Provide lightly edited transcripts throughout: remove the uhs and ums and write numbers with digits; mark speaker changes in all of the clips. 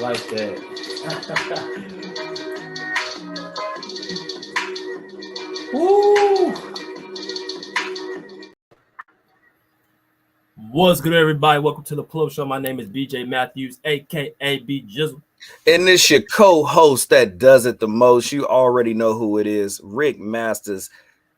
Speaker 1: like that. Woo! What's good, everybody? Welcome to the Pull-Up Show. My name is BJ Matthews, aka B Jizzle.
Speaker 2: And this your co-host that does it the most. You already know who it is, Rick Masters,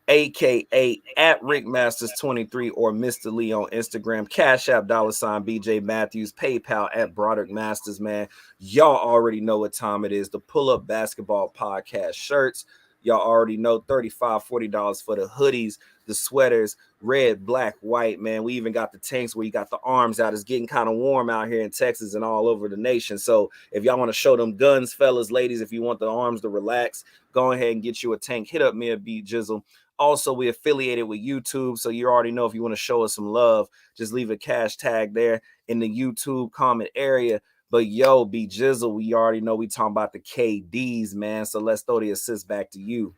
Speaker 2: aka at Rick Masters 23 or Mr. Lee on Instagram, Cash App $ BJ Matthews, PayPal at Broderick Masters. Man, y'all already know what time it is. The Pull-Up Basketball Podcast shirts. Y'all already know $35, $40 for the hoodies, the sweaters, red, black, white, man. We even got the tanks where you got the arms out. It's getting kind of warm out here in Texas and all over the nation. So if y'all want to show them guns, fellas, ladies, if you want the arms to relax, go ahead and get you a tank. Hit up me at B Jizzle. Also, we affiliated with YouTube, so you already know if you want to show us some love, just leave a cash tag there in the YouTube comment area. But yo, B Jizzle, we already know we talking about the KDs, man. So let's throw the assist back to you.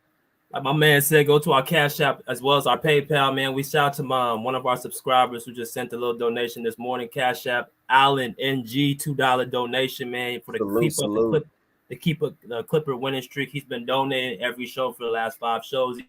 Speaker 1: Like my man said, go to our Cash App as well as our PayPal, man. We shout out to one of our subscribers who just sent a little donation this morning. Cash App, Allen NG, $2 donation, man, for the keep the Clipper winning streak. He's been donating every show for the last 5 shows.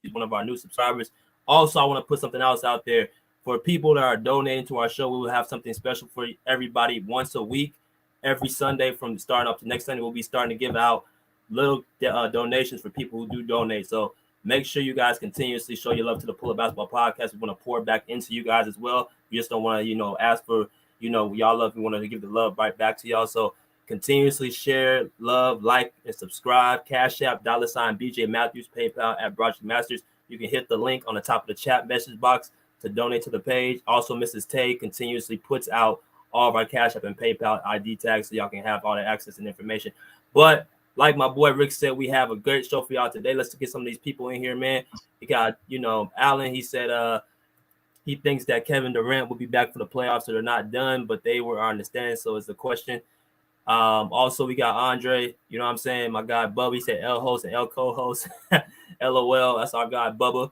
Speaker 1: He's one of our new subscribers. Also, I want to put something else out there. For people that are donating to our show, we will have something special for everybody once a week. Every Sunday from starting up to next Sunday, we'll be starting to give out little donations for people who do donate. So make sure you guys continuously show your love to the Pull-Up Basketball Podcast. We want to pour back into you guys as well. We just don't want to, ask for, y'all love. We want to give the love right back to y'all. So continuously share, love, like, and subscribe. Cash App, $ BJ Matthews, PayPal at Broderick Masters. You can hit the link on the top of the chat message box to donate to the page. Also, Mrs. Tay continuously puts out all of our Cash App and PayPal ID tags so y'all can have all the access and information. But like my boy Rick said, we have a great show for y'all today. Let's get some of these people in here, man. We got, Allen. He said he thinks that Kevin Durant will be back for the playoffs, so they're not done, but they were on the stand, so it's the question. Also, we got Andre, you know what I'm saying? My guy Bubba, he said L host and L co-host. LOL, that's our guy Bubba.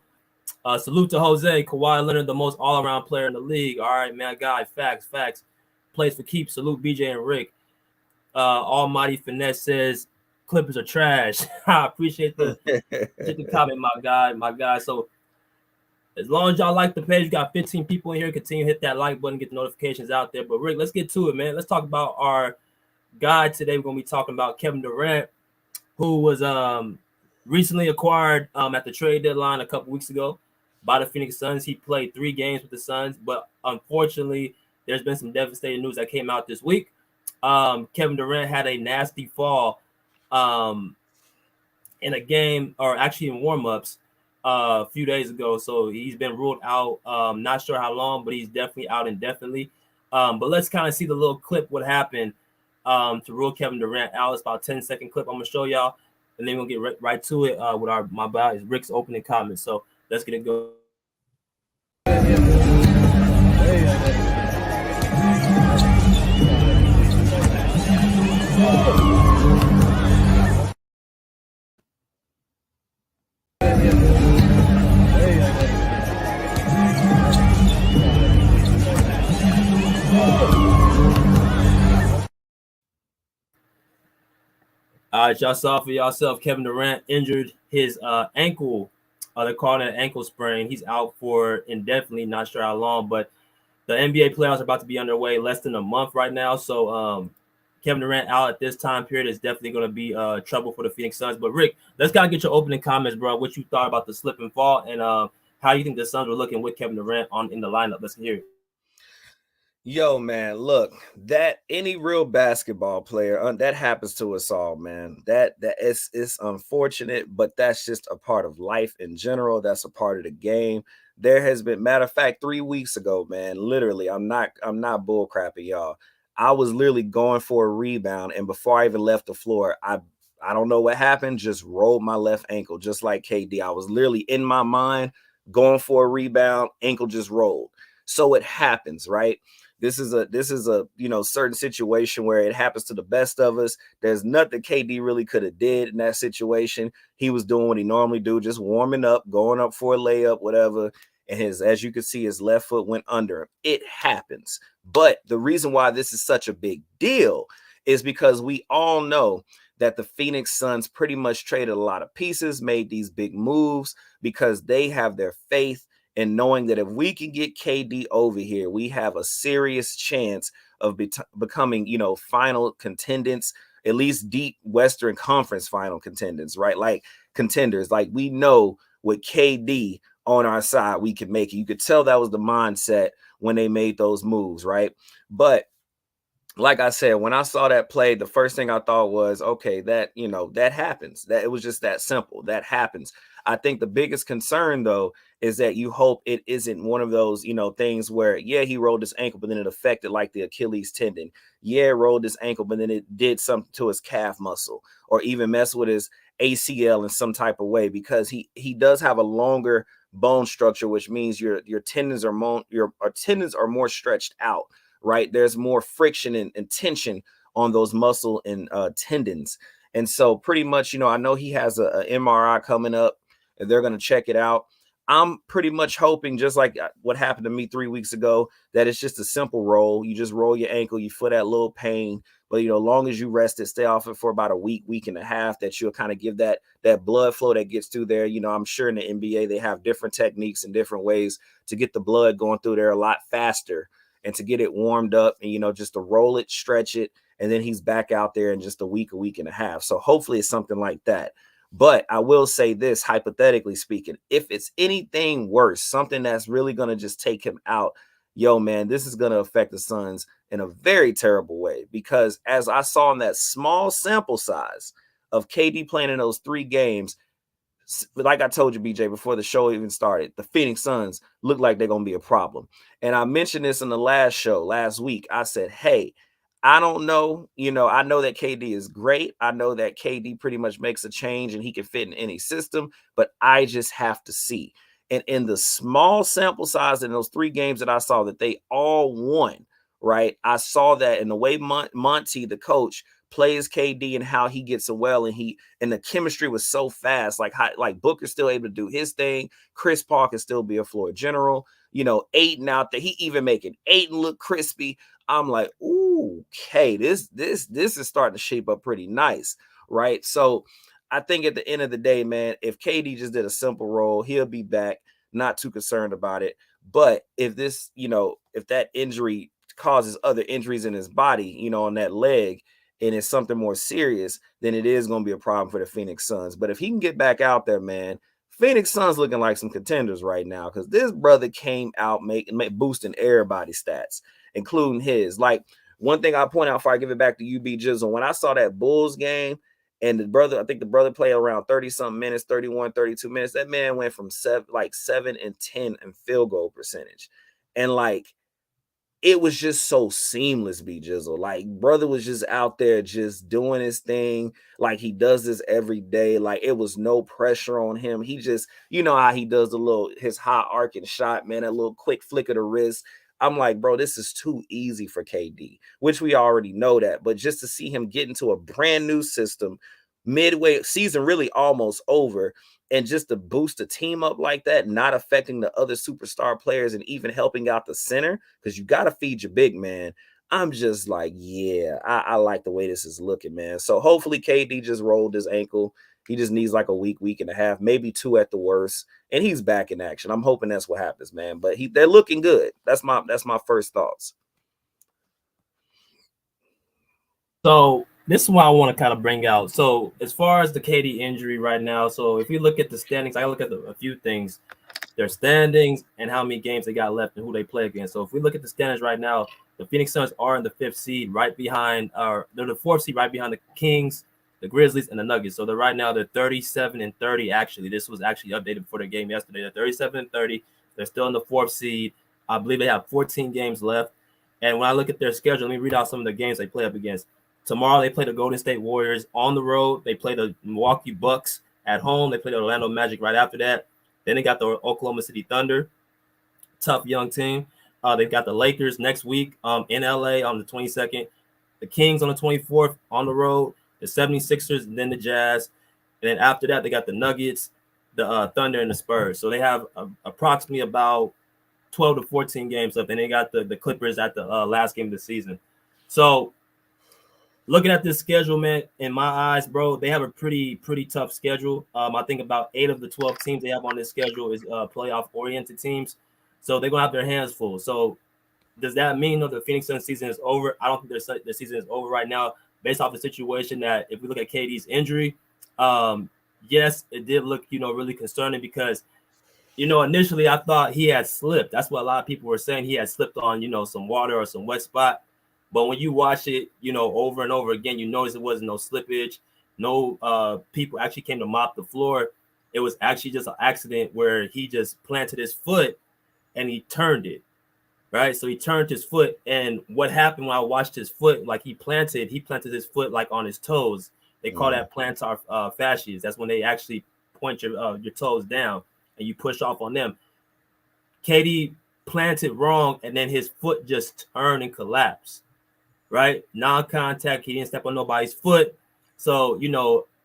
Speaker 1: Salute to Jose, Kawhi Leonard, the most all-around player in the league. All right, man, guy, facts. Plays for keeps. Salute BJ and Rick. Almighty Finesse says Clippers are trash. I appreciate the comment, my guy. So as long as y'all like the page, you got 15 people in here. Continue to hit that like button, get the notifications out there. But Rick, let's get to it, man. Let's talk about our guy today. We're gonna be talking about Kevin Durant, who was recently acquired at the trade deadline a couple weeks ago by the Phoenix Suns. He played 3 games with the Suns, but unfortunately, there's been some devastating news that came out this week. Kevin Durant had a nasty fall in a game, or actually in warm-ups a few days ago. So he's been ruled out. Not sure how long, but he's definitely out indefinitely. But let's kind of see the little clip what happened to rule Kevin Durant out. It's about a 10-second clip I'm going to show y'all, and then we'll get right to it with my guy Rick's opening comments. So let's get it going. All right, y'all saw for yourself. Kevin Durant injured his ankle. They're calling it an ankle sprain. He's out for indefinitely, not sure how long, but the NBA playoffs are about to be underway less than a month right now. So Kevin Durant out at this time period is definitely going to be trouble for the Phoenix Suns. But Rick, let's kind of get your opening comments, bro. What you thought about the slip and fall, and how you think the Suns were looking with Kevin Durant in the lineup. Let's hear it.
Speaker 2: Yo, man, look, that any real basketball player, that happens to us all, man. That it's unfortunate, but that's just a part of life in general. That's a part of the game. There has been, matter of fact, 3 weeks ago, man, literally, I'm not bull crapping, y'all. I was literally going for a rebound, and before I even left the floor, I don't know what happened, just rolled my left ankle, just like KD. I was literally in my mind going for a rebound, ankle just rolled. So it happens, right? This is a certain situation where it happens to the best of us. There's nothing KD really could have did in that situation. He was doing what he normally do, just warming up, going up for a layup, whatever. And as you can see, his left foot went under him. It happens. But the reason why this is such a big deal is because we all know that the Phoenix Suns pretty much traded a lot of pieces, made these big moves because they have their faith in knowing that if we can get KD over here, we have a serious chance of becoming, final contenders, at least deep Western Conference final contenders, right? Like contenders, like we know with KD on our side, we could make it. You could tell that was the mindset when they made those moves, right? But like I said, when I saw that play, the first thing I thought was, okay, that happens. That it was just that simple. That happens. I think the biggest concern though is that you hope it isn't one of those, things where, yeah, he rolled his ankle, but then it affected like the Achilles tendon. Yeah, rolled his ankle, but then it did something to his calf muscle, or even mess with his ACL in some type of way, because he does have a longer bone structure, which means your tendons are more stretched out. Right, there's more friction and tension on those muscle and tendons, and so pretty much, I know he has a MRI coming up, and they're going to check it out. I'm pretty much hoping, just like what happened to me 3 weeks ago, that it's just a simple roll. You just roll your ankle, you feel that little pain, but long as you rest it, stay off it for about a week and a half, that you'll kind of give that blood flow that gets through there. I'm sure in the NBA they have different techniques and different ways to get the blood going through there a lot faster, and to get it warmed up, and just to roll it, stretch it, and then he's back out there in just a week and a half. So hopefully it's something like that. But I will say this, hypothetically speaking, if it's anything worse, something that's really going to just take him out, yo, man, this is going to affect the Suns in a very terrible way, because as I saw in that small sample size of KD playing in those 3 games, like I told you, BJ, before the show even started, the Phoenix Suns look like they're going to be a problem. And I mentioned this in the last show last week. I said, hey, I don't know. I know that KD is great. I know that KD pretty much makes a change and he can fit in any system, but I just have to see. And in the small sample size in those 3 games that I saw that they all won, right? I saw that in the way Monty, the coach, plays KD and how he gets well, and the chemistry was so fast. Like Booker's still able to do his thing. Chris Paul can still be a floor general. Ayton out there, he even making Ayton look crispy. I'm like, ooh, okay, this is starting to shape up pretty nice, right? So I think at the end of the day, man, if KD just did a simple roll, he'll be back. Not too concerned about it. But if this, if that injury causes other injuries in his body, on that leg, and it's something more serious, then it is going to be a problem for the Phoenix Suns. But if he can get back out there, man, Phoenix Suns looking like some contenders right now, because this brother came out boosting everybody's stats, including his. Like, one thing I point out before I give it back to UB Jizzle, when I saw that Bulls game, and I think the brother played around 30-something minutes, 31, 32 minutes, that man went from 7 and 10 in field goal percentage. And like, it was just so seamless, B Jizzle. Like, brother was just out there just doing his thing. Like, he does this every day. Like, it was no pressure on him. He just, how he does his high arcing shot, man, that little quick flick of the wrist. I'm like, bro, this is too easy for KD, which we already know that. But just to see him get into a brand new system, midway season really almost over, and just to boost the team up like that, not affecting the other superstar players and even helping out the center, because you got to feed your big man. I'm just like, yeah, I like the way this is looking, man. So hopefully KD just rolled his ankle. He just needs like a week and a half, maybe 2 at the worst, and he's back in action. I'm hoping that's what happens, man. But they're looking good. That's my first thoughts.
Speaker 1: So this is what I want to kind of bring out. So as far as the KD injury right now, so if you look at the standings, I look at a few things: their standings and how many games they got left and who they play against. So if we look at the standings right now, the Phoenix Suns are in the 5th seed, right behind, they're the 4th seed, right behind the Kings, the Grizzlies, and the Nuggets. So right now they're 37 and 30. Actually, this was actually updated before the game yesterday. They're 37 and 30. They're still in the 4th seed. I believe they have 14 games left. And when I look at their schedule, let me read out some of the games they play up against. Tomorrow they play the Golden State Warriors on the road. They play the Milwaukee Bucks at home. They play the Orlando Magic right after that. Then they got the Oklahoma City Thunder, tough young team. They've got the Lakers next week in LA on the 22nd. The Kings on the 24th on the road. The 76ers, and then the Jazz. And then after that, they got the Nuggets, the Thunder, and the Spurs. So they have approximately about 12 to 14 games left. And they got the Clippers at the last game of the season. So looking at this schedule, man, in my eyes, bro, they have a pretty tough schedule. I think about 8 of the 12 teams they have on this schedule is playoff oriented teams, so they're gonna have their hands full. So does that mean that the Phoenix Suns season is over? I don't think their season is over right now, based off the situation that if we look at KD's injury, um, yes, it did look really concerning because initially I thought he had slipped. That's what a lot of people were saying. He had slipped on some water or some wet spot. But when you watch it, over and over again, you notice it wasn't no slippage. No people actually came to mop the floor. It was actually just an accident where he just planted his foot and he turned it. Right. So he turned his foot. And what happened when I watched his foot, like he planted his foot like on his toes. They call that plantar fasciitis. That's when they actually point your toes down and you push off on them. KD planted wrong, and then his foot just turned and collapsed. Right? Non-contact. He didn't step on nobody's foot. So,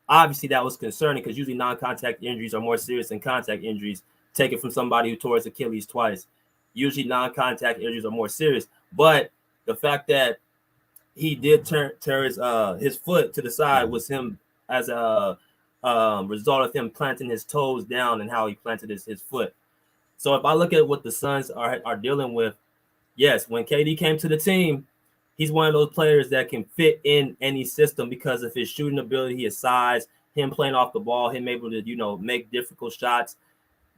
Speaker 1: obviously that was concerning because usually non-contact injuries are more serious than contact injuries. Take it from somebody who tore his Achilles twice. Usually non-contact injuries are more serious. But the fact that he did tear his foot to the side was him as a result of him planting his toes down and how he planted his foot. So if I look at what the Suns are dealing with, yes, when KD came to the team, he's one of those players that can fit in any system because of his shooting ability, his size, him playing off the ball, him able to make difficult shots.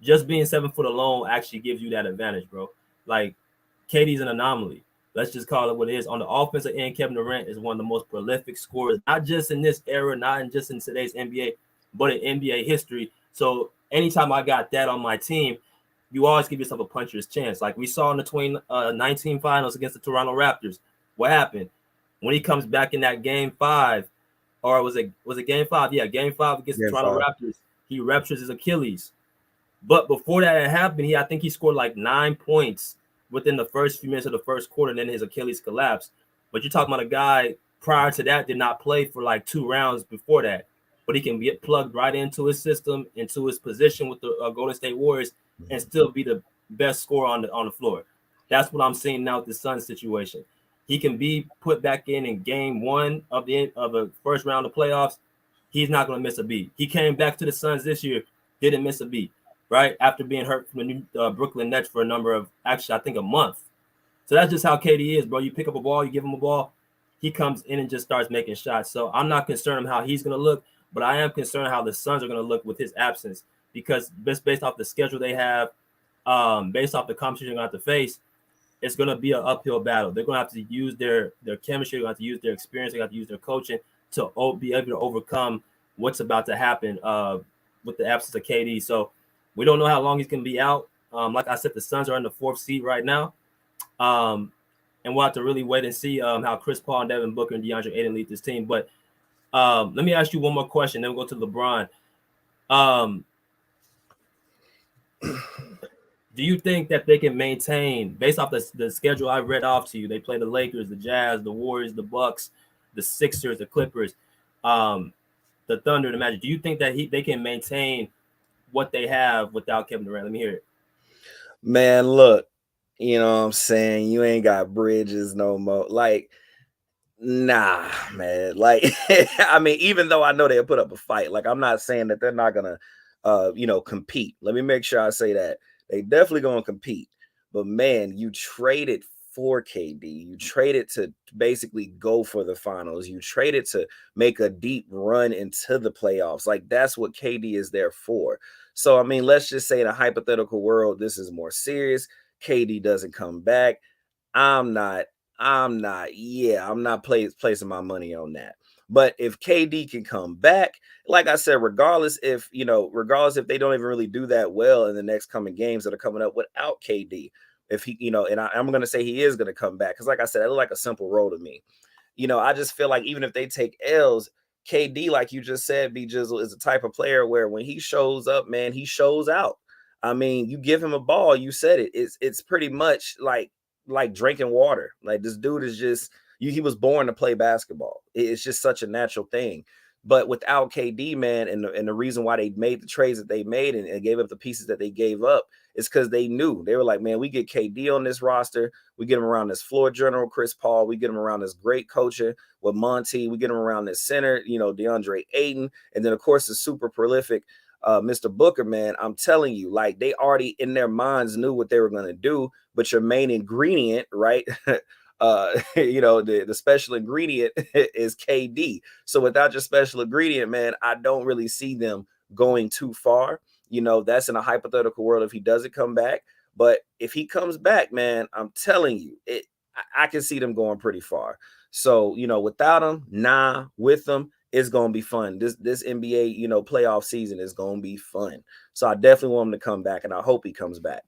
Speaker 1: Just being 7 foot alone actually gives you that advantage, bro. Like KD's an anomaly. Let's just call it what it is. On the offensive end, Kevin Durant is one of the most prolific scorers, not just in this era, not just in today's NBA, but in NBA history. So anytime I got that on my team, you always give yourself a puncher's chance. Like we saw in the 2019 finals against the Toronto Raptors. What happened? When he comes back in that game 5, or was it game 5? Yeah, game 5 against the Toronto Raptors. He ruptures his Achilles. But before that had happened, I think he scored like 9 points within the first few minutes of the first quarter, and then his Achilles collapsed. But you're talking about a guy prior to that did not play for like 2 rounds before that. But he can get plugged right into his system, into his position with the Golden State Warriors, and still be the best scorer on the floor. That's what I'm seeing now with the Suns situation. He can be put back in game 1 of the first round of playoffs. He's not going to miss a beat. He came back to the Suns this year, didn't miss a beat. Right after being hurt from the Brooklyn Nets for I think a month. So that's just how KD is, bro. You pick up a ball, you give him a ball, he comes in and just starts making shots. So I'm not concerned how he's going to look, but I am concerned how the Suns are going to look with his absence because based off the schedule they have, based off the competition they're going to have to face, it's going to be an uphill battle. They're going to have to use their chemistry, they're going to have to use their experience, they're going to have to use their coaching to be able to overcome what's about to happen with the absence of KD. So we don't know how long he's going to be out. Like I said, the Suns are in the 4th seed right now. And we'll have to really wait and see how Chris Paul and Devin Booker and DeAndre Ayton lead this team. But let me ask you one more question, then we'll go to LeBron. Do you think that they can maintain, based off the schedule I read off to you, they play the Lakers, the Jazz, the Warriors, the Bucks, the Sixers, the Clippers, the Thunder, the Magic. Do you think that they can maintain what they have without Kevin Durant? Let me hear it.
Speaker 2: Man, look, you know what I'm saying? You ain't got Bridges no more. Like, nah, man. Like, I mean, even though I know they'll put up a fight, like, I'm not saying that they're not gonna compete. Let me make sure I say that. They definitely gonna compete. But man, you traded for KD. You traded to basically go for the finals. You traded to make a deep run into the playoffs. Like, that's what KD is there for. So, I mean, let's just say in a hypothetical world, this is more serious. KD doesn't come back. I'm not placing my money on that. But if KD can come back, like I said, regardless if they don't even really do that well in the next coming games that are coming up without KD, if he, and I'm going to say he is going to come back. Cause like I said, it looked like a simple role to me. I just feel like even if they take L's, KD, like you just said, B Jizzle, is the type of player where when he shows up, man, he shows out. I mean, you give him a ball, you said it. It's pretty much like drinking water. Like, this dude is just he was born to play basketball. It's just such a natural thing. But without KD, man, and the reason why they made the trades that they made and gave up the pieces that they gave up is because they knew. They were like, man, we get KD on this roster. We get him around this floor general, Chris Paul. We get him around this great coaching with Monty. We get him around this center, DeAndre Ayton. And then, of course, the super prolific Mr. Booker, man. I'm telling you, like, they already in their minds knew what they were going to do. But your main ingredient, right? The special ingredient is KD. So without your special ingredient, man, I don't really see them going too far. That's in a hypothetical world if he doesn't come back. But if he comes back, man, I'm telling you, I can see them going pretty far. So, without him, with him, it's going to be fun. This NBA, playoff season is going to be fun. So I definitely want him to come back, and I hope he comes back.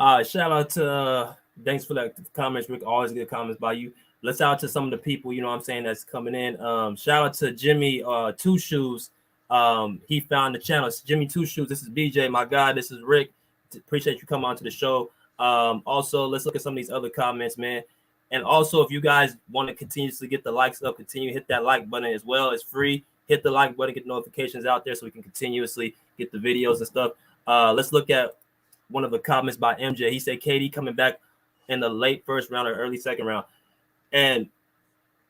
Speaker 1: Shout out to thanks for that comments, Rick. Always good comments by you. Let's out to some of the people, that's coming in. Shout out to Jimmy Two Shoes. He found the channel. It's Jimmy Two Shoes. This is BJ, my guy. This is Rick. Appreciate you coming on to the show. Also, let's look at some of these other comments, man. And also, if you guys want to continuously get the likes up, continue to hit that like button as well. It's free. Hit the like button, get notifications out there so we can continuously get the videos and stuff. Let's look at one of the comments by MJ. He said KD coming back in the late first round or early second round. And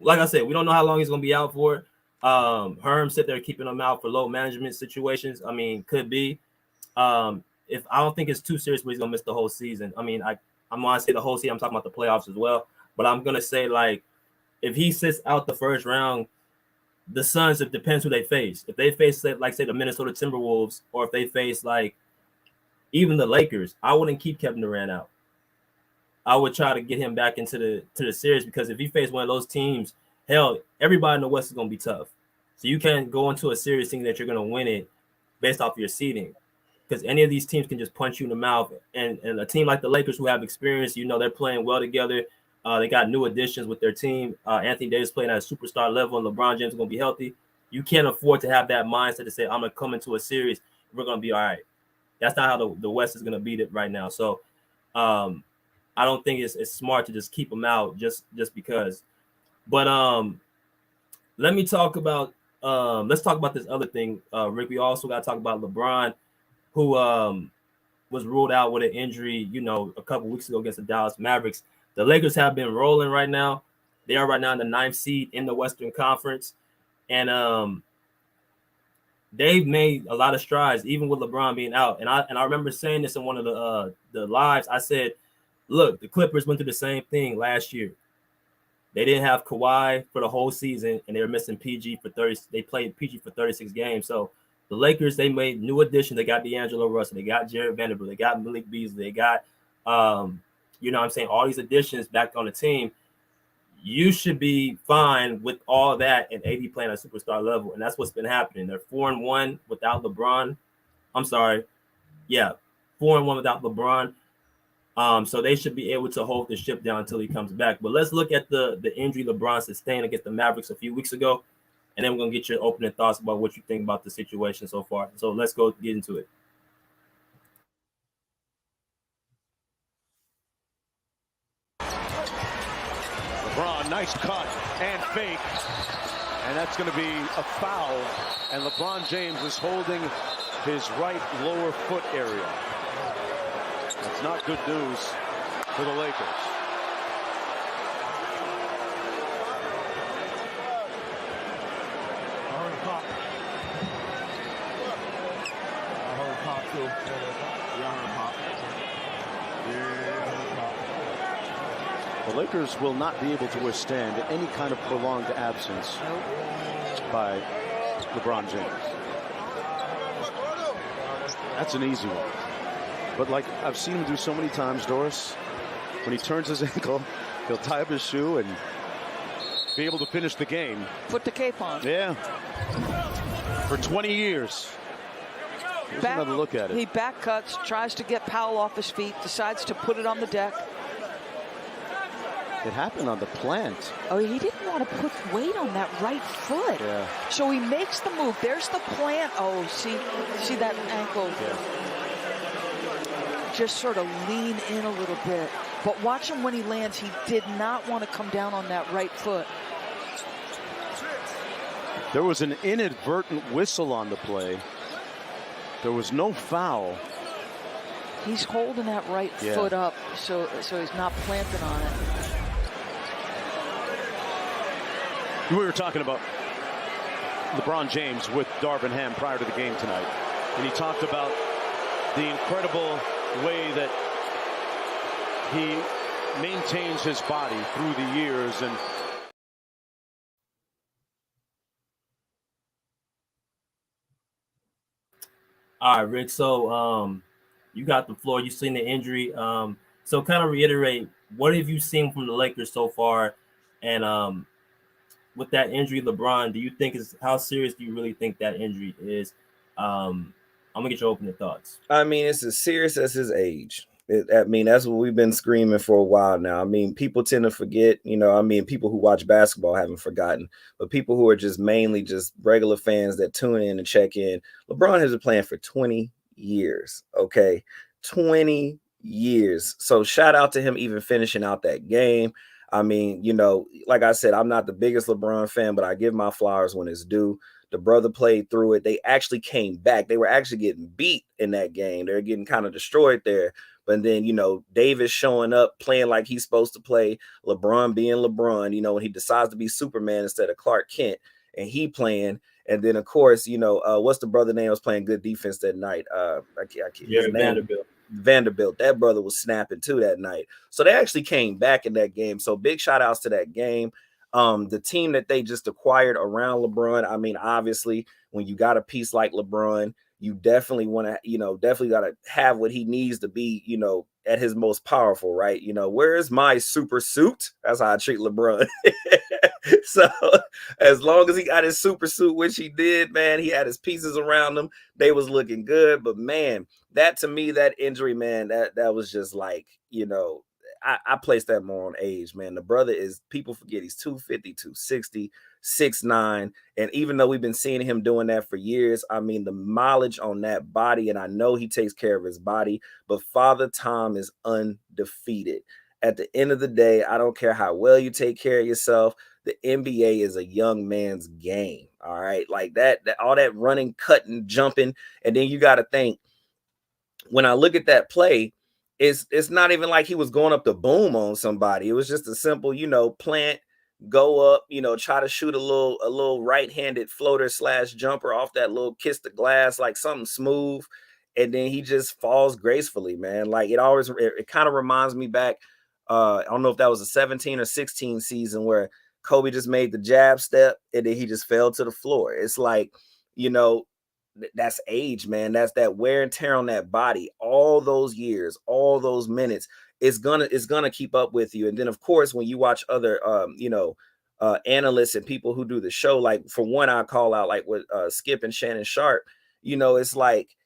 Speaker 1: like I said, we don't know how long he's going to be out for. Herm said they're keeping him out for low management situations. I mean, could be. If I don't think it's too serious, but he's going to miss the whole season. I mean, I'm going to say the whole season. I'm talking about the playoffs as well. But I'm going to say, like, if he sits out the first round, the Suns, it depends who they face. If they face, like, say, the Minnesota Timberwolves, or if they face, like, even the Lakers, I wouldn't keep Kevin Durant out. I would try to get him back into the series, because if he faces one of those teams, hell, everybody in the West is going to be tough. So you can't go into a series thinking that you're going to win it based off your seeding, because any of these teams can just punch you in the mouth. And a team like the Lakers, who have experience, they're playing well together. They got new additions with their team. Anthony Davis playing at a superstar level, and LeBron James is going to be healthy. You can't afford to have that mindset to say, I'm going to come into a series, we're going to be all right. That's not how the West is going to beat it right now. So I don't think it's smart to just keep them out just because. But let me talk about let's talk about this other thing, Rick. We also got to talk about LeBron, who was ruled out with an injury, a couple weeks ago against the Dallas Mavericks. The Lakers have been rolling right now. They are right now in the 9th seed in the Western Conference. And they've made a lot of strides, even with LeBron being out. And I remember saying this in one of the lives. I said, look, the Clippers went through the same thing last year. They didn't have Kawhi for the whole season, and they were missing PG for 30. They played PG for 36 games. So the Lakers, they made new additions. They got D'Angelo Russell. They got Jared Vanderbilt. They got Malik Beasley. They got, all these additions back on the team. You should be fine with all that and AD playing at a superstar level. And that's what's been happening. They're 4-1 without LeBron. I'm sorry. Yeah, 4-1 without LeBron. So they should be able to hold the ship down until he comes back. But let's look at the injury LeBron sustained against the Mavericks a few weeks ago. And then we're going to get your opening thoughts about what you think about the situation so far. So let's go get into it.
Speaker 3: LeBron, nice cut and fake. And that's going to be a foul. And LeBron James is holding his right lower foot area. That's not good news for the Lakers. The Lakers will not be able to withstand any kind of prolonged absence by LeBron James. That's an easy one. But like I've seen him do so many times, Doris, when he turns his ankle, he'll tie up his shoe and be able to finish the game.
Speaker 4: Put the cape on.
Speaker 3: Yeah. For 20 years. Here's another look at it.
Speaker 4: He back cuts, tries to get Powell off his feet, decides to put it on the deck.
Speaker 3: It happened on the plant.
Speaker 4: Oh, he didn't want to put weight on that right foot.
Speaker 3: Yeah.
Speaker 4: So he makes the move. There's the plant. Oh, see that ankle?
Speaker 3: Yeah.
Speaker 4: Just sort of lean in a little bit. But watch him when he lands. He did not want to come down on that right foot.
Speaker 3: There was an inadvertent whistle on the play. There was no foul.
Speaker 4: He's holding that right foot up, so he's not planting on it.
Speaker 3: We were talking about LeBron James with Darvin Ham prior to the game tonight, and he talked about the incredible way that he maintains his body through the years. And
Speaker 1: all right, Rick. So you got the floor. You've seen the injury. So kind of reiterate, what have you seen from the Lakers so far? And with that injury, LeBron, do you think how serious do you really think that injury is? I'm gonna get your opening thoughts.
Speaker 2: I mean, it's as serious as his age. I mean, that's what we've been screaming for a while now. I mean, people tend to forget, people who watch basketball haven't forgotten, but people who are just mainly just regular fans that tune in and check in, LeBron has been playing for 20 years. Okay. 20 years. So shout out to him even finishing out that game. I mean, like I said, I'm not the biggest LeBron fan, but I give my flowers when it's due. The brother played through it. They actually came back. They were actually getting beat in that game. They're getting kind of destroyed there. But then, Davis showing up, playing like he's supposed to play, LeBron being LeBron, when he decides to be Superman instead of Clark Kent, and he playing. And then, of course, what's the brother name was playing good defense that night? Vanderbilt. That brother was snapping too that night. So they actually came back in that game. So big shout outs to that game. The team that they just acquired around LeBron. I mean, obviously, when you got a piece like LeBron, you definitely want to, definitely got to have what he needs to be, at his most powerful, right? Where is my super suit? That's how I treat LeBron. So as long as he got his super suit, which he did, man, he had his pieces around him. They was looking good. But man, that to me, that injury, man, that was just like, I place that more on age, man. The brother people forget he's 250, 260, 6'9". And even though we've been seeing him doing that for years, I mean, the mileage on that body, and I know he takes care of his body, but Father Time is undefeated. At the end of the day, I don't care how well you take care of yourself. The NBA is a young man's game. All right. Like that all that running, cutting, jumping. And then you got to think, when I look at that play, it's not even like he was going up to boom on somebody. It was just a simple, plant, go up, try to shoot a little right-handed floater / jumper off that little kiss the glass, like something smooth. And then he just falls gracefully, man. Like it kind of reminds me back. I don't know if that was a 17 or 16 season where Kobe just made the jab step and then he just fell to the floor. It's like, that's age, man. That's that wear and tear on that body. All those years, all those minutes, it's gonna keep up with you. And then, of course, when you watch other, analysts and people who do the show, like for one, I call out like with Skip and Shannon Sharp. It's like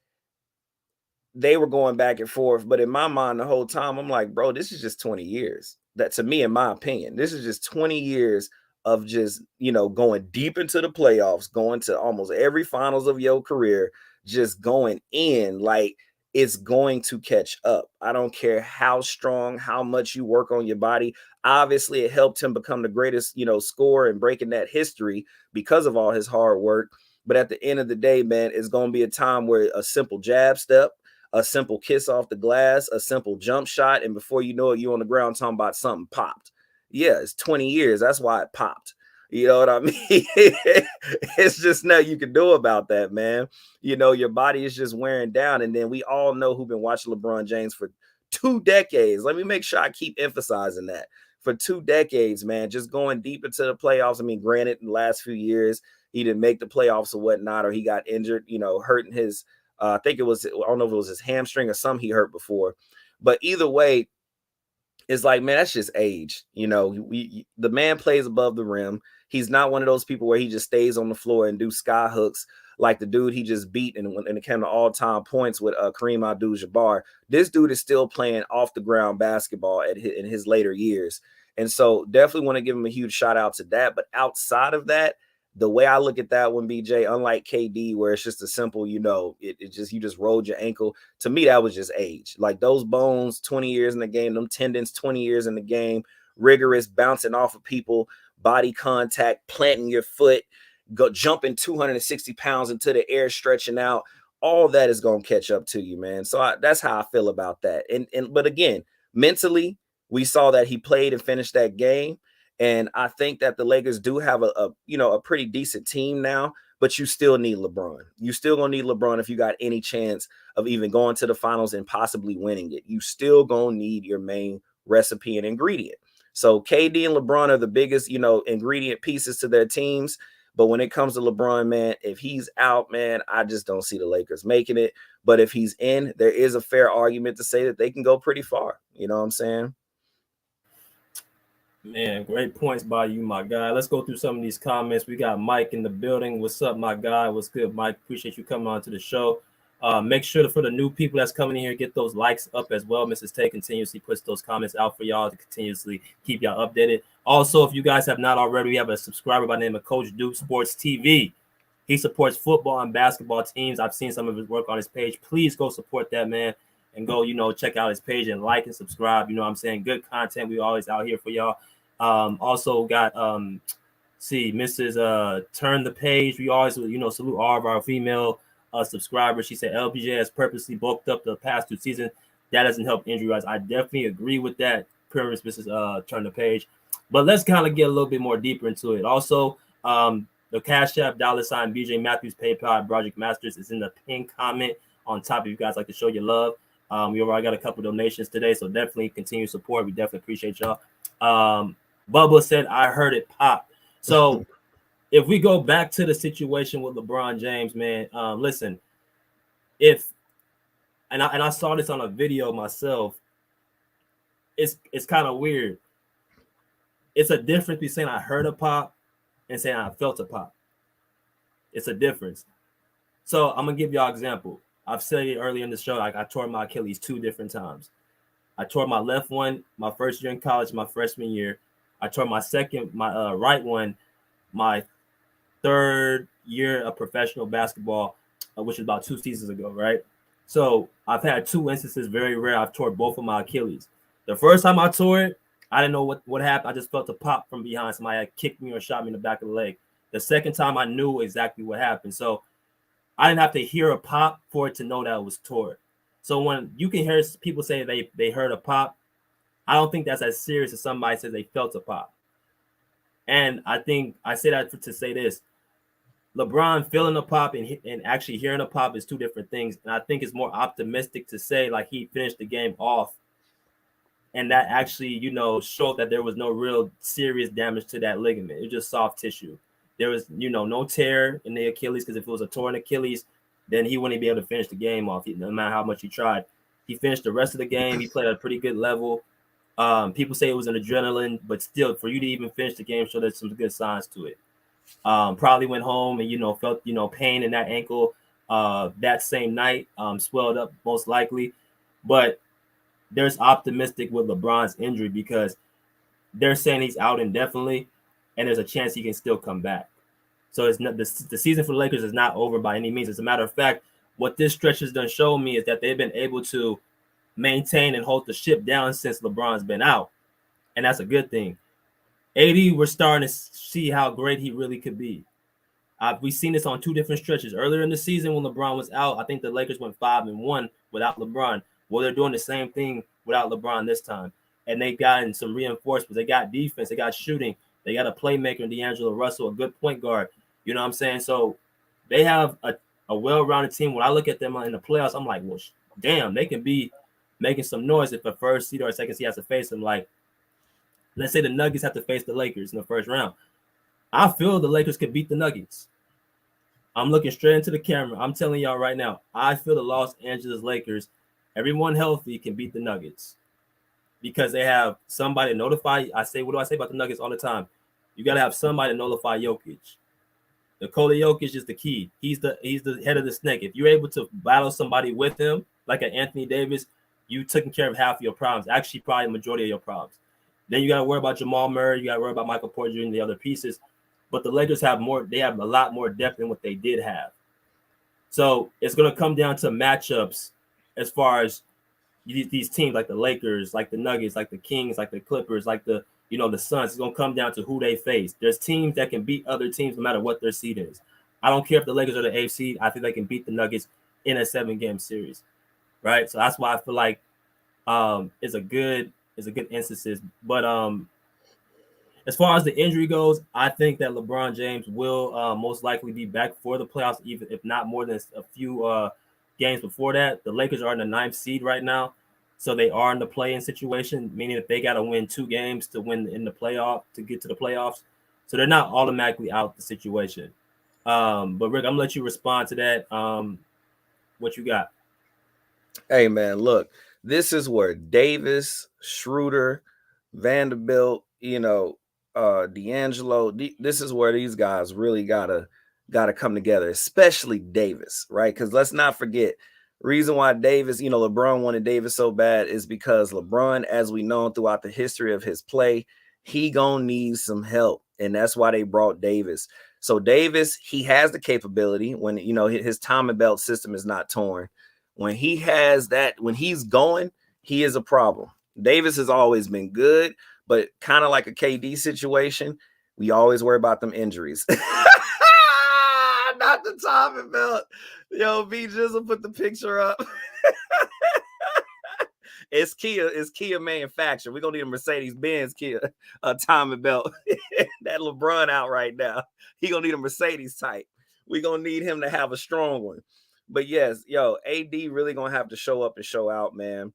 Speaker 2: they were going back and forth, but in my mind, the whole time, I'm like, bro, this is just 20 years. That, to me, in my opinion, this is just 20 years of just, going deep into the playoffs, going to almost every finals of your career, just going in. Like, it's going to catch up. I don't care how strong, how much you work on your body. Obviously, it helped him become the greatest, scorer and breaking that history because of all his hard work. But at the end of the day, man, it's going to be a time where a simple jab step, a simple kiss off the glass, a simple jump shot, and before you know it, you're on the ground talking about something popped. Yeah, it's 20 years. That's why it popped. You know what I mean? It's just nothing you can do about that, man. Your body is just wearing down. And then we all know who've been watching LeBron James for 2 decades. Let me make sure I keep emphasizing that. For 2 decades, man, just going deep into the playoffs. I mean, granted, in the last few years, he didn't make the playoffs or whatnot, or he got injured, hurting his, I think it was, I don't know if it was his hamstring or something he hurt before. But either way, it's like, man, that's just age. The man plays above the rim. He's not one of those people where he just stays on the floor and do sky hooks like the dude he just beat and it came to all-time points with Kareem Abdul-Jabbar. This dude is still playing off-the-ground basketball in his later years. And so definitely want to give him a huge shout out to that. But outside of that, the way I look at that one, BJ, unlike KD, where it's just a simple, you just rolled your ankle. To me, that was just age. Like those bones, 20 years in the game, them tendons, 20 years in the game, rigorous, bouncing off of people, body contact, planting your foot. jumping 260 pounds into the air, stretching out. All that is going to catch up to you, man. So that's how I feel about that. But again, mentally, we saw that he played and finished that game. And I think that the Lakers do have a pretty decent team now, but you still need LeBron. You still going to need LeBron if you got any chance of even going to the finals and possibly winning it. You still going to need your main recipe and ingredient. So KD and LeBron are the biggest, ingredient pieces to their teams. But when it comes to LeBron, man, if he's out, man, I just don't see the Lakers making it. But if he's in, there is a fair argument to say that they can go pretty far. You know what I'm saying?
Speaker 1: Man, great points by you, my guy. Let's go through some of these comments. We got Mike in the building. What's up, my guy? What's good, Mike? Appreciate you coming on to the show. Make sure for the new people that's coming in here, get those likes up as well. Mrs. Tay continuously puts those comments out for y'all to continuously keep y'all updated. Also, if you guys have not already, we have a subscriber by the name of Coach Duke Sports TV. He supports football and basketball teams. I've seen some of his work on his page. Please go support that man and go, check out his page and like and subscribe. You know what I'm saying? Good content. We always out here for y'all. Also got Mrs. Turn the Page. We always salute all of our female subscribers. She said LBJ has purposely bulked up the past 2 seasons. That doesn't help injury rise. I definitely agree with that premise, Mrs. Turn the Page. But let's kind of get a little bit more deeper into it. Also, the Cash App $ BJ Matthews PayPal at Project Masters is in the pinned comment on top if you guys like to show your love. We already got a couple donations today, so definitely continue support. We definitely appreciate y'all. Bubba said, I heard it pop. So if we go back to the situation with LeBron James, man, listen, I saw this on a video myself, it's kind of weird. It's a difference between saying I heard a pop and saying I felt a pop. It's a difference. So I'm going to give y'all an example. I've said it earlier in the show, I tore my Achilles 2 different times. I tore my left one my first year in college, my freshman year. I tore my right one my 3rd year of professional basketball, which was about 2 seasons ago, right? So I've had 2 instances, very rare. I've tore both of my Achilles. The first time I tore it, I didn't know what happened. I just felt a pop from behind. Somebody had kicked me or shot me in the back of the leg. The second time I knew exactly what happened. So I didn't have to hear a pop for it to know that it was tore. So when you can hear people say they heard a pop, I don't think that's as serious as somebody says they felt a pop. And I think I say that to say this. LeBron feeling a pop and actually hearing a pop is 2 different things. And I think it's more optimistic to say like he finished the game off. And that actually, showed that there was no real serious damage to that ligament. It was just soft tissue. There was, no tear in the Achilles, because if it was a torn Achilles, then he wouldn't be able to finish the game off, no matter how much he tried. He finished the rest of the game. He played at a pretty good level. People say it was an adrenaline, but still, for you to even finish the game, so there's some good signs to it. Probably went home and, felt, pain in that ankle that same night, swelled up most likely. But there's optimistic with LeBron's injury because they're saying he's out indefinitely, and there's a chance he can still come back. So it's not the season for the Lakers is not over by any means. As a matter of fact, what this stretch has done show me is that they've been able to maintain and hold the ship down since LeBron's been out, and that's a good thing. AD, we're starting to see how great he really could be. We've seen this on 2 different stretches. Earlier in the season when LeBron was out, I think the Lakers went 5-1 without LeBron. Well, they're doing the same thing without LeBron this time. And they got some reinforcements. They got defense. They got shooting. They got a playmaker in D'Angelo Russell, a good point guard. You know what I'm saying? So they have a well-rounded team. When I look at them in the playoffs, I'm like, well, damn, they can be making some noise if a first seed or a second seed has to face them. Like, let's say the Nuggets have to face the Lakers in the first round. I feel the Lakers could beat the Nuggets. I'm looking straight into the camera. I'm telling y'all right now, I feel the Los Angeles Lakers, everyone healthy, can beat the Nuggets because they have somebody to notify. What do I say about the Nuggets all the time? You got to have somebody to notify Jokic. Nikola Jokic is the key. He's the head of the snake. If you're able to battle somebody with him, like an Anthony Davis, you taking care of half of your problems. Actually, probably the majority of your problems. Then you got to worry about Jamal Murray. You got to worry about Michael Porter Jr. and the other pieces. But the Lakers have more. They have a lot more depth than what they did have. So it's going to come down to matchups as far as these teams like the Lakers, like the Nuggets, like the Kings, like the Clippers, like the you know, the Suns. It's gonna come down to who they face. There's teams that can beat other teams no matter what their seed is. I don't care if the Lakers are the 8th seed. I think they can beat the Nuggets in a 7-game series, right? So that's why I feel like is a good instances. But as far as the injury goes, I think that LeBron James will most likely be back for the playoffs, even if not more than a few games before that. The Lakers are in the 9th seed right now, so they are in the play-in situation, meaning that they got to win 2 games to win in the playoff to get to the playoffs. So they're not automatically out the situation. But Rick, I'm gonna let you respond to that. What you got?
Speaker 2: Hey man, look, this is where Davis, Schroeder, Vanderbilt, D'Angelo, this is where these guys really gotta come together, especially Davis, right? Because let's not forget, reason why Davis, LeBron wanted Davis so bad is because LeBron, as we know throughout the history of his play, he gonna need some help, and that's why they brought Davis. So Davis, he has the capability when his timing belt system is not torn. When he has that, when he's going, he is a problem. Davis has always been good, but kind of like a KD situation, we always worry about them injuries. Not the timing belt. Yo, B Jizzle put the picture up. It's Kia manufactured. We're gonna need a Mercedes-Benz Kia timing belt. That LeBron out right now. He gonna need a Mercedes type. We're gonna need him to have a strong one. But yes, AD really gonna have to show up and show out, man.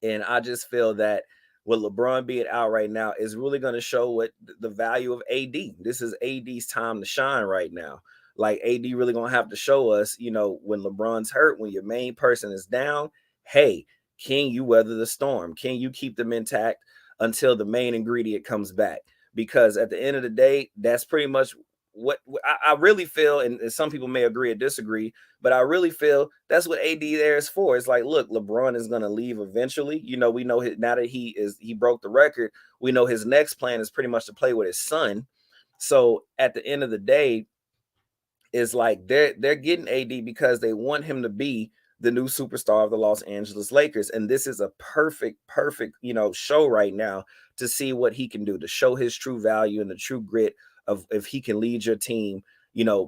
Speaker 2: And I just feel that with LeBron being out right now is really gonna show what the value of AD. This is AD's time to shine right now. Like AD really gonna have to show us, when LeBron's hurt, when your main person is down, hey, can you weather the storm? Can you keep them intact until the main ingredient comes back? Because at the end of the day, that's pretty much what I really feel, and some people may agree or disagree, but I really feel that's what AD there is for. It's like, look, LeBron is going to leave eventually. We know now that he broke the record, we know his next plan is pretty much to play with his son. So at the end of the day, it's like they're getting AD because they want him to be the new superstar of the Los Angeles Lakers. And this is a perfect, show right now to see what he can do, to show his true value and the true grit of if he can lead your team,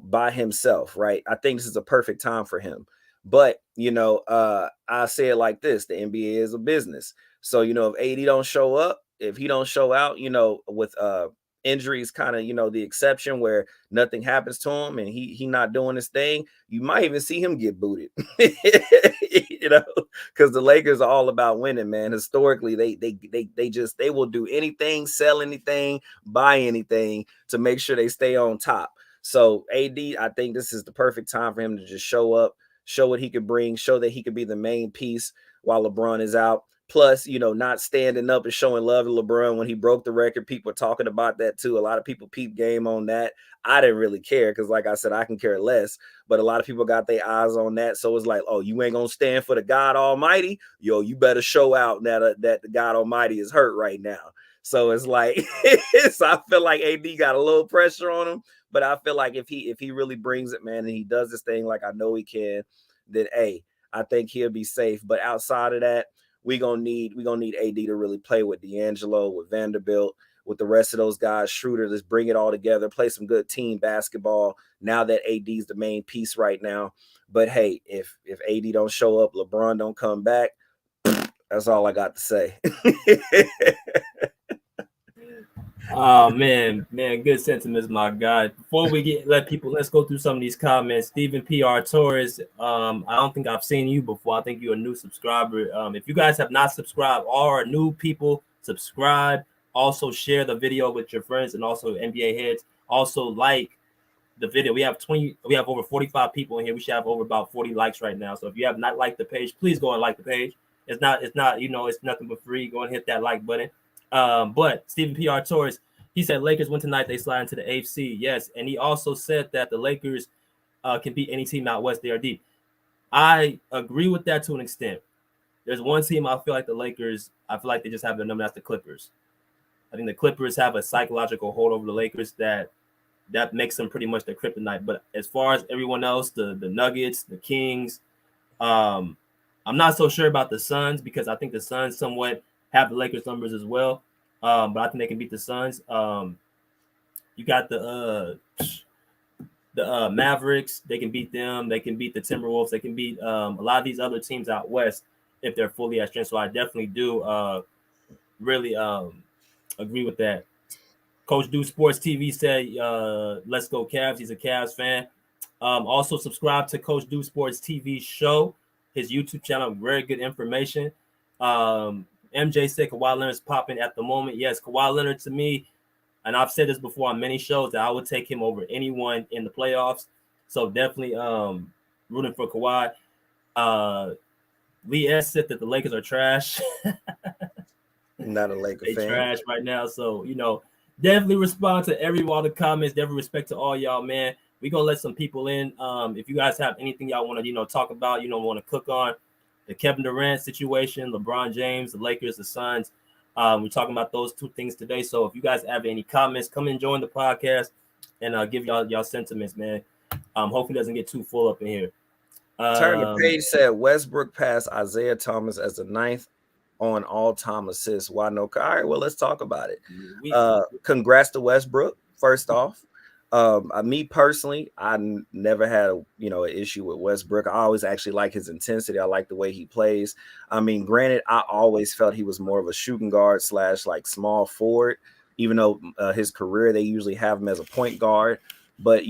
Speaker 2: by himself, right? I think this is a perfect time for him. But, I say it like this, the NBA is a business. So, if AD don't show up, if he don't show out, with injuries kind of, the exception where nothing happens to him and he not doing his thing, you might even see him get booted, because the Lakers are all about winning, man. Historically, they will do anything, sell anything, buy anything to make sure they stay on top. So AD, I think this is the perfect time for him to just show up, show what he could bring, show that he could be the main piece while LeBron is out. Plus, not standing up and showing love to LeBron when he broke the record. People are talking about that too. A lot of people peep game on that. I didn't really care because, like I said, I can care less. But a lot of people got their eyes on that. So it's like, oh, you ain't going to stand for the God Almighty? Yo, you better show out that the God Almighty is hurt right now. So it's like, so I feel like AD got a little pressure on him. But I feel like if he really brings it, man, and he does this thing like I know he can, then, hey, I think he'll be safe. But outside of that, we're gonna need AD to really play with D'Angelo, with Vanderbilt, with the rest of those guys. Schroeder, let's bring it all together, play some good team basketball now that AD is the main piece right now. But hey, if AD don't show up, LeBron don't come back, that's all I got to say.
Speaker 1: Oh man, good sentiments, my guy. Before we let's go through some of these comments. Stephen PR Torres, I don't think I've seen you before. I think you're a new subscriber. If you guys have not subscribed, all our new people, subscribe. Also share the video with your friends and also NBA heads. Also like the video. We have over 45 people in here. We should have over about 40 likes right now. So if you have not liked the page, please go and like the page. It's not, it's nothing but free. Go and hit that like button. But Stephen PR Torres, he said Lakers win tonight, they slide into the AFC. Yes, and he also said that the Lakers can beat any team out west. They are deep. I agree with that to an extent. There's one team I feel like they just have their number. That's the Clippers. I think the Clippers have a psychological hold over the Lakers that makes them pretty much their kryptonite. But as far as everyone else, the Nuggets, the Kings, I'm not so sure about the Suns because I think the Suns somewhat have the Lakers numbers as well. but I think they can beat the Suns. You got the Mavericks. They can beat them. They can beat the Timberwolves. They can beat a lot of these other teams out west if they're fully at strength. So I definitely do really agree with that. Coach Do Sports TV said, "Let's go Cavs." He's a Cavs fan. Also subscribe to Coach Do Sports TV show, his YouTube channel. Very good information. MJ said Kawhi Leonard's popping at the moment. Yes, Kawhi Leonard to me, and I've said this before on many shows, that I would take him over anyone in the playoffs. So definitely rooting for Kawhi. Lee S said that the Lakers are trash.
Speaker 2: Not a Laker
Speaker 1: they
Speaker 2: fan.
Speaker 1: trash right now. So, definitely respond to all the comments. Definitely respect to all y'all, man. We're going to let some people in. If you guys have anything y'all want to, talk about, want to cook on, the Kevin Durant situation, LeBron James, the Lakers, the Suns. We're talking about those two things today. So if you guys have any comments, come and join the podcast and give y'all sentiments, man. Hopefully it doesn't get too full up in here.
Speaker 2: Turn the page said Westbrook passed Isaiah Thomas as the 9th on all-time assists. Why no? All right, well, let's talk about it. Congrats to Westbrook, first off. Me personally, I never had an issue with Westbrook. I always actually like his intensity. I like the way he plays. I mean, granted, I always felt he was more of a shooting guard / like small forward, even though his career, they usually have him as a point guard. But,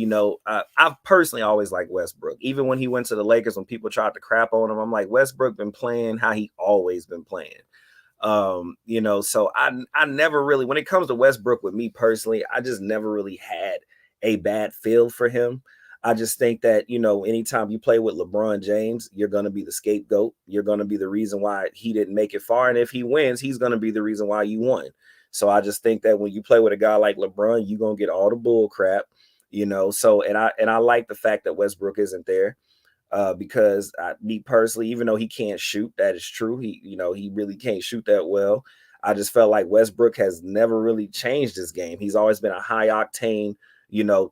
Speaker 2: I've personally always liked Westbrook. Even when he went to the Lakers, when people tried to crap on him, I'm like, Westbrook been playing how he always been playing. So I never really, when it comes to Westbrook with me personally, I just never really had a bad feel for him. I just think that, anytime you play with LeBron James, you're going to be the scapegoat. You're going to be the reason why he didn't make it far. And if he wins, he's going to be the reason why you won. So I just think that when you play with a guy like LeBron, you're going to get all the bull crap. So and I like the fact that Westbrook isn't there because me personally, even though he can't shoot, that is true. He really can't shoot that well. I just felt like Westbrook has never really changed his game. He's always been a high octane,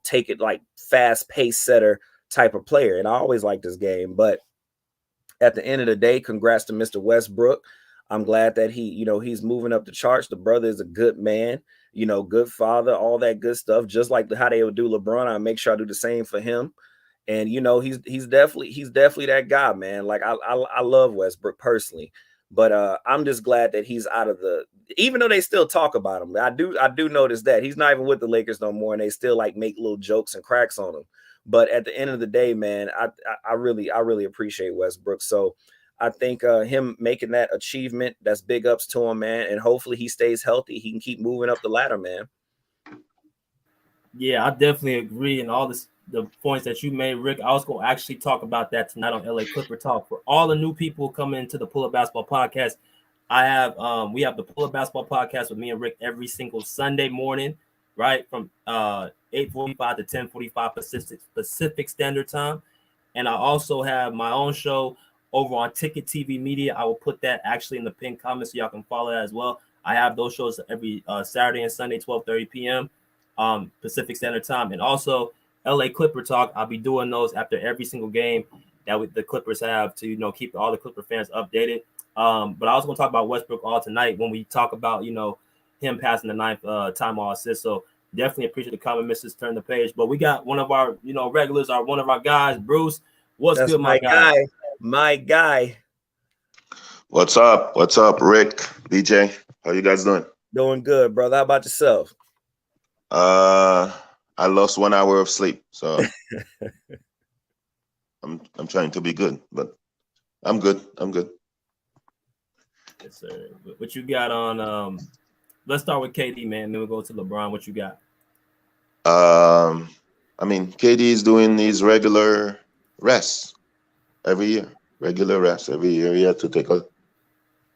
Speaker 2: take it like fast pace setter type of player. And I always liked his game. But at the end of the day, congrats to Mr. Westbrook. I'm glad that he's moving up the charts. The brother is a good man, good father, all that good stuff. Just like how they would do LeBron, I make sure I do the same for him. And he's definitely that guy, man. Like I love Westbrook personally, but I'm just glad that he's out of even though they still talk about him. I do notice that he's not even with the Lakers no more, and they still like make little jokes and cracks on him. But at the end of the day, man, I really appreciate Westbrook. So I think him making that achievement, that's big ups to him, man. And hopefully he stays healthy. He can keep moving up the ladder, man.
Speaker 1: Yeah, I definitely agree. And all the points that you made, Rick, I was going to actually talk about that tonight on LA Clipper Talk. For all the new people coming into the Pull Up Basketball Podcast, we have the Pull Up Basketball Podcast with me and Rick every single Sunday morning, right? From 8:45 to 10:45 Pacific Standard Time. And I also have my own show over on Ticket TV Media. I will put that actually in the pinned comments so y'all can follow that as well. I have those shows every Saturday and Sunday, 12:30 p.m. Pacific Standard Time. And also LA Clipper Talk. I'll be doing those after every single game that the Clippers have to, keep all the Clipper fans updated. But I was going to talk about Westbrook all tonight when we talk about, him passing the 9th time all assist. So definitely appreciate the comment, Mrs. Turn the Page. But we got one of our, regulars, one of our guys, Bruce. What's good, my guy?
Speaker 2: My guy.
Speaker 5: What's up? What's up, Rick, BJ? How you guys doing?
Speaker 2: Doing good, brother. How about yourself?
Speaker 5: I lost 1 hour of sleep, so I'm trying to be good, but I'm good.
Speaker 1: Yes, sir. What you got on? Let's start with KD, man. Then we'll go to LeBron. What you got?
Speaker 5: I mean, KD is doing his regular rest every year. Regular rest every year. He has to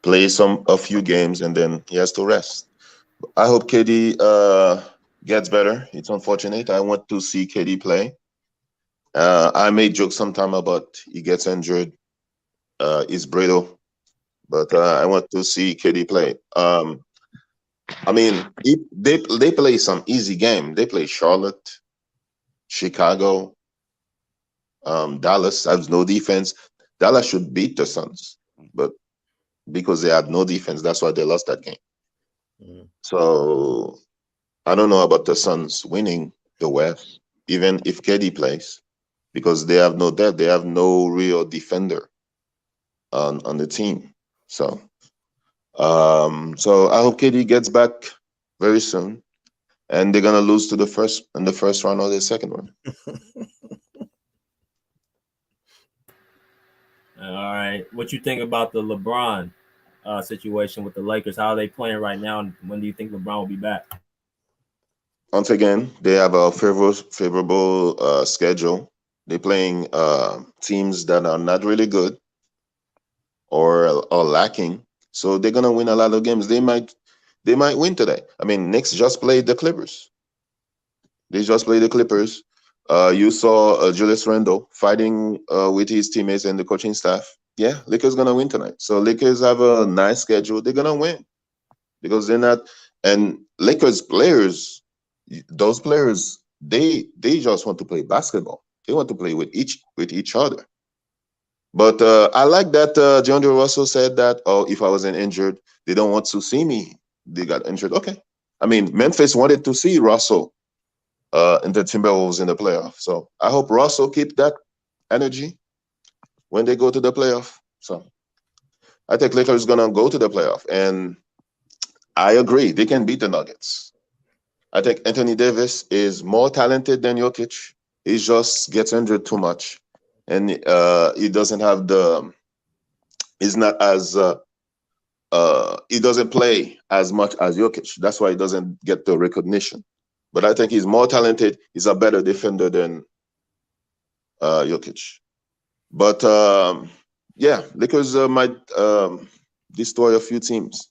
Speaker 5: play a few games, and then he has to rest. I hope KD gets better. It's unfortunate. I want to see KD play. I made jokes sometime about he gets injured, he's brittle, but I want to see KD play. I mean, they play some easy game. They play Charlotte, Chicago, Dallas has no defense. Dallas should beat the Suns, but because they had no defense, that's why they lost that game.
Speaker 2: Mm.
Speaker 5: So I don't know about the Suns winning the West, even if KD plays, because they have no depth. They have no real defender on the team. So I hope KD gets back very soon, and they're gonna lose to the first round or the second round.
Speaker 1: All right, what you think about the LeBron situation with the Lakers? How are they playing right now, and when do you think LeBron will be back?
Speaker 5: Once again, they have a favorable schedule. They're playing teams that are not really good or lacking, so they're gonna win a lot of games. They might win today. I mean, Knicks just played the Clippers. They just played the Clippers. You saw Julius Randle fighting with his teammates and the coaching staff. Yeah, Lakers gonna win tonight. So Lakers have a nice schedule. They're gonna win because they're not. And Lakers players, those players, they just want to play basketball. They want to play with each other. But I like that DeAndre Russell said that, oh, if I wasn't injured, they don't want to see me. They got injured. Okay. I mean, Memphis wanted to see Russell in the Timberwolves in the playoff. So I hope Russell keep that energy when they go to the playoff. So I think Lakers gonna go to the playoff, and I agree they can beat the Nuggets. I think Anthony Davis is more talented than Jokic. He just gets injured too much, and he doesn't have the. He's not as he doesn't play as much as Jokic. That's why he doesn't get the recognition. But I think he's more talented. He's a better defender than Jokic. But yeah, Lakers might destroy a few teams.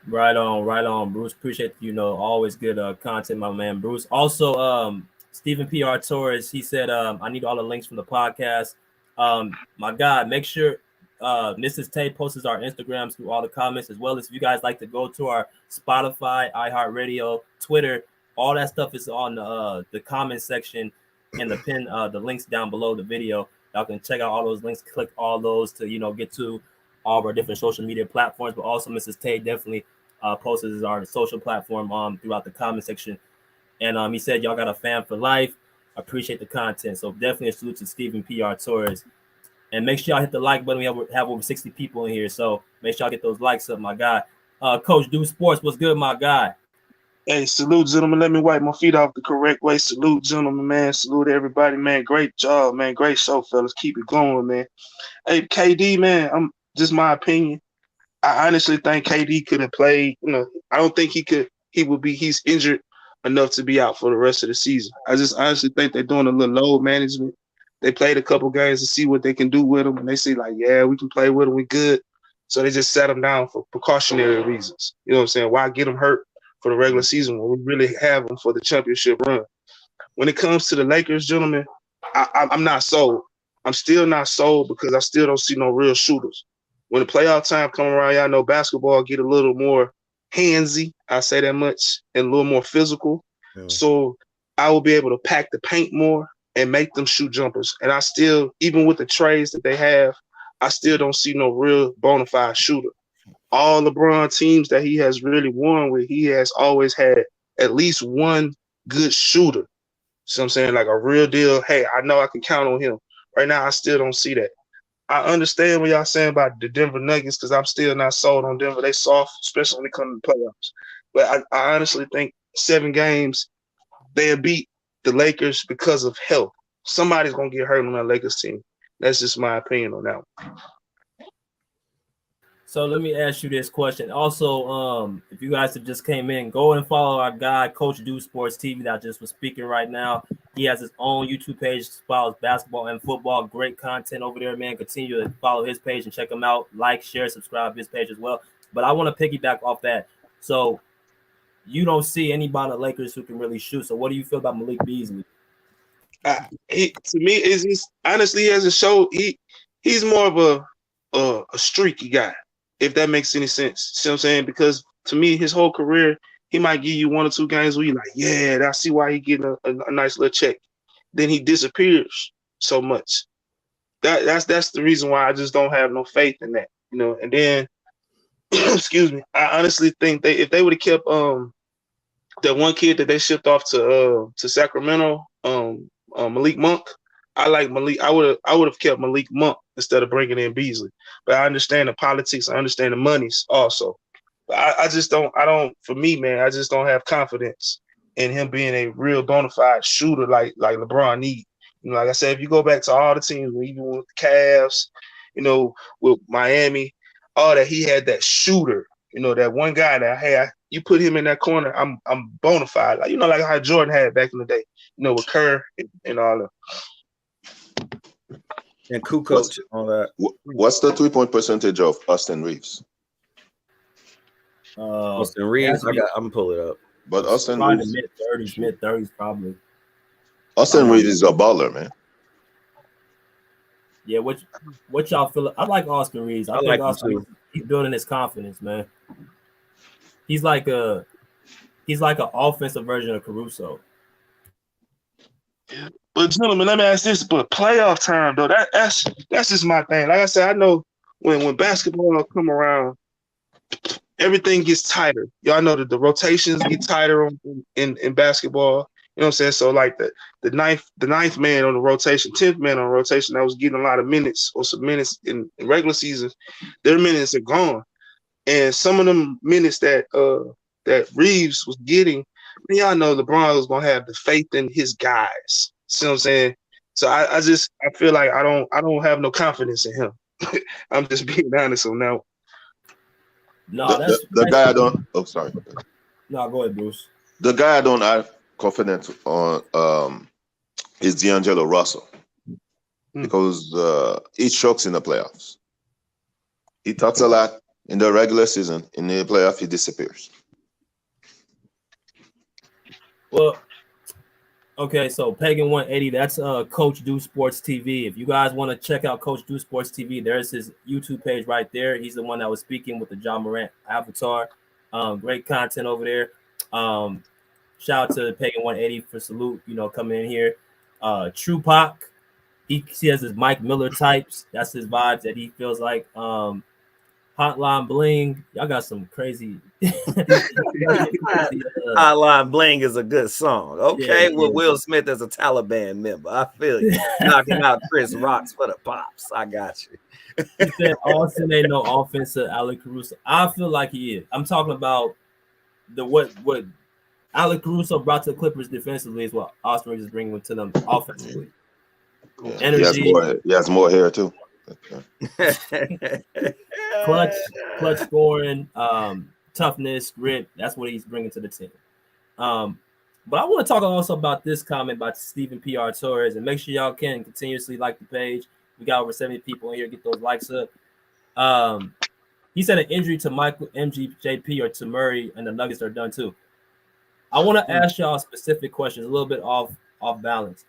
Speaker 1: Right on, Bruce. Appreciate always good content, my man, Bruce. Also, Stephen P.R. Torres, he said, I need all the links from the podcast. My God, make sure Mrs. Tay posts our Instagrams through all the comments, as well as if you guys like to go to our Spotify, iHeartRadio, Twitter, all that stuff is on the comment section and the links down below the video. Y'all can check out all those links, click all those to get to all of our different social media platforms. But also Mrs. Tay definitely posts our social platform throughout the comment section. And he said y'all got a fan for life. Appreciate the content. So definitely a salute to Stephen P.R. Torres. And make sure y'all hit the like button. We have over 60 people in here. So make sure y'all get those likes up, my guy. Coach Do Sports, what's good, my guy?
Speaker 6: Hey, salute, gentlemen. Let me wipe my feet off the correct way. Salute, gentlemen, man. Salute everybody, man. Great job, man. Great show, fellas. Keep it going, man. Hey, KD, man, I'm just my opinion. I honestly think KD could have played. I don't think he could. He's injured enough to be out for the rest of the season. I just honestly think they're doing a little load management. They played a couple games to see what they can do with him, and they see like, yeah, we can play with him. We good. So they just sat him down for precautionary reasons. You know what I'm saying? Why get him hurt for the regular season when we really have him for the championship run? When it comes to the Lakers, gentlemen, I'm not sold. I'm still not sold because I still don't see no real shooters. When the playoff time come around, y'all know basketball get a little more handsy, I say that much, and a little more physical. Yeah. So I will be able to pack the paint more and make them shoot jumpers. And I still, even with the trades that they have, I still don't see no real bona fide shooter. All LeBron teams that he has really won with, he has always had at least one good shooter. So I'm saying, like a real deal, hey, I know I can count on him. Right now, I still don't see that. I understand what y'all saying about the Denver Nuggets because I'm still not sold on Denver. They soft, especially when it comes to playoffs. But I honestly think 7 games, they'll beat the Lakers because of health. Somebody's going to get hurt on that Lakers team. That's just my opinion on that one.
Speaker 1: So let me ask you this question. Also, if you guys have just came in, go and follow our guy, Coach Do Sports TV, that just was speaking right now. He has his own YouTube page, follows basketball and football. Great content over there, man. Continue to follow his page and check him out. Like, share, subscribe to his page as well. But I want to piggyback off that. So you don't see anybody on the Lakers who can really shoot. So what do you feel about Malik Beasley?
Speaker 6: To me, is just honestly, as a show, he's more of a streaky guy. If that makes any sense. See what I'm saying? Because to me, his whole career, he might give you 1 or 2 games where you're like, yeah, I see why he getting a nice little check. Then he disappears so much. that's the reason why I just don't have no faith in that. And then excuse me, I honestly think if they would have kept that one kid that they shipped off to Sacramento, Malik Monk. I like Malik. I would have kept Malik Monk instead of bringing in Beasley. But I understand the politics. I understand the monies also. But I just don't. I don't. For me, man, I just don't have confidence in him being a real bona fide shooter like LeBron need. Like I said, if you go back to all the teams, even with the Cavs, with Miami, all that, he had that shooter. That one guy that, hey, you put him in that corner, I'm bona fide. Like, like how Jordan had back in the day, with Kerr and all that.
Speaker 2: And Kukoc and all that.
Speaker 5: What's the 3-point percentage of Austin Reeves?
Speaker 2: Austin Reeves, I'm gonna pull it up.
Speaker 5: But Austin
Speaker 1: probably
Speaker 5: Reeves,
Speaker 1: mid-30s probably.
Speaker 5: Austin Reeves is a baller, man.
Speaker 1: Yeah, what y'all feel? I like Austin Reeves. I think
Speaker 2: like
Speaker 1: Austin Reeves, he's building his confidence, man. He's like an offensive version of Caruso.
Speaker 6: But gentlemen, let me ask this: but playoff time though, that's just my thing. Like I said, I know when basketball come around, everything gets tighter. Y'all know that the rotations get tighter in basketball. You know what I'm saying? So like the ninth man on the rotation, 10th man on the rotation that was getting a lot of minutes or some minutes in regular season, their minutes are gone. And some of them minutes that Reeves was getting, y'all know LeBron was gonna have the faith in his guys. See what I'm saying? So I feel like I don't have no confidence in him. I'm just being honest on that.
Speaker 1: No,
Speaker 5: the guy I don't. Oh, sorry.
Speaker 1: No, go ahead, Bruce.
Speaker 5: The guy I don't have confidence on is D'Angelo Russell because he chokes in the playoffs. He talks a lot in the regular season. In the playoff, he disappears.
Speaker 1: Well, okay, so Pagan 180, that's Coach Do Sports TV. If you guys want to check out Coach Do Sports TV, there's his YouTube page right there. He's the one that was speaking with the John Morant avatar. Great content over there. Shout out to Pagan 180 for salute, coming in here. True Pac, he has his Mike Miller types. That's his vibes that he feels like. Hotline Bling, y'all got some crazy.
Speaker 2: Hotline Bling is a good song. Okay, with Will Smith as a Taliban member. I feel you. Knocking out Chris Rocks for the pops. I got you.
Speaker 1: He said Austin ain't no offensive Alec Caruso. I feel like he is. I'm talking about what Alec Caruso brought to the Clippers defensively is what Austin is bringing to them offensively.
Speaker 5: Yeah.
Speaker 1: Energy.
Speaker 5: He has more hair too.
Speaker 1: clutch scoring, toughness, grit. That's what he's bringing to the team. But I want to talk also about this comment by Stephen P.R. Torres, and make sure y'all can continuously like the page. We got over 70 people in here. Get those likes up. He said an injury to Michael, MGJP, or to Murray, and the Nuggets are done too. I want to ask y'all specific questions, a little bit off balance.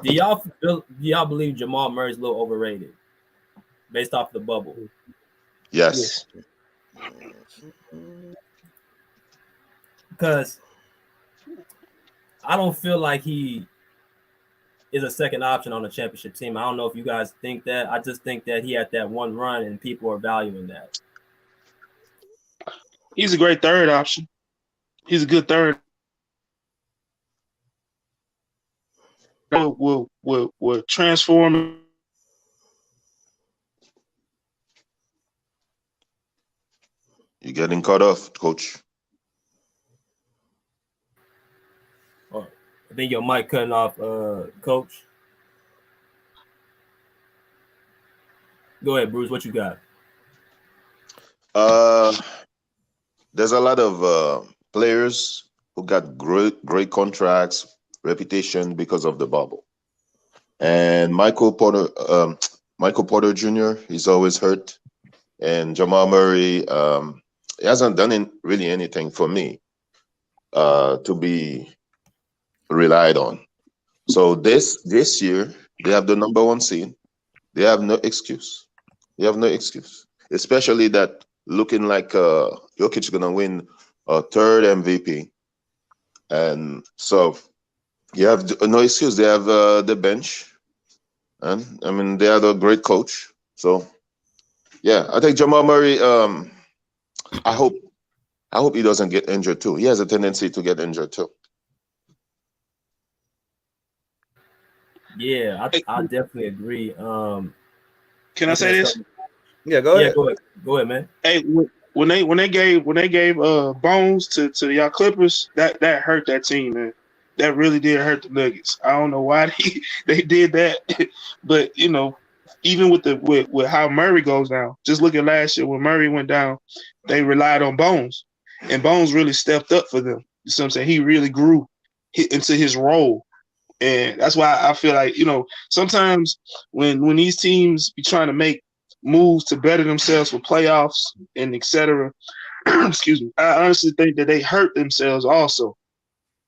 Speaker 1: Do y'all believe Jamal Murray's a little overrated based off the bubble?
Speaker 5: Yes.
Speaker 1: Because I don't feel like he is a second option on a championship team. I don't know if you guys think that. I just think that he had that one run and people are valuing that.
Speaker 6: He's a great third option. He's a good third. Will transform.
Speaker 5: You're getting cut off, Coach.
Speaker 1: Oh, I think your mic cutting off, Coach. Go ahead, Bruce. What you got?
Speaker 5: There's a lot of players who got great contracts, reputation because of the bubble. And Michael Porter Jr. he's always hurt, and Jamal Murray he hasn't done really anything for me to be relied on. So this year they have the number 1 seed. They have no excuse. Especially that looking like Jokic is gonna win a 3rd MVP, and so you have no excuse. They have the bench. And I mean, they had a great coach. So, yeah, I think Jamal Murray. I hope he doesn't get injured too. He has a tendency to get injured too.
Speaker 1: Yeah, I definitely agree.
Speaker 6: Can I say this?
Speaker 2: Yeah, go ahead.
Speaker 1: Go ahead, man.
Speaker 6: Hey, when they gave Bones to y'all Clippers, that hurt that team, man. That really did hurt the Nuggets. I don't know why they did that, but even with how Murray goes down, just look at last year when Murray went down, they relied on Bones, and Bones really stepped up for them. You see what I'm saying? He really grew into his role. And that's why I feel like, sometimes when these teams be trying to make moves to better themselves for playoffs and etc. Excuse me. I honestly think that they hurt themselves also.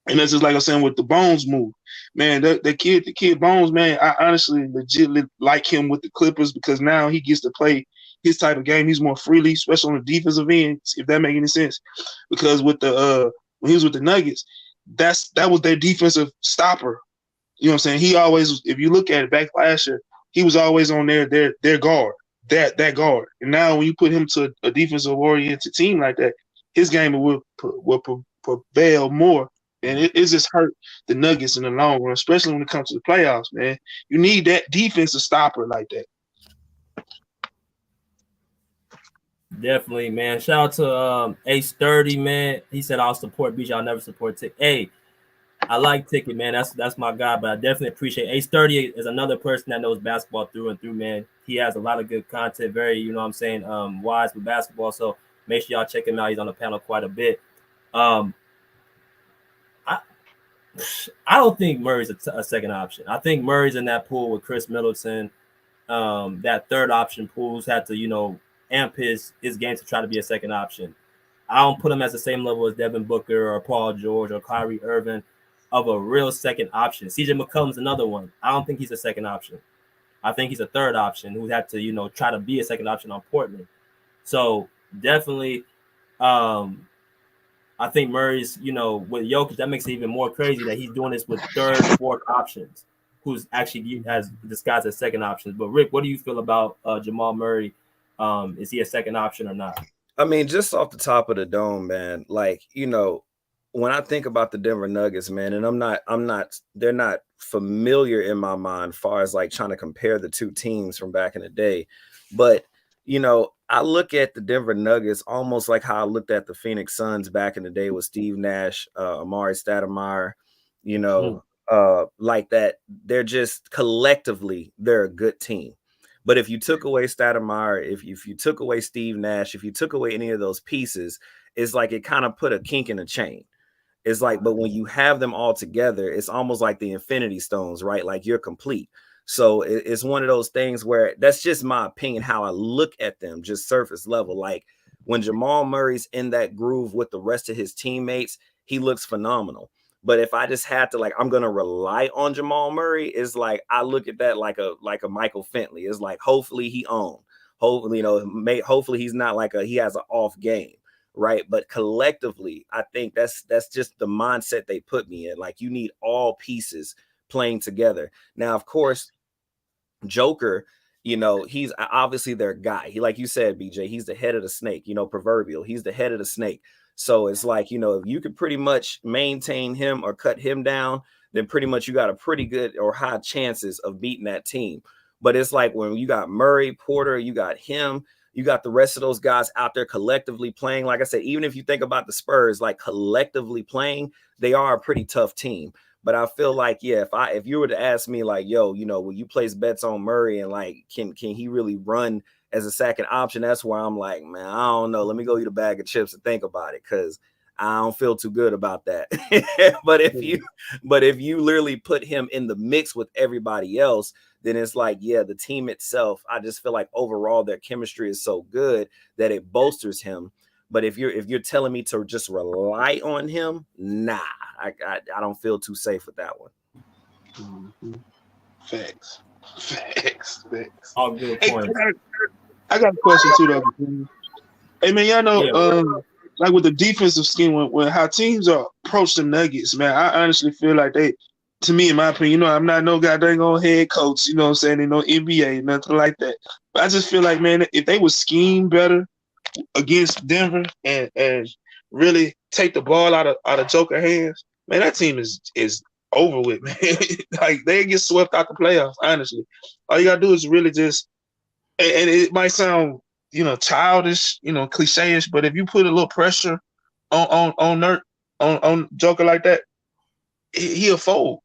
Speaker 6: And that's just like I was saying with the Bones move. Man, the kid Bones, man, I honestly legitimately like him with the Clippers because now he gets to play his type of game. He's more freely, especially on the defensive end, if that makes any sense. Because with the when he was with the Nuggets, that was their defensive stopper. You know what I'm saying? He always, if you look at it back last year, he was always on their guard, that guard. And now when you put him to a defensive oriented team like that, his game will prevail more. And it just hurt the Nuggets in the long run, especially when it comes to the playoffs, man. You need that defensive stopper like that.
Speaker 1: Definitely, man. Shout out to Ace 30, man. He said I'll support BJ. I'll never support Tick. Hey, I like Ticket, man. That's my guy, but I definitely appreciate Ace 30 is another person that knows basketball through and through, man. He has a lot of good content, very, wise with basketball. So make sure y'all check him out. He's on the panel quite a bit. I don't think Murray's a second option. I think Murray's in that pool with Chris Middleton. That third option pool's had to, amp his game to try to be a second option. I don't put him as the same level as Devin Booker or Paul George or Kyrie Irving of a real second option. CJ McCollum's another one. I don't think he's a second option. I think he's a third option who had to, try to be a second option on Portland. So definitely, I think Murray's, with Jokic, that makes it even more crazy that he's doing this with third, fourth options, who's actually has disguised as second options. But Rick, what do you feel about Jamal Murray? Is he a second option or not?
Speaker 2: I mean, just off the top of the dome, man, like, when I think about the Denver Nuggets, man, and they're not familiar in my mind as far as like trying to compare the two teams from back in the day. But, I look at the Denver Nuggets almost like how I looked at the Phoenix Suns back in the day with Steve Nash, Amari Stoudemire, like that. They're just collectively, they're a good team. But if you took away Stoudemire, if you took away Steve Nash, if you took away any of those pieces, it's like it kind of put a kink in the chain. It's like, but when you have them all together, it's almost like the Infinity Stones, right? Like you're complete. So it's one of those things where that's just my opinion, how I look at them, just surface level. Like when Jamal Murray's in that groove with the rest of his teammates, he looks phenomenal. But if I just had to, like, I'm going to rely on Jamal Murray, it's like, I look at that like a Michael Finley. It's like, hopefully he owned. Hopefully, hopefully he's not like he has an off game, right? But collectively, I think that's just the mindset they put me in. Like, you need all pieces playing together. Now, of course, Joker, he's obviously their guy. He, like you said, BJ, he's the head of the snake, proverbial. He's the head of the snake. So it's like, if you could pretty much maintain him or cut him down, then pretty much you got a pretty good or high chances of beating that team. But it's like when you got Murray, Porter, you got him, you got the rest of those guys out there collectively playing. Like I said, even if you think about the Spurs, like collectively playing, they are a pretty tough team. But I feel like, yeah, if you were to ask me like, yo, will you place bets on Murray and like, can he really run as a second option? That's where I'm like, man, I don't know. Let me go eat a bag of chips and think about it, because I don't feel too good about that. But if you literally put him in the mix with everybody else, then it's like, yeah, the team itself, I just feel like overall their chemistry is so good that it bolsters him. But if you're telling me to just rely on him, nah, I don't feel too safe with that one.
Speaker 6: Mm-hmm. Facts.
Speaker 1: All good points.
Speaker 6: I got a question too, though. Hey man, y'all know, like with the defensive scheme, when how teams approach the Nuggets, man, I honestly feel like to me, in my opinion, I'm not no goddamn on head coach, you know what I'm saying, in no NBA, nothing like that. But I just feel like, man, if they would scheme better against Denver and really take the ball out of Joker hands, man, that team is over with, man. Like, they get swept out the playoffs, honestly. All you gotta do is really just, and it might sound, childish, cliche-ish, but if you put a little pressure on Joker like that, he'll fold.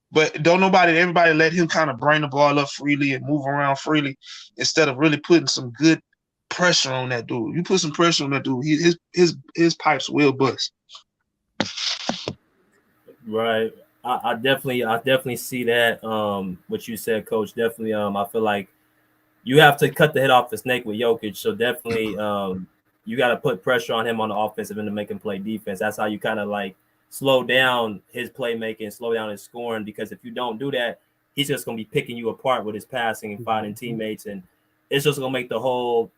Speaker 6: But everybody let him kind of bring the ball up freely and move around freely instead of really putting some good pressure on that dude. You put some pressure on that dude, his pipes will bust.
Speaker 1: Right. I definitely see that. What you said, Coach. Definitely. I feel like you have to cut the head off the snake with Jokic. So definitely, you got to put pressure on him on the offensive end to make him play defense. That's how you kind of like slow down his playmaking, slow down his scoring. Because if you don't do that, he's just going to be picking you apart with his passing and finding teammates, and it's just going to make the whole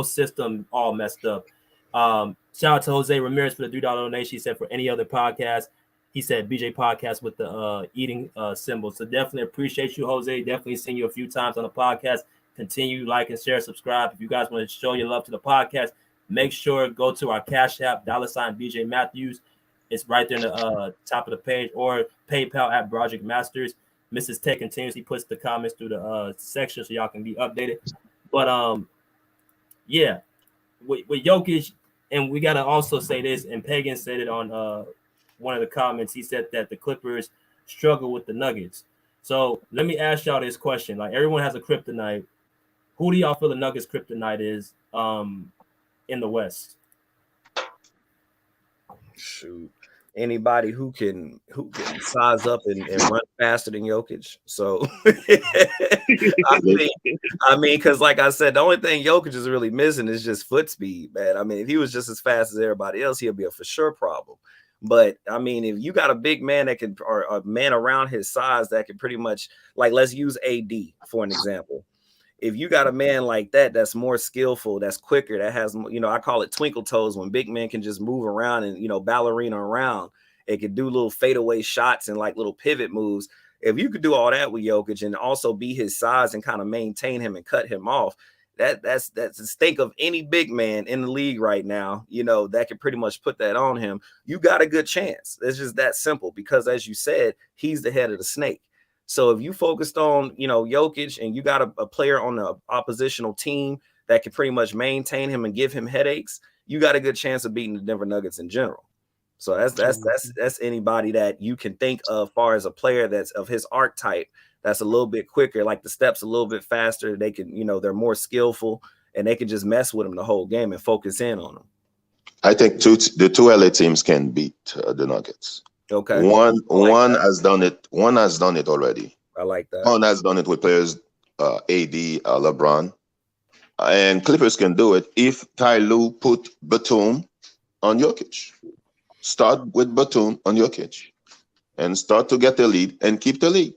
Speaker 1: system all messed up. Shout out to Jose Ramirez for the $3 donation. He said for any other podcast, he said BJ podcast with the eating symbol. So definitely appreciate you, Jose. Definitely seen you a few times on the podcast. Continue, like and share, subscribe. If you guys want to show your love to the podcast, make sure go to our Cash App, $BJ Matthews. It's right there in the top of the page, or PayPal at Broderick Masters. Mrs. Tech continues. He puts the comments through the section so y'all can be updated. But yeah, with Jokic, and we got to also say this, and Pagan said it on one of the comments. He said that the Clippers struggle with the Nuggets. So let me ask y'all this question. Like, everyone has a kryptonite. Who do y'all feel the Nuggets kryptonite is in the West?
Speaker 2: Shoot. Anybody who can size up and run faster than Jokic. So I mean, because like I said, the only thing Jokic is really missing is just foot speed, man. I mean, if he was just as fast as everybody else, he'll be a for sure problem. But I mean, if you got a big man that can, or a man around his size that can pretty much, like, let's use AD for an example. If you got a man like that, that's more skillful, that's quicker, that has, I call it twinkle toes, when big men can just move around and, ballerina around. It can do little fadeaway shots and like little pivot moves. If you could do all that with Jokic and also be his size and kind of maintain him and cut him off, that's the stake of any big man in the league right now, that can pretty much put that on him. You got a good chance. It's just that simple, because as you said, he's the head of the snake. So if you focused on, Jokic, and you got a player on the oppositional team that can pretty much maintain him and give him headaches, you got a good chance of beating the Denver Nuggets in general. So that's anybody that you can think of far as a player that's of his archetype, that's a little bit quicker, like the steps a little bit faster. They can, they're more skillful, and they can just mess with him the whole game and focus in on him.
Speaker 5: I think the two LA teams can beat the Nuggets.
Speaker 2: Okay.
Speaker 5: One has done it. One has done it already.
Speaker 2: I like that.
Speaker 5: One has done it with players, AD, LeBron, and Clippers can do it if Ty Lue put Batum on Jokic. Start with Batum on Jokic, and start to get the lead and keep the lead.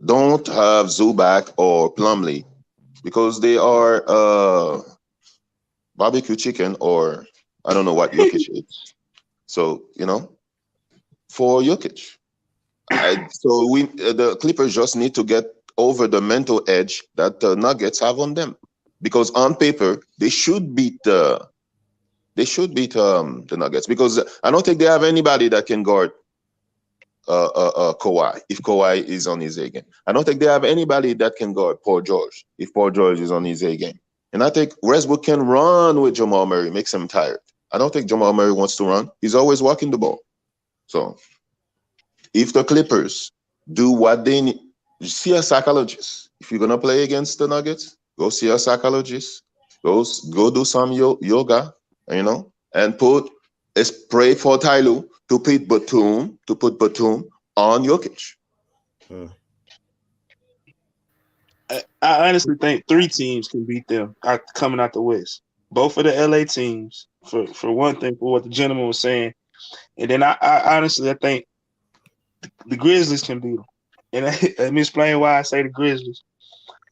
Speaker 5: Don't have Zubac or Plumlee, because they are barbecue chicken, or I don't know what Jokic is. So, for Jokic. The Clippers just need to get over the mental edge that the Nuggets have on them, because on paper they should beat the Nuggets, because I don't think they have anybody that can guard Kawhi if Kawhi is on his A game. I don't think they have anybody that can guard Paul George if Paul George is on his A game. And I think Westbrook can run with Jamal Murray, makes him tired. I don't think Jamal Murray wants to run. He's always walking the ball. So if the Clippers do what they need, see a psychologist. If you're gonna play against the Nuggets, go see a psychologist. Go do some yoga, and put a spray for Ty Lue to put Batum on Jokic.
Speaker 6: I honestly think 3 teams can beat them coming out the West. Both of the LA teams, for one thing, for what the gentleman was saying. And then I honestly think the Grizzlies can beat them. And let me explain why I say the Grizzlies.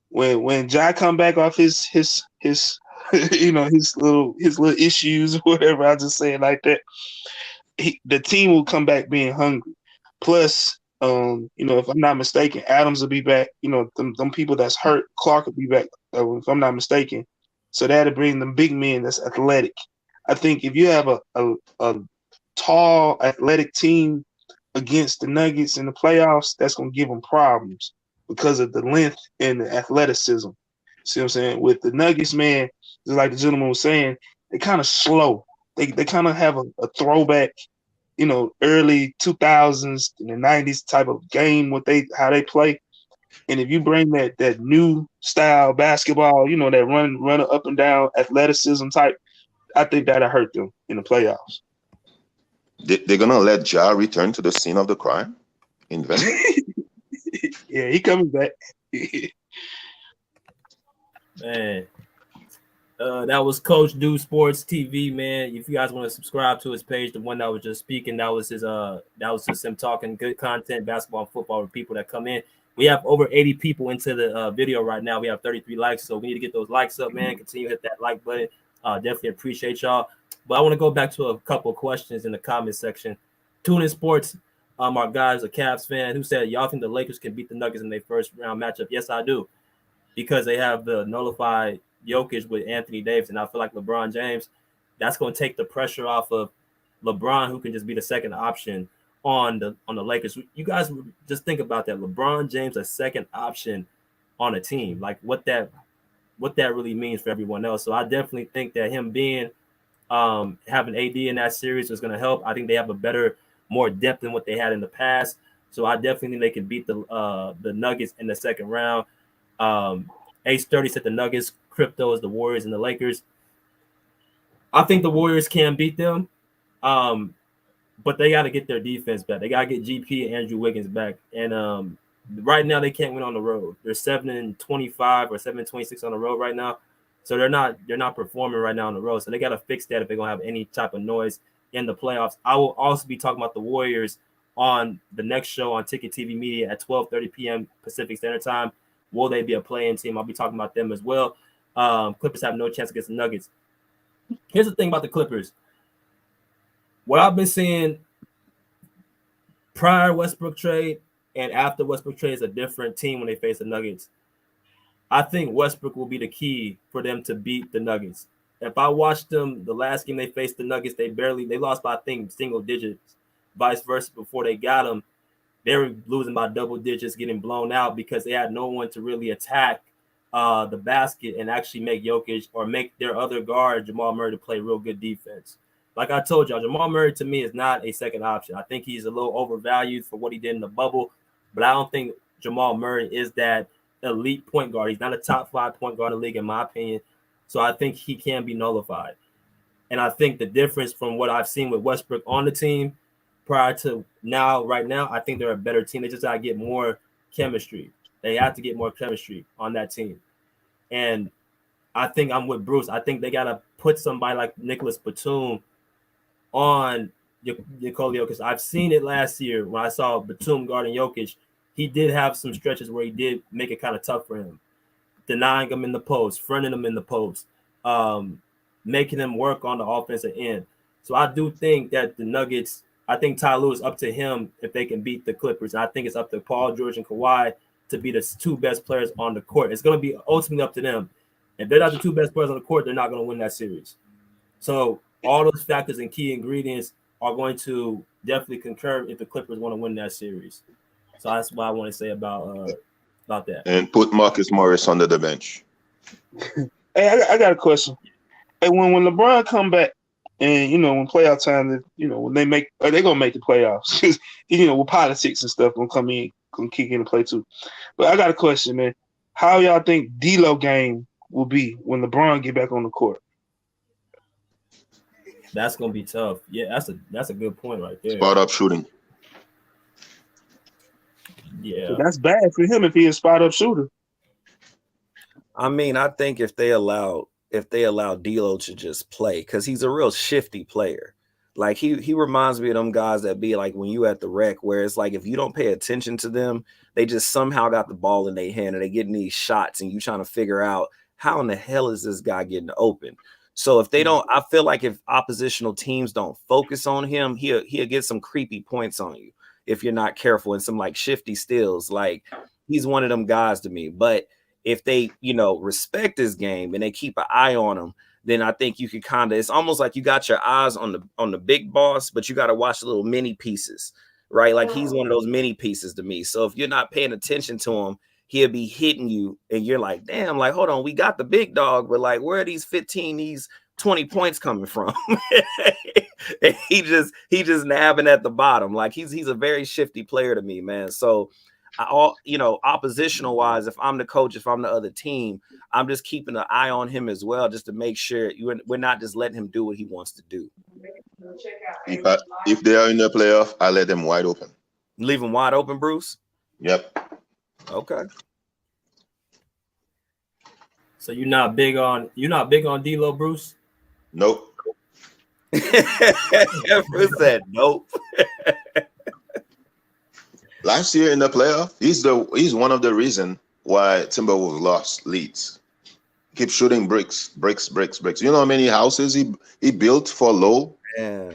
Speaker 6: When Ja come back off his his little issues or whatever, I just say it like that, the team will come back being hungry. Plus, if I'm not mistaken, Adams will be back. Them people that's hurt, Clark will be back, if I'm not mistaken. So that'll bring them big men that's athletic. I think if you have a tall, athletic team against the Nuggets in the playoffs, that's going to give them problems because of the length and the athleticism. See what I'm saying? With the Nuggets, man, just like the gentleman was saying, they kind of slow. They kind of have a throwback, early 2000s and the 90s type of game, how they play. And if you bring that new style basketball, that run up and down athleticism type, I think that'll hurt them in the playoffs.
Speaker 5: They're gonna let Ja return to the scene of the crime in Vegas.
Speaker 6: Yeah, he coming back.
Speaker 1: Man, that was Coach Do Sports TV, man. If you guys want to subscribe to his page, the one that was just speaking, that was just him talking good content, basketball and football with people that come in. We have over 80 people into the video right now. We have 33 likes, so we need to get those likes up, man. Continue to hit that like button. Definitely appreciate y'all. But I want to go back to a couple of questions in the comment section. Tune In Sports, our guy's a Cavs fan who said, y'all think the Lakers can beat the Nuggets in their first round matchup? Yes, I do. Because they have the nullified Jokic with Anthony Davis, and I feel like LeBron James, that's going to take the pressure off of LeBron, who can just be the second option on the Lakers. You guys just think about that. LeBron James, a second option on a team, like what that really means for everyone else. So I definitely think that him being having AD in that series is going to help. I think they have a better, more depth than what they had in the past. So I definitely think they can beat the Nuggets in the second round. Ace 30 said the Nuggets, Crypto is the Warriors and the Lakers. I think the Warriors can beat them, but they got to get their defense back. They got to get GP and Andrew Wiggins back. And right now they can't win on the road. They're 7-25 or 7-26 on the road right now. So they're not performing right now on the road. So they got to fix that if they're going to have any type of noise in the playoffs. I will also be talking about the Warriors on the next show on Ticket TV Media at 12:30 p.m. Pacific Standard Time. Will they be a play-in team? I'll be talking about them as well. Clippers have no chance against the Nuggets. Here's the thing about the Clippers. What I've been seeing prior Westbrook trade and after Westbrook trade is a different team when they face the Nuggets. I think Westbrook will be the key for them to beat the Nuggets. If I watched them, the last game they faced the Nuggets, they lost by, I think, single digits. Vice versa, before they got them, they were losing by double digits, getting blown out because they had no one to really attack the basket and actually make Jokic or make their other guard, Jamal Murray, to play real good defense. Like I told y'all, Jamal Murray to me is not a second option. I think he's a little overvalued for what he did in the bubble, but I don't think Jamal Murray is that elite point guard. He's not a top 5 point guard in the league, in my opinion. So I think he can be nullified. And I think the difference from what I've seen with Westbrook on the team prior to now, right now, I think they're a better team. They just got to get more chemistry. They have to get more chemistry on that team. And I think I'm with Bruce. I think they got to put somebody like Nicholas Batum on Nikola Jokic. I've seen it last year when I saw Batum guarding Jokic. He did have some stretches where he did make it kind of tough for him, denying him in the post, fronting him in the post, making him work on the offensive end. So I do think that the Nuggets, I think Ty Lue, up to him if they can beat the Clippers. And I think it's up to Paul George and Kawhi to be the two best players on the court. It's going to be ultimately up to them. If they're not the two best players on the court, they're not going to win that series. So all those factors and key ingredients are going to definitely concur if the Clippers want to win that series. So that's what I want to say about that.
Speaker 5: And put Marcus Morris under the bench.
Speaker 6: Hey, I got a question. Hey, when LeBron come back, and when playoff time, when they're gonna make the playoffs, with politics and stuff gonna kick into play too. But I got a question, man. How y'all think D'Lo game will be when LeBron get back on the court?
Speaker 1: That's gonna be tough. Yeah, that's a good point right there.
Speaker 5: Spot up shooting.
Speaker 1: Yeah,
Speaker 6: so that's bad for him if he's a spot up shooter.
Speaker 2: I mean, I think if they allow D'Lo to just play, because he's a real shifty player. Like he reminds me of them guys that be like when you at the rec, where it's like if you don't pay attention to them, they just somehow got the ball in their hand and they getting these shots, and you trying to figure out how in the hell is this guy getting open. So if they don't, I feel like if oppositional teams don't focus on him, he'll get some creepy points on you. if you're not careful, and some like shifty steals. Like, he's one of them guys to me. But if they, respect his game and they keep an eye on him, then I think you could it's almost like you got your eyes on the big boss, but you got to watch the little mini pieces, right? Like, he's one of those mini pieces to me. So if you're not paying attention to him, he'll be hitting you and you're like, damn, like, hold on, we got the big dog, but like, where are these 20 points coming from? And he just nabbing at the bottom. Like, he's a very shifty player to me, man. So oppositional wise, if I'm the coach, if I'm the other team, I'm just keeping an eye on him as well, just to make sure we're not just letting him do what he wants to do.
Speaker 5: If they are in the playoff, I let them wide open.
Speaker 2: Leave him wide open, Bruce?
Speaker 5: Yep.
Speaker 2: Okay.
Speaker 1: So you're not big on D'Lo, Bruce?
Speaker 5: Nope.
Speaker 2: Bruce said nope.
Speaker 5: Last year in the playoff, he's one of the reasons why Timberwolves lost leads. Keep shooting bricks. You know how many houses he built for low?
Speaker 2: Yeah.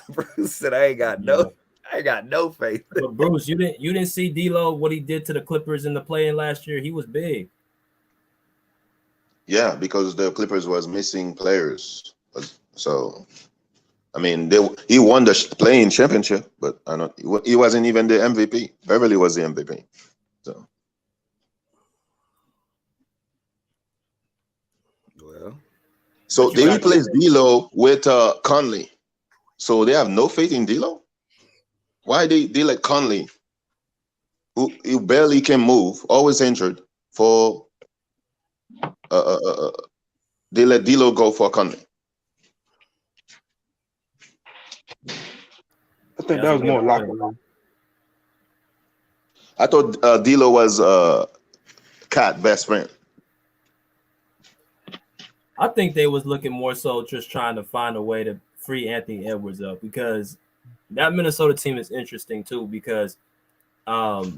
Speaker 2: Bruce said, I ain't got no faith.
Speaker 1: But Bruce, you didn't see D'Lo, what he did to the Clippers in the play-in last year. He was big.
Speaker 5: Yeah, because the Clippers was missing players. So, I mean, he won the play-in championship, but he wasn't even the MVP. Beverly was the MVP. So,
Speaker 2: well,
Speaker 5: so they replaced D'Lo with Conley. So they have no faith in D'Lo. Why they let Conley, who barely can move, always injured, for they let D'Lo go for Conley?
Speaker 6: I think that was more locker room.
Speaker 5: I thought D'Lo was Cat best friend.
Speaker 1: I think they was looking more so just trying to find a way to free Anthony Edwards up, because that Minnesota team is interesting too. Because, shout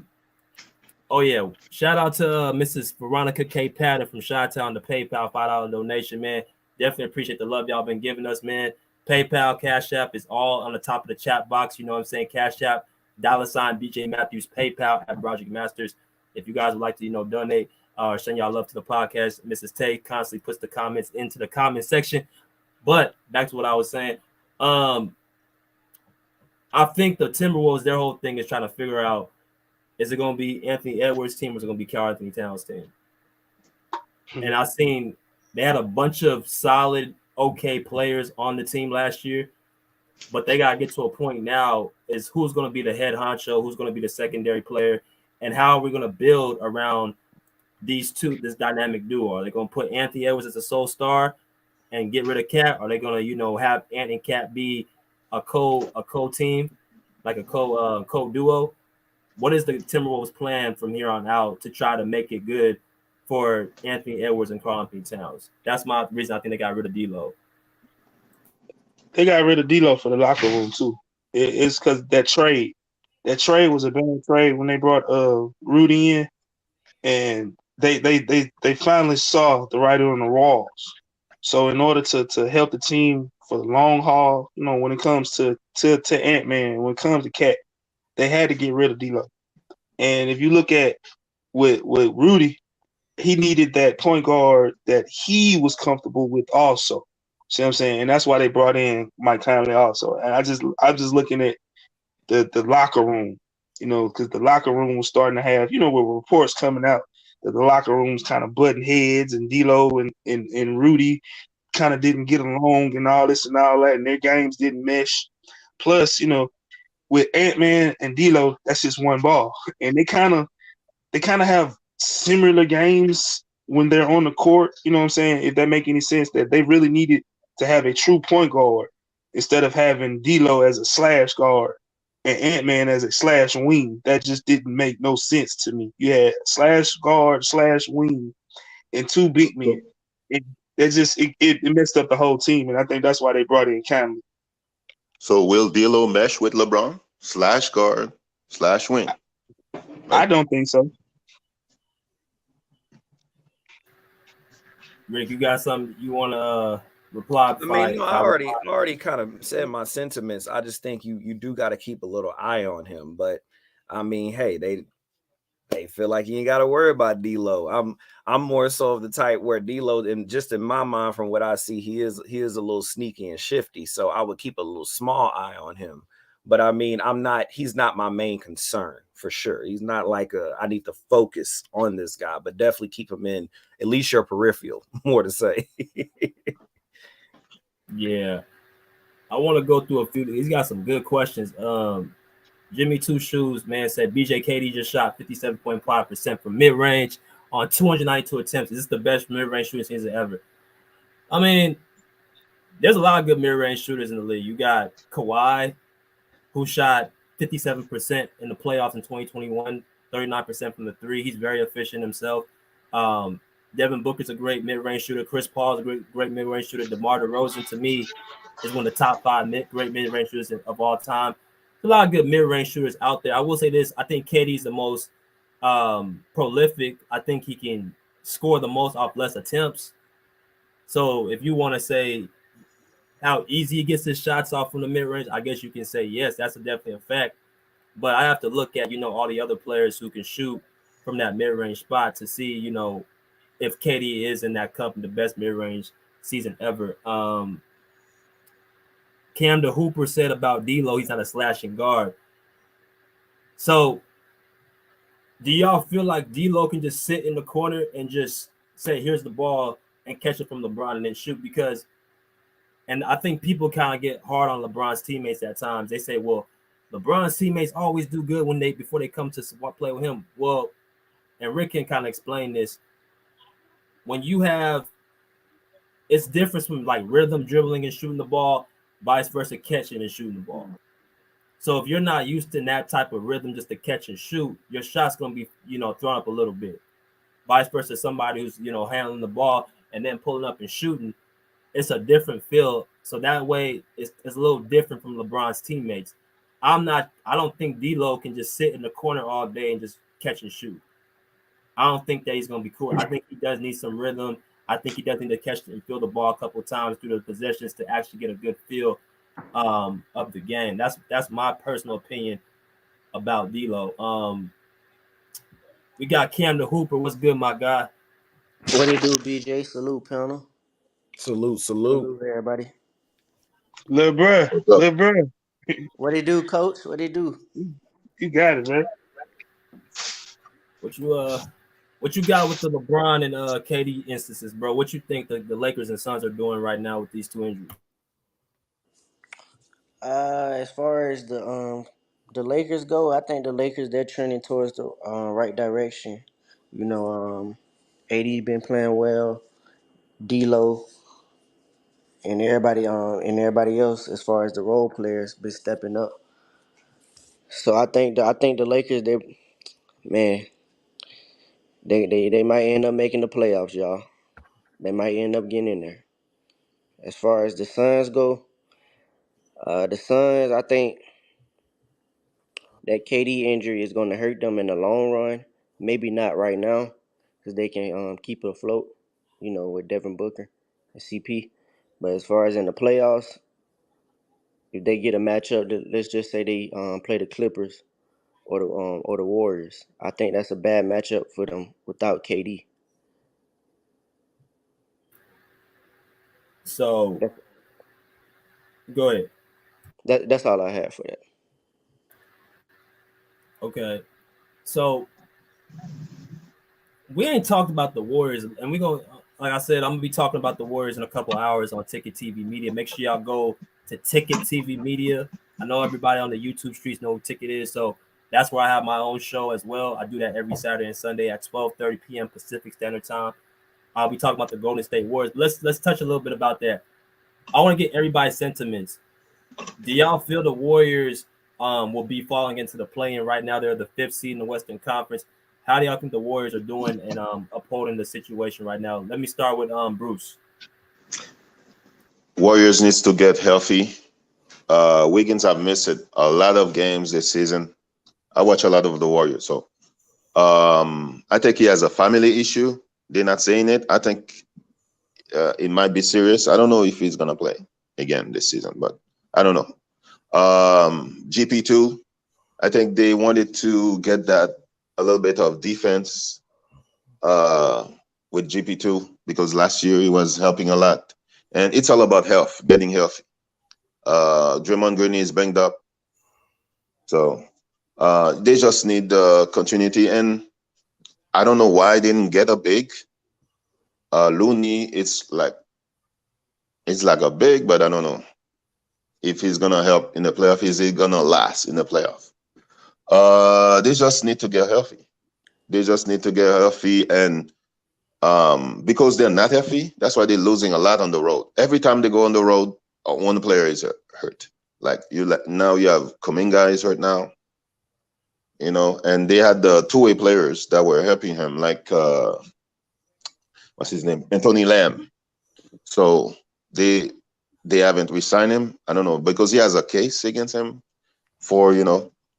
Speaker 1: out to Mrs. Veronica K. Patton from Chi-Town, the PayPal $5 donation, man. Definitely appreciate the love y'all been giving us, man. PayPal, Cash App is all on the top of the chat box. You know what I'm saying? Cash App, $ BJ Matthews, PayPal at Project Masters. If you guys would like to, donate or send y'all love to the podcast, Mrs. Tay constantly puts the comments into the comment section. But back to what I was saying. I think the Timberwolves, their whole thing is trying to figure out, is it going to be Anthony Edwards' team or is it going to be Karl Anthony Towns' team? And I've seen they had a bunch of solid, okay players on the team last year, but they got to get to a point now is who's going to be the head honcho, who's going to be the secondary player, and how are we going to build around this dynamic duo? Are they going to put Anthony Edwards as a sole star and get rid of Cat? Are they going to, have Ant and Cat be a co-team, like a co-duo? What is the Timberwolves' plan from here on out to try to make it good for Anthony Edwards and Karl Anthony Towns? That's my reason I think they got rid of D'Lo.
Speaker 6: They got rid of D'Lo for the locker room too. It's because that trade was a bad trade when they brought Rudy in, and they finally saw the writing on the walls. So in order to help the team for the long haul, when it comes to Ant-Man, when it comes to Cat, they had to get rid of D'Lo. And if you look at with Rudy, he needed that point guard that he was comfortable with also. See what I'm saying? And that's why they brought in Mike Conley also. And I'm just looking at the locker room, because the locker room was starting to have, with reports coming out that the locker room's kind of butting heads, and D'Lo and Rudy kind of didn't get along and all this and all that, and their games didn't mesh. Plus, with Ant-Man and D'Lo, that's just one ball. And they kind of have similar games when they're on the court, you know what I'm saying? If that make any sense, that they really needed to have a true point guard instead of having D'Lo as a slash guard and Ant-Man as a slash wing. That just didn't make no sense to me. You had slash guard, slash wing, and two big men. It messed up the whole team, and I think that's why they brought in Conley.
Speaker 5: So will D'Lo mesh with LeBron? Slash guard, slash wing.
Speaker 6: Right? I don't think so.
Speaker 1: Rick, you got something you want to reply.
Speaker 2: I mean, no, I already kind of said my sentiments. I just think you do got to keep a little eye on him. But I mean, hey, they feel like you ain't got to worry about D'Lo. I'm more so of the type where D'Lo, and just in my mind, from what I see, he is a little sneaky and shifty. So I would keep a little small eye on him. But I mean, he's not my main concern for sure. He's not like I need to focus on this guy, but definitely keep him in at least your peripheral, more to say.
Speaker 1: Yeah. I want to go through a few. He's got some good questions. Jimmy Two Shoes, man, said BJKD just shot 57.5% from mid-range on 292 attempts. This is the best mid-range shooting season ever. I mean, there's a lot of good mid-range shooters in the league. You got Kawhi, who shot 57% in the playoffs in 2021, 39% from the three. He's very efficient himself. Devin Booker's a great mid-range shooter. Chris Paul's a great mid-range shooter. DeMar DeRozan, to me, is one of the top 5 great mid-range shooters of all time. There's a lot of good mid-range shooters out there. I will say this. I think KD's the most prolific. I think he can score the most off less attempts. So if you want to say how easy he gets his shots off from the mid-range, I guess you can say yes, that's definitely a fact. But I have to look at, all the other players who can shoot from that mid-range spot to see, if KD is in that company, the best mid-range season ever. Cam the Hooper said about D'Lo, he's not a slashing guard. So do y'all feel like D'Lo can just sit in the corner and just say, here's the ball and catch it from LeBron and then shoot? Because and I think people kind of get hard on LeBron's teammates at times. They say, well, LeBron's teammates always do good before they come to play with him. Well, and Rick can kind of explain this. When you have, it's different from like rhythm, dribbling and shooting the ball, vice versa, catching and shooting the ball. So if you're not used to that type of rhythm, just to catch and shoot, your shot's going to be, thrown up a little bit. Vice versa, somebody who's, handling the ball and then pulling up and shooting, it's a different feel. So that way it's a little different from LeBron's teammates. I don't think D'Lo can just sit in the corner all day and just catch and shoot. I don't think that he's going to be cool. I think he does need some rhythm. I think he does need to catch and feel the ball a couple of times through the possessions to actually get a good feel of the game. That's my personal opinion about D'Lo. We got Cam the Hooper. What's good, my guy?
Speaker 7: What do you do, BJ? Salute, panel.
Speaker 2: Salute,
Speaker 7: everybody.
Speaker 6: LeBron.
Speaker 7: What do you do, coach? What do you do?
Speaker 6: You got it, man.
Speaker 1: What you got with the LeBron and KD instances, bro? What you think the Lakers and Suns are doing right now with these two injuries?
Speaker 7: As far as the Lakers go, I think the Lakers, they're trending towards the right direction. AD been playing well, D'Lo, and everybody else as far as the role players been stepping up. So I think the Lakers, they might end up making the playoffs, y'all. They might end up getting in there. As far as the Suns go, the Suns, I think that KD injury is going to hurt them in the long run. Maybe not right now, because they can keep it afloat, with Devin Booker and CP. But as far as in the playoffs, if they get a matchup, let's just say they play the Clippers or the Warriors, I think that's a bad matchup for them without KD.
Speaker 1: So, go ahead.
Speaker 7: That's all I have for that.
Speaker 1: Okay. So, we ain't talked about the Warriors, and we're going to, like I said, I'm going to be talking about the Warriors in a couple hours on Ticket TV Media. Make sure y'all go to Ticket TV Media. I know everybody on the YouTube streets know who Ticket is, so that's where I have my own show as well. I do that every Saturday and Sunday at 12:30 p.m. Pacific Standard Time. I'll be talking about the Golden State Warriors. Let's touch a little bit about that. I want to get everybody's sentiments. Do y'all feel the Warriors will be falling into the play-in right now? They're the 5th seed in the Western Conference. How do y'all think the Warriors are doing and upholding the situation right now? Let me start with Bruce.
Speaker 5: Warriors needs to get healthy. Wiggins have missed a lot of games this season. I watch a lot of the Warriors, so I think he has a family issue. They're not saying it. I think it might be serious. I don't know if he's gonna play again this season, but I don't know. GP2, I think they wanted to get that a little bit of defense with GP2 because last year he was helping a lot, and it's all about health, getting healthy. Draymond Green is banged up, so they just need the continuity. And I don't know why they didn't get a big. Looney, it's like a big, but I don't know if he's gonna help in the playoff. Is he gonna last in the playoff? They just need to get healthy. They just need to get healthy, and because they're not healthy, that's why they're losing a lot on the road. Every time they go on the road, one player is hurt. Now you have Kuminga is hurt now, and they had the two-way players that were helping him, like what's his name, Anthony Lamb. So they haven't re-signed him. I don't know, because he has a case against him for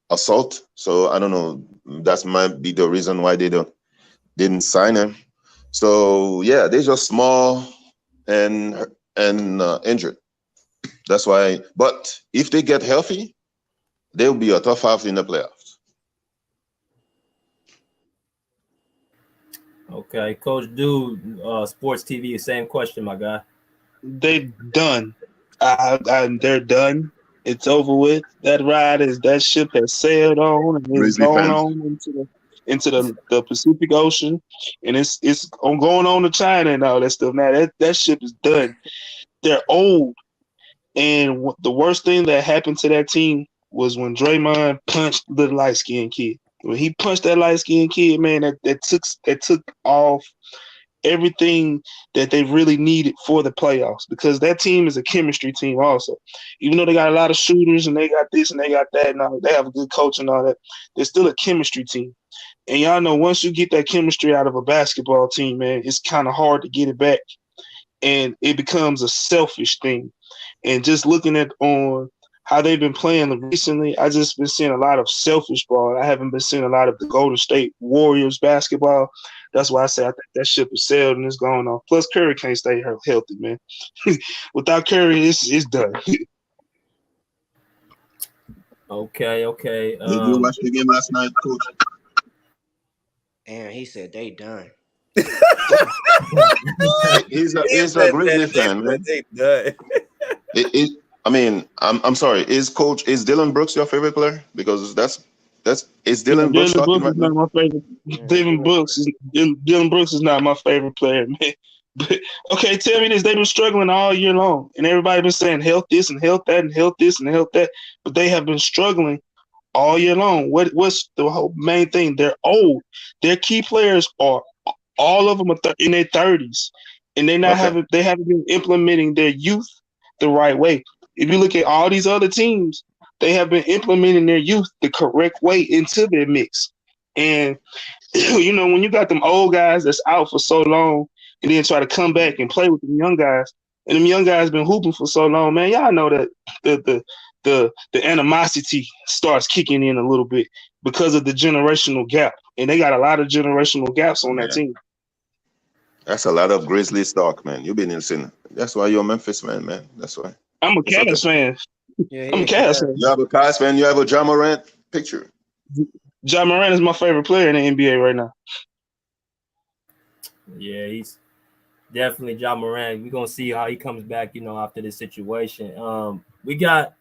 Speaker 5: assault. So I don't know. That might be the reason why they didn't sign him. So yeah, they're just small and injured. That's why. But if they get healthy, they'll be a tough half in the playoffs.
Speaker 1: Okay, Coach Dude, Sports TV, same question, my guy.
Speaker 6: They done. They're done. It's over with. That ship has sailed on and it's going on into the Pacific Ocean, and it's going on to China and all that stuff. Now that ship is done. They're old, and the worst thing that happened to that team was when Draymond punched the light skinned kid. When he punched that light skinned kid, man, that took off everything that they really needed for the playoffs, because that team is a chemistry team also. Even though they got a lot of shooters and they got this and they got that and all, they have a good coach and all that, they're still a chemistry team. And y'all know once you get that chemistry out of a basketball team, man, it's kind of hard to get it back. And it becomes a selfish thing. And just looking at on how they've been playing recently, I just been seeing a lot of selfish ball. I haven't been seeing a lot of the Golden State Warriors basketball. That's why I say I think that ship is sailed and it's going on. Plus, Curry can't stay healthy, man. Without Curry, it's done.
Speaker 1: Okay.
Speaker 5: Did you watch the game last night, Coach?
Speaker 7: And he said they done.
Speaker 5: He's a Grizzly fan, man.
Speaker 2: They done.
Speaker 5: I'm sorry. Is Dylan Brooks your favorite player? Because is Dylan Brooks talking right now?
Speaker 6: Not my favorite. Dylan Brooks is not my favorite player, man. But okay, tell me this: they've been struggling all year long, and everybody been saying health this and health that and health this and health that, but they have been struggling all year long. What's the whole main thing? They're old. Their key players are all of them are in their 30s, and they haven't been implementing their youth the right way. If you look at all these other teams, they have been implementing their youth the correct way into their mix. And when you got them old guys that's out for so long and then try to come back and play with them young guys, and them young guys been hooping for so long, man, y'all know that the animosity starts kicking in a little bit because of the generational gap. And they got a lot of generational gaps on that team.
Speaker 5: That's a lot of Grizzlies talk, man. You've been listening. That's why you're a Memphis man. That's why.
Speaker 6: I'm a Cavs fan.
Speaker 7: Yeah,
Speaker 6: I'm a Cavs fan.
Speaker 5: You have a Cavs fan. You have a Ja Morant picture.
Speaker 6: Ja Morant is my favorite player in the NBA right now.
Speaker 1: Yeah, he's definitely Ja Morant. We're gonna see how he comes back, after this situation. We got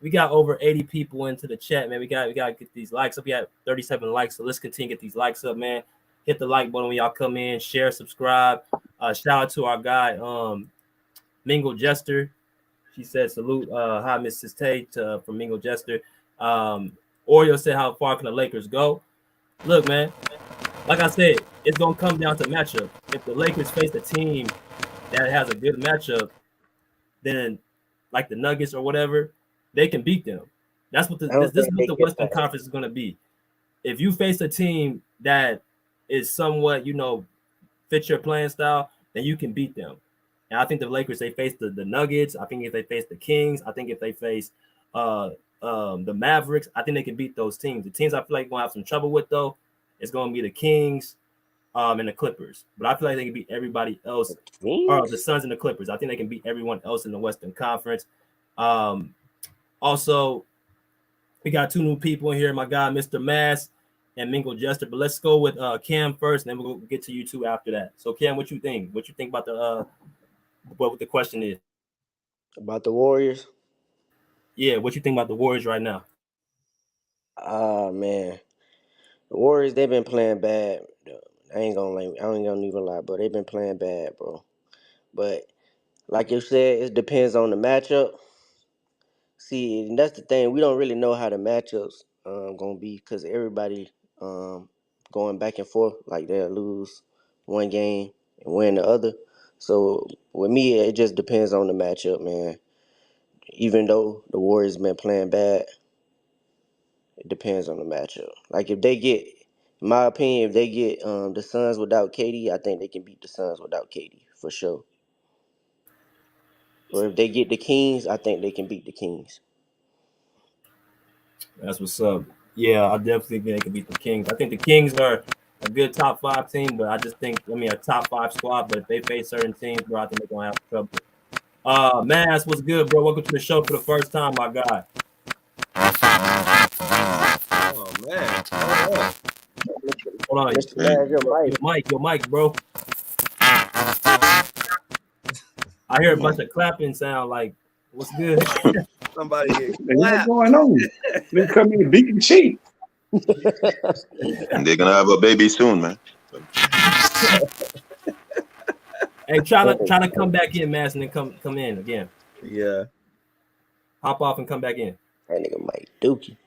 Speaker 1: over 80 people into the chat, man. We gotta get these likes up. We got 37 likes, so let's continue to get these likes up, man. Hit the like button when y'all come in, share, subscribe. Shout out to our guy, Mingle Jester. She said, salute, hi, Mrs. Tate from Mingle Jester. Oreo said, how far can the Lakers go? Look, man, like I said, it's going to come down to matchup. If the Lakers face a team that has a good matchup, then like the Nuggets or whatever, they can beat them. That's what this is what the Western Conference is going to be. If you face a team that is somewhat, fit your playing style, then you can beat them. And I think the Lakers, they face the Nuggets. I think if they face the Kings, I think if they face the Mavericks, I think they can beat those teams. The teams I feel like going to have some trouble with, though, it's going to be the Kings, and the Clippers. But I feel like they can beat everybody else. Or the Suns and the Clippers. I think they can beat everyone else in the Western Conference. Also, we got 2 new people in here. My guy, Mr. Mass and Mingle Jester. But let's go with Cam first, and then we'll get to you two after that. So, Cam, what you think? What you think about the what the question is?
Speaker 7: About the Warriors?
Speaker 1: Yeah, what you think about the Warriors right now?
Speaker 7: Man. The Warriors, they've been playing bad. I ain't gonna even lie, bro. They've been playing bad, bro. But like you said, it depends on the matchup. See, and that's the thing. We don't really know how the matchups gonna be because everybody going back and forth. Like they'll lose one game and win the other. So with me, it just depends on the matchup, man. Even though the Warriors been playing bad, it depends on the matchup. Like if they get, in my opinion, if they get the Suns without KD, I think they can beat the Suns without KD for sure. Or if they get the Kings, I think they can beat the Kings.
Speaker 1: That's what's up. Yeah, I definitely think they can beat the Kings. I think the Kings are a good top 5 team, but I just think, a top 5 squad. But if they face certain teams, bro, I think they're gonna have trouble. Mass, what's good, bro? Welcome to the show for the first time, my guy.
Speaker 2: Oh man,
Speaker 1: Hold on. Your mic, bro. I hear a bunch of clapping sound. Like, what's good?
Speaker 2: Somebody get
Speaker 6: what's going on? They come in beat and cheat.
Speaker 5: And they're gonna have a baby soon, man.
Speaker 1: Hey, try to come back in, Mass, and then come in again.
Speaker 2: Yeah.
Speaker 1: Hop off and come back in.
Speaker 7: That nigga Mike Dookie.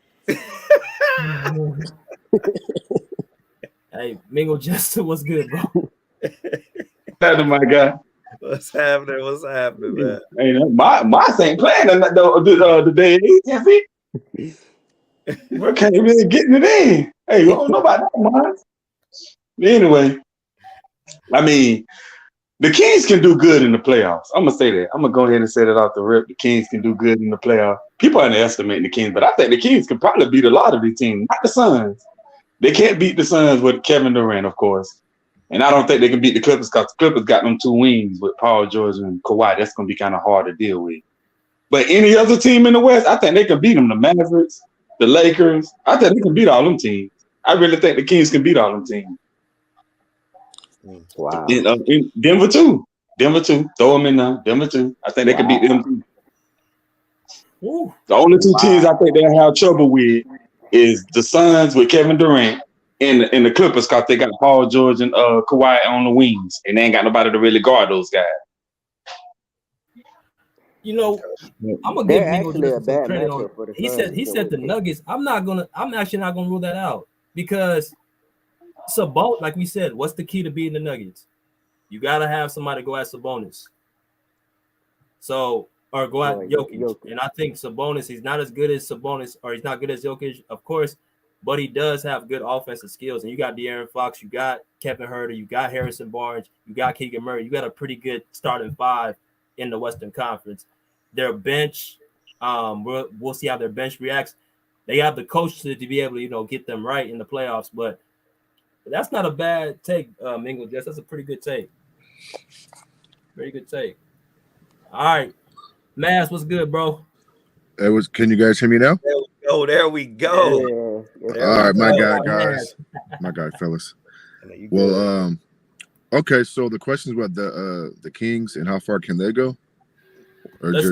Speaker 1: Hey, Mingle Jester, what's good, bro?
Speaker 6: That's my guy.
Speaker 2: What's happening? What's happening, man?
Speaker 6: Hey, my ain't playing the day. We can't even getting it in. Hey, you don't know about that, man. Anyway, I mean, the Kings can do good in the playoffs. I'm gonna say that. I'm gonna go ahead and say that off the rip. The Kings can do good in the playoffs. People underestimate the Kings, but I think the Kings can probably beat a lot of these teams. Not the Suns. They can't beat the Suns with Kevin Durant, of course. And I don't think they can beat the Clippers because the Clippers got them 2 wings with Paul George and Kawhi. That's going to be kind of hard to deal with. But any other team in the West, I think they can beat them. The Mavericks, the Lakers. I think they can beat all them teams. I really think the Kings can beat all them teams.
Speaker 7: Wow.
Speaker 6: In Denver, too. Throw them in there. Denver, too. I think they can beat them, too.
Speaker 1: Ooh.
Speaker 6: The only 2 teams I think they'll have trouble with is the Suns with Kevin Durant and the Clippers because they got Paul George and Kawhi on the wings, and they ain't got nobody to really guard those guys.
Speaker 1: I'm gonna give Mingle some credit on. He said the Nuggets. I'm actually not gonna rule that out because Sabonis, like we said, what's the key to beating the Nuggets? You gotta have somebody go at Sabonis. So or go at Jokic. And I think Sabonis, he's not as good as Sabonis, or he's not good as Jokic, of course, but he does have good offensive skills. And you got De'Aaron Fox, you got Kevin Huerter, you got Harrison Barnes, you got Keegan Murray. You got a pretty good starting 5 in the Western Conference. Their bench, we'll see how their bench reacts. They have the coach to be able to, get them right in the playoffs. But that's not a bad take, Mingle. That's a pretty good take. Very good take. All right. Mass, what's good, bro?
Speaker 8: Can you guys hear me now?
Speaker 2: There we go.
Speaker 8: Yeah. All right, my guy, guys. My guy, fellas. Well, okay, so the question is about the Kings and how far can they go? Or
Speaker 1: let's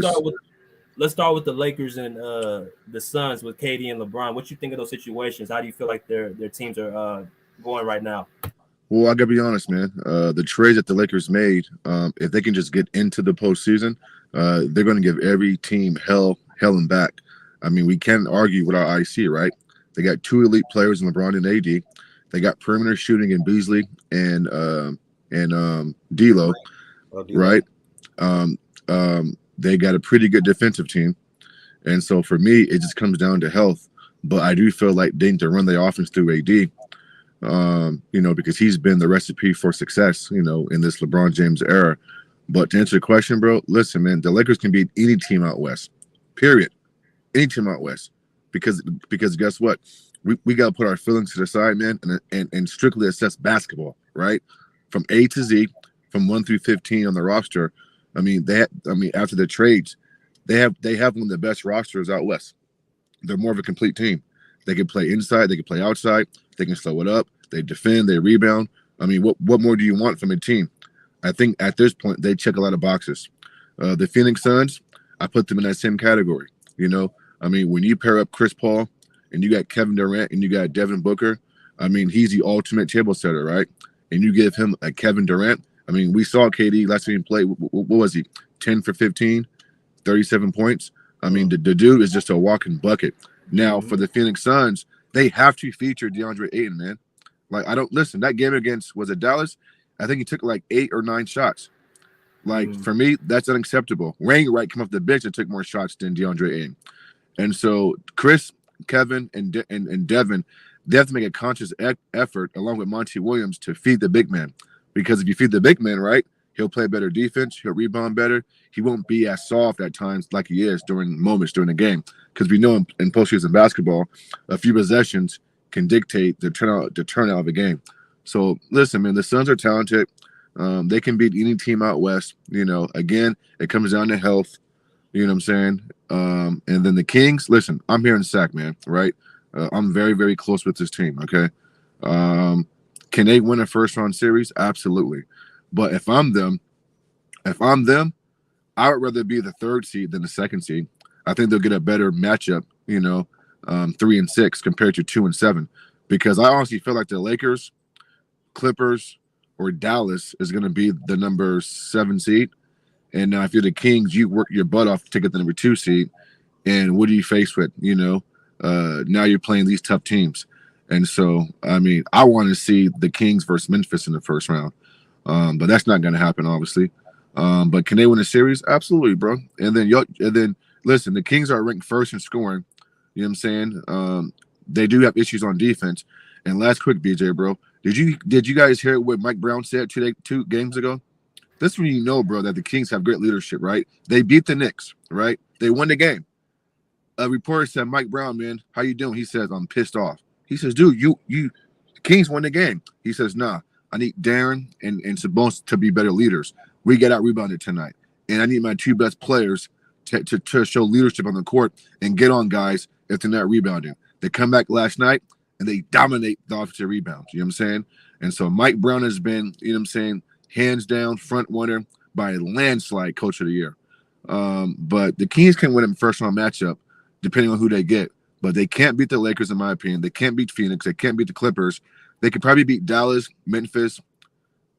Speaker 1: start with the Lakers and the Suns with KD and LeBron. What you think of those situations? How do you feel like their teams are going right now?
Speaker 8: Well, I gotta be honest, man. The trades that the Lakers made, if they can just get into the postseason, they're going to give every team hell and back. I mean, we can't argue with our IC, right? They got 2 elite players in LeBron and AD. They got perimeter shooting in Beasley and D'Lo, right? They got a pretty good defensive team, and so for me, it just comes down to health. But I do feel like they need to run their offense through AD. Because he's been the recipe for success, in this LeBron James era. But to answer the question, bro, listen, man, the Lakers can beat any team out west, period. Any team out west. Because guess what? We got to put our feelings to the side, man, and strictly assess basketball. right? From A to Z, from 1 through 15 on the roster. I mean, after the trades, they have one of the best rosters out west. They're more of a complete team. They can play inside, they can play outside, they can slow it up, they defend, they rebound. I mean, what more do you want from a team? I think at this point they check a lot of boxes. The Phoenix Suns, I put them in that same category. You know, I mean, when you pair up Chris Paul and you got Kevin Durant and you got Devin Booker, I mean, he's the ultimate table setter, right? And you give him a Kevin Durant. I mean, we saw KD last time he played. What was he? 10 for 15, 37 points. I mean, the dude is just a walking bucket. Now, for the Phoenix Suns, they have to feature DeAndre Ayton, man. Like, I don't listen. That game against, was it Dallas? I think he took like 8 or 9 shots. Like, for me, that's unacceptable. Wainwright came off the bench and took more shots than DeAndre Ayton. And so Chris, Kevin, and Devin, they have to make a conscious effort, along with Monty Williams, to feed the big man. Because if you feed the big man right, he'll play better defense, he'll rebound better. He won't be as soft at times like he is during moments during the game. Because we know in postseason basketball, a few possessions can dictate the turnout of a game. So listen, man, the Suns are talented. They can beat any team out west. You know, again, it comes down to health. You know what I'm saying? And then the Kings, listen, I'm here in Sac, man, right? I'm very, very close with this team, okay? Can they win a first-round series? Absolutely. But if I'm them, I would rather be the 3rd seed than the 2nd seed. I think they'll get a better matchup, 3 and 6 compared to 2 and 7. Because I honestly feel like the Lakers, Clippers, or Dallas is going to be the number 7 seed. And now if you're the Kings, you work your butt off to get the number 2 seed. And what do you face with? Now you're playing these tough teams. And so, I mean, I want to see the Kings versus Memphis in the first round. But that's not going to happen, obviously. But can they win a series? Absolutely, bro. And then listen, the Kings are ranked 1st in scoring. You know what I'm saying? They do have issues on defense. And last quick, BJ, bro, did you guys hear what Mike Brown said 2 games ago? That's when you know, bro, that the Kings have great leadership, right? They beat the Knicks, right? They won the game. A reporter said, "Mike Brown, man, how you doing?" He says, "I'm pissed off." He says, "Dude, you the Kings won the game." He says, "Nah, I need Darren and Sabonis to be better leaders. We get out rebounded tonight, and I need my 2 best players to show leadership on the court and get on guys if they're not rebounding." They come back last night and they dominate the offensive rebounds. You know what I'm saying? And so Mike Brown has been, you know what I'm saying, hands down front runner by a landslide coach of the year. But the Kings can win a first round matchup depending on who they get. But they can't beat the Lakers, in my opinion. They can't beat Phoenix. They can't beat the Clippers. They could probably beat Dallas, Memphis,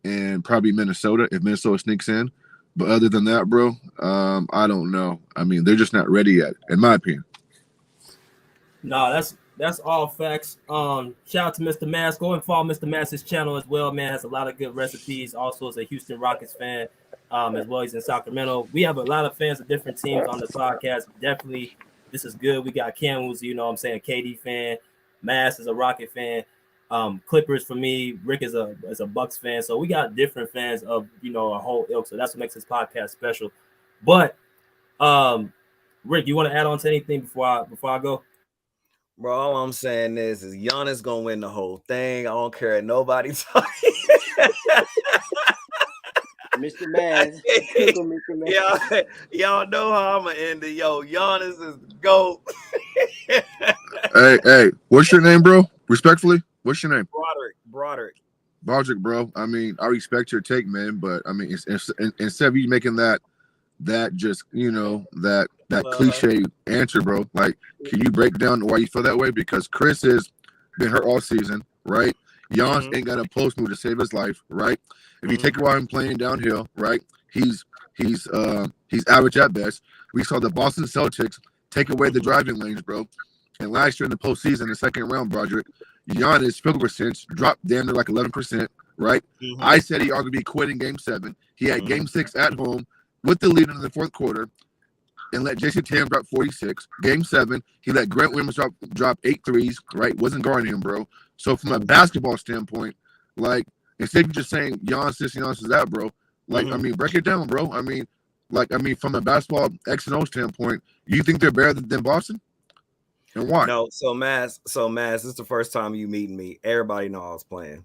Speaker 8: and probably Minnesota if Minnesota sneaks in. But other than that, bro, I don't know. I mean, they're just not ready yet, in my opinion.
Speaker 1: No, that's all facts. Shout out to Mr. Mass. Go and follow Mr. Mass's channel as well, man. Has a lot of good recipes. Also is a Houston Rockets fan, as well. He's in Sacramento. We have a lot of fans of different teams on the podcast. Definitely, this is good. We got Cam, who's, KD fan. Mass is a Rocket fan. Clippers for me. Rick is a Bucks fan. So we got different fans of a whole ilk. So that's what makes this podcast special. But Rick, you want to add on to anything before I go?
Speaker 2: Bro, all I'm saying is Giannis gonna win the whole thing. I don't care if nobody talking.
Speaker 7: Mr. Maz.
Speaker 2: Y'all know how I'm gonna end it. Yo, Giannis is the GOAT.
Speaker 8: Hey, what's your name, bro? Respectfully, what's your name?
Speaker 2: Broderick,
Speaker 8: bro. I mean, I respect your take, man, but I mean, instead of you making that just, that cliche answer, bro, like, can you break down why you feel that way? Because Chris has been hurt all season, right? Giannis ain't got a post move to save his life, right? If you take away him playing downhill, right, he's average at best. We saw the Boston Celtics take away the driving lanes, bro. And last year in the postseason, the second round, Broderick, Giannis' field goal percentage dropped down to like 11%, right? I said he ought to be quitting Game 7. He had Game 6 at home with the lead in the fourth quarter and let Jason Tatum drop 46. Game 7, he let Grant Williams drop 8 threes, right? Wasn't guarding him, bro. So from a basketball standpoint, like, instead of just saying Giannis this, Giannis is that, bro, like, I mean, break it down, bro. I mean, from a basketball X and O standpoint, you think they're better than Boston? And why?
Speaker 2: No, so Mass, this is the first time you meeting me. Everybody know I was playing.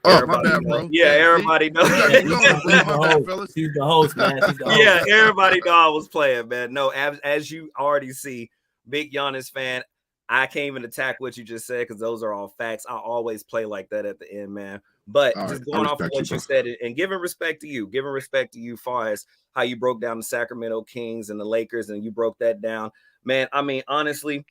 Speaker 8: Oh, my bad, bro.
Speaker 2: Yeah, everybody knows.
Speaker 1: She's the host, man. She's the host.
Speaker 2: Yeah, everybody know I was playing, man. No, as you already see, big Giannis fan. I can't even attack what you just said because those are all facts. I always play like that at the end, man. But
Speaker 8: all
Speaker 2: just
Speaker 8: right,
Speaker 2: going off of what you said and giving respect to you, as far as how you broke down the Sacramento Kings and the Lakers, and you broke that down, man. I mean, honestly,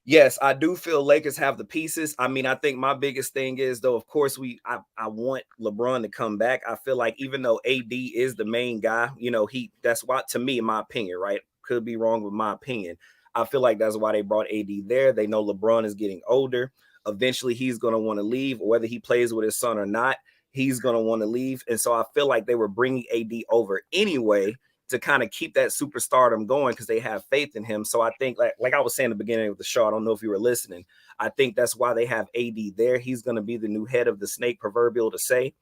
Speaker 2: yes, I do feel Lakers have the pieces. I mean, I think my biggest thing is, though, of course, I want LeBron to come back. I feel like even though AD is the main guy, you know, that's why, to me, in my opinion, right? Could be wrong with my opinion. I feel like that's why they brought AD there. They know LeBron is getting older. Eventually, he's going to want to leave, whether he plays with his son or not. He's going to want to leave. And so I feel like they were bringing AD over anyway to kind of keep that superstardom going because they have faith in him. So I think, like I was saying at the beginning of the show, I don't know if you were listening. I think that's why they have AD there. He's going to be the new head of the snake, proverbial to say.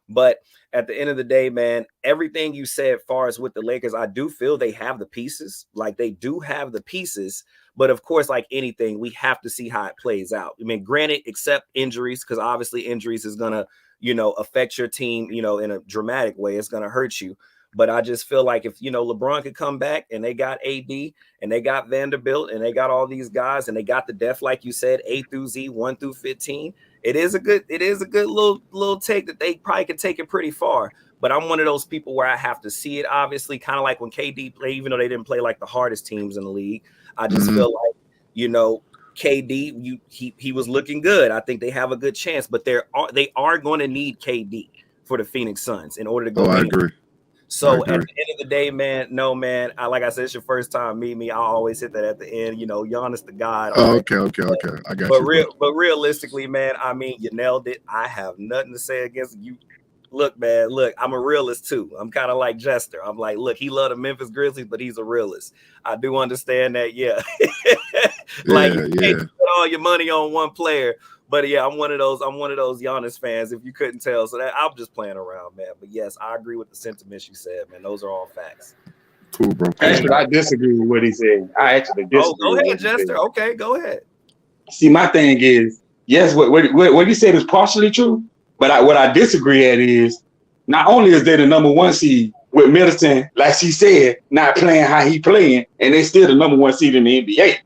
Speaker 2: But at the end of the day, man, everything you said as far as with the Lakers, I do feel they have the pieces. Like, they do have the pieces. But of course, like anything, we have to see how it plays out. I mean, granted, except injuries, because obviously injuries is going to, you know, affect your team, you know, in a dramatic way. It's going to hurt you. But I just feel like if, you know, LeBron could come back and they got AD and they got Vanderbilt and they got all these guys and they got the depth, like you said, A through Z, 1 through 15. It is a good little take that they probably could take it pretty far. But I'm one of those people where I have to see it, obviously, kind of like when KD played, even though they didn't play like the hardest teams in the league. I just feel like, you know, KD, he was looking good. I think they have a good chance, but they are going to need KD for the Phoenix Suns in order to go.
Speaker 8: I agree.
Speaker 2: So at the end of the day, man, like I said, it's your first time meeting me. I always hit that at the end, you know, Giannis the God.
Speaker 8: Okay. I got you.
Speaker 2: But realistically, man, I mean, you nailed it. I have nothing to say against you. Look, man, I'm a realist too. I'm kind of like Jester. I'm like, look, he loved the Memphis Grizzlies, but he's a realist. I do understand that, yeah. You can't put all your money on one player. But yeah, I'm one of those Giannis fans, if you couldn't tell. So I'm just playing around, man. But yes, I agree with the sentiments you said, man. Those are all facts.
Speaker 8: Cool, bro.
Speaker 9: Actually, I disagree with what he said. I actually disagree.
Speaker 2: Oh, go ahead, Jester. Okay, go ahead.
Speaker 9: See, my thing is, yes, what he said is partially true, but what I disagree at is not only is they the number one seed with Middleton, like she said, not playing how he playing, and they still the number one seed in the NBA.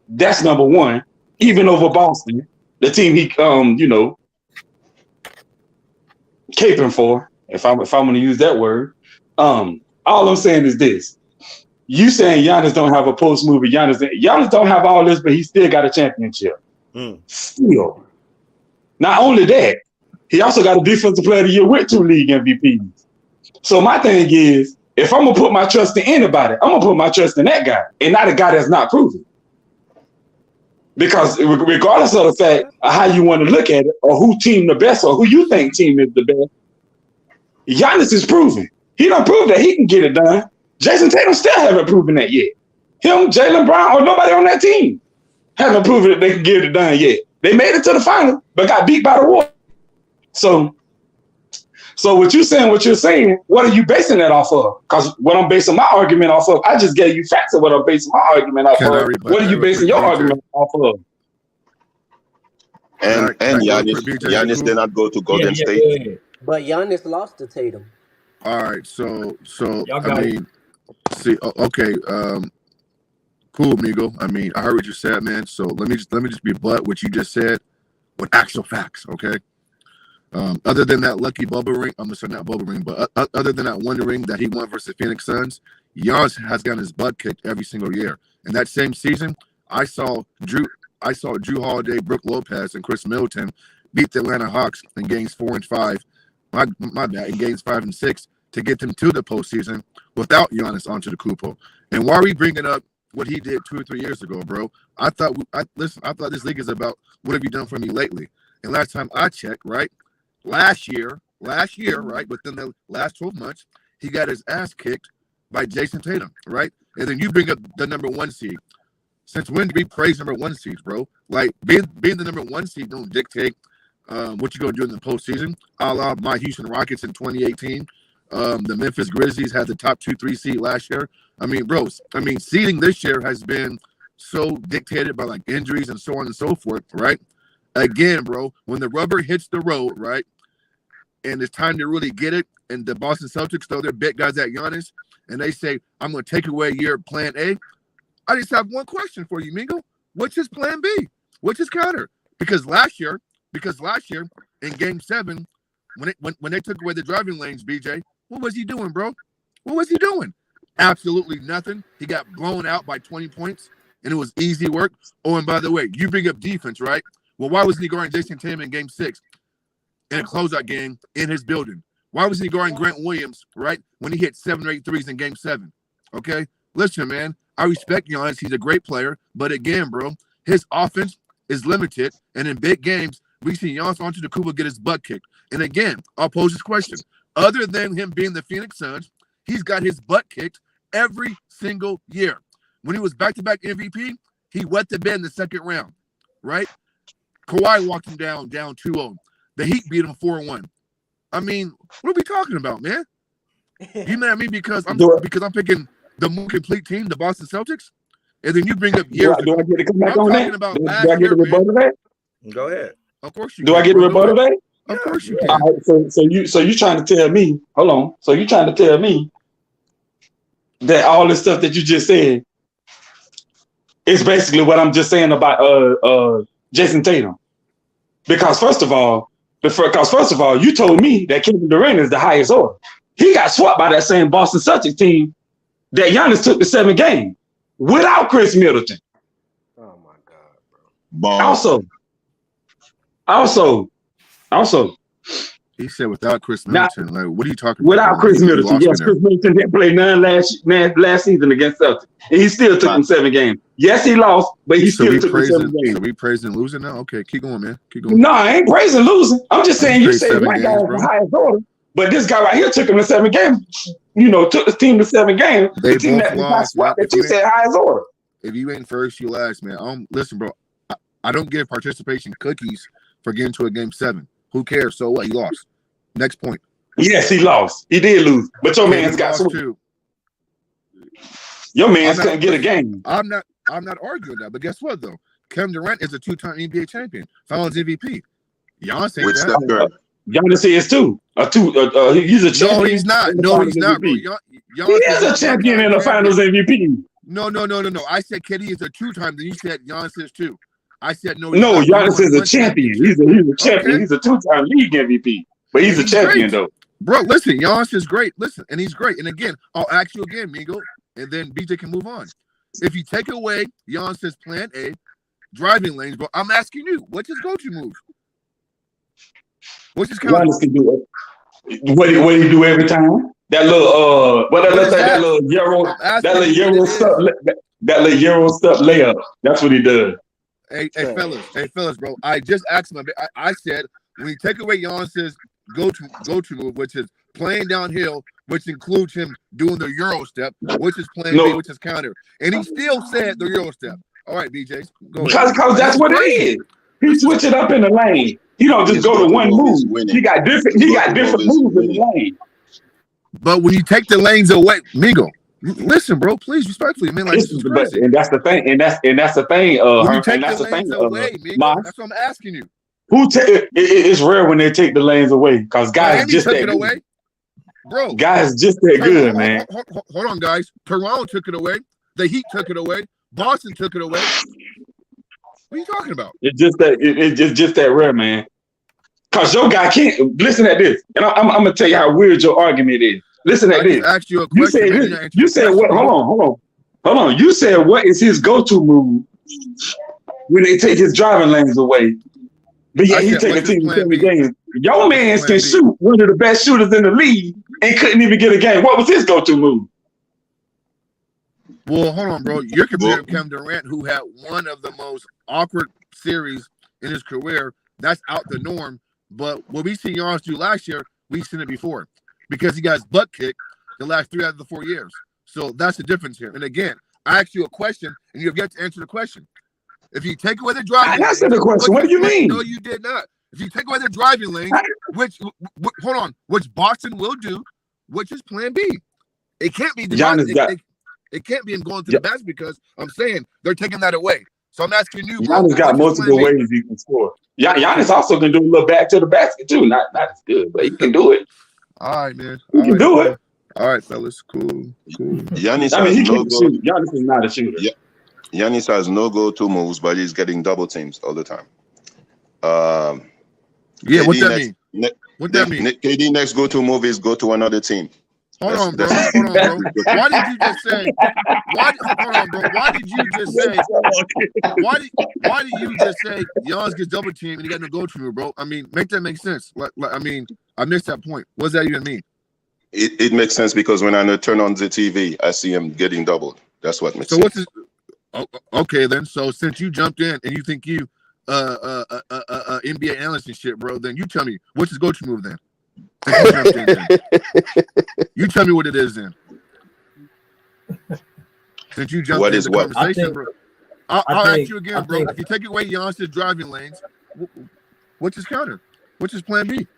Speaker 9: That's number one, even over Boston. The team he, caping for, if I'm going to use that word. All I'm saying is this: you saying Giannis don't have a post move, Giannis don't have all this, but he still got a championship. Still, not only that, he also got a defensive player of the year with 2 league MVPs. So my thing is, if I'm gonna put my trust in anybody, I'm gonna put my trust in that guy, and not a guy that's not proven. Because regardless of the fact of how you want to look at it, or who team the best, or who you think team is the best, Giannis is proven. He don't prove that he can get it done. Jason Tatum still haven't proven that yet. Him, Jaylen Brown, or nobody on that team haven't proven that they can get it done yet. They made it to the final, but got beat by the Warriors. So what you're saying, what are you basing that off of? Because what I'm basing my argument off of, I just gave you facts of what I'm basing my argument off of. What are you basing your argument off of?
Speaker 5: And Giannis did not go to Golden State.
Speaker 7: Yeah. But Giannis lost to Tatum.
Speaker 8: All right, so I mean, see, okay, cool, amigo. I mean, I heard what you said, man. So let me just rebut what you just said with actual facts, okay? Other than that lucky bubble ring, I'm sorry, not bubble ring, but other than that one ring that he won versus Phoenix Suns, Giannis has gotten his butt kicked every single year. In that same season, I saw Drew Holiday, Brook Lopez, and Chris Middleton beat the Atlanta Hawks in games 4 and 5. My bad, in games 5 and 6 to get them to the postseason without Giannis onto the Kupo. And why are we bringing up what he did 2 or 3 years ago, bro? I thought this league is about what have you done for me lately. And last time I checked, right, last year, right, within the last 12 months, he got his ass kicked by Jason Tatum, right? And then you bring up the number 1 seed. Since when do we praise number 1 seeds, bro? Like, being the number 1 seed don't dictate what you're going to do in the postseason. A la my Houston Rockets in 2018. The Memphis Grizzlies had the top 2-3 seed last year. I mean, bros, seeding this year has been so dictated by, like, injuries and so on and so forth, right? Again, bro, when the rubber hits the road, right, and it's time to really get it, and the Boston Celtics throw their big guys at Giannis, and they say, I'm going to take away your plan A, I just have one question for you, Mingo. What's his plan B? What's his counter? Because last year in Game 7, when they took away the driving lanes, BJ, what was he doing, bro? What was he doing? Absolutely nothing. He got blown out by 20 points, and it was easy work. Oh, and by the way, you bring up defense, right? Well, why wasn't he guarding Jason Tatum in Game 6 in a closeout game in his building? Why wasn't he guarding Grant Williams, right, when he hit 7 or 8 threes in Game 7? Okay? Listen, man, I respect Giannis. He's a great player. But again, bro, his offense is limited, and in big games, we see Giannis Antetokounmpo get his butt kicked. And again, I'll pose this question. Other than him being the Phoenix Suns, he's got his butt kicked every single year. When he was back-to-back MVP, he wet the bed in the second round, right? Kawhi walked him down 2-0. The Heat beat him 4-1. I mean, what are we talking about, man? You mad at me because I'm picking the more complete team, the Boston Celtics? And then you bring up years ago.
Speaker 9: Do I get to come back
Speaker 8: I'm
Speaker 9: on
Speaker 8: talking
Speaker 9: that?
Speaker 8: about
Speaker 9: Do
Speaker 8: last
Speaker 9: I get
Speaker 8: year,
Speaker 9: a rebuttal to that?
Speaker 2: Go ahead.
Speaker 8: Of course you
Speaker 9: Do
Speaker 8: can.
Speaker 9: I get a rebuttal to that?
Speaker 8: Of course you can.
Speaker 9: All right, so you trying to tell me? Hold on. So you trying to tell me that all this stuff that you just said is basically what I'm just saying about Jason Tatum? Because first of all, you told me that Kevin Durant is the highest order. He got swept by that same Boston Celtics team that Giannis took the 7 games without Chris Middleton.
Speaker 7: Oh my God,
Speaker 9: bro. Also,
Speaker 8: he said without Chris Middleton. Like, what are you talking about?
Speaker 9: Without Chris Middleton, yes, Chris Middleton didn't play none last season against Celtics. And he still took them 7 games. Yes, he lost, but he still took them 7 games.
Speaker 8: So we praising losing now? Okay, keep going, man. Keep going.
Speaker 9: No, I ain't praising losing. I'm just saying you say one guy is the highest order, but this guy right here took him to 7 games. You know, took the team to 7 games.
Speaker 8: They
Speaker 9: the team
Speaker 8: both lost.
Speaker 9: that you said highest order.
Speaker 8: If you ain't first, you last, man. Listen, bro. I don't give participation cookies for getting to a Game 7. Who cares? So what? He lost. Next point.
Speaker 9: Yes, he lost. He did lose, but your man's got too. Your man's couldn't get a game.
Speaker 8: I'm not arguing that, but guess what though? Kevin Durant is a 2-time NBA champion, Finals MVP. Giannis ain't that.
Speaker 9: Giannis is too. He's a champion.
Speaker 8: No, he's not. No, he's not, bro.
Speaker 9: He is a champion in the Finals MVP.
Speaker 8: No. I said KD is a 2-time. Then you said Giannis is too. I said no.
Speaker 9: No, Giannis is a champion. He's a champion. Okay. He's a 2-time league MVP. But he's a champion, though.
Speaker 8: Bro, listen, Giannis is great. Listen, and he's great. And again, I'll ask you again, Mingo, and then BJ can move on. If you take away Giannis's plan A, driving lanes, bro, I'm asking you, what's his go-to move? What's his counter?
Speaker 9: Giannis can do it. What he do every time? That little that little Euro stuff layup. That's what he does.
Speaker 8: Hey, fellas, bro. I just asked him. I said when you take away Giannis's go-to move, which is playing downhill, which includes him doing the Euro step, which is plan B, which is counter, and he still said the Euro step. All right, BJ, go ahead.
Speaker 9: Because that's what it is. He switch it up in the lane. He don't just go to one move. He got different moves in the lane.
Speaker 8: But when you take the lanes away, Mingo, listen, bro, please respectfully, man. Like, this is crazy.
Speaker 9: And that's the thing. And that's the thing.
Speaker 8: When you take the lanes away, Mingo, that's what I'm asking you.
Speaker 9: It's rare when they take the lanes away because guys just
Speaker 8: took it away, bro.
Speaker 9: Guys just that good, man.
Speaker 8: Hold on, guys. Toronto took it away. The Heat took it away. Boston took it away. What are you talking about?
Speaker 9: It's just that rare, man. Cause your guy can't listen at this, and I'm gonna tell you how weird your argument is. Listen at this.
Speaker 8: Asked you a question.
Speaker 9: You said what? Hold on. You said what is his go-to move when they take his driving lanes away? But yeah, he take a team to 7 games. Your man can shoot, one of the best shooters in the league, and couldn't even get a game. What was his go-to move?
Speaker 8: Well, hold on, bro. You're comparing Kevin Durant, who had one of the most awkward series in his career. That's out the norm. But what we seen Giannis do last year, we've seen it before because he got his butt kicked the last 3 out of the 4 years. So that's the difference here. And again, I asked you a question, and you have yet to answer the question. If you take away the driving
Speaker 9: lane, answered the question. What do you mean?
Speaker 8: No, you did not. If you take away the driving lane, which Boston will do, which is plan B. It can't be the it can't be him going to the basket because I'm saying they're taking that away. So I'm asking you, bro.
Speaker 9: Giannis got
Speaker 8: What's his plan
Speaker 9: multiple
Speaker 8: B?
Speaker 9: ways he can score. Giannis also can do a little back to the basket too. Not as good, but he can do it.
Speaker 8: All right, man.
Speaker 9: He can do it.
Speaker 8: All right, fellas. Cool.
Speaker 5: Giannis
Speaker 9: I mean,
Speaker 5: has
Speaker 9: he
Speaker 5: no
Speaker 9: can't
Speaker 5: go.
Speaker 9: shoot. Giannis is not a shooter.
Speaker 5: Yeah. Giannis has no go-to moves, but he's getting double teams all the time.
Speaker 8: Yeah,
Speaker 5: KD
Speaker 8: what that mean? What that mean?
Speaker 5: KD next go-to move is go to another team.
Speaker 8: Hold on, bro. Why did you just say? Hold on, bro. Why did you just say? Why did you just say Giannis gets double teamed and he got no go-to move, bro? I mean, make that make sense. I mean, I missed that point. What does that even mean?
Speaker 5: It makes sense because when I turn on the TV, I see him getting doubled. That's what makes sense.
Speaker 8: What's his? Okay, then. So since you jumped in and you think you NBA analyst and shit, bro, then you tell me what's his go-to move then? You jumped in, then. You tell me what it is then. Since you jumped in the conversation, bro. I'll ask you again, bro. If you take away Giannis' driving lanes, what's his counter? What's his plan B?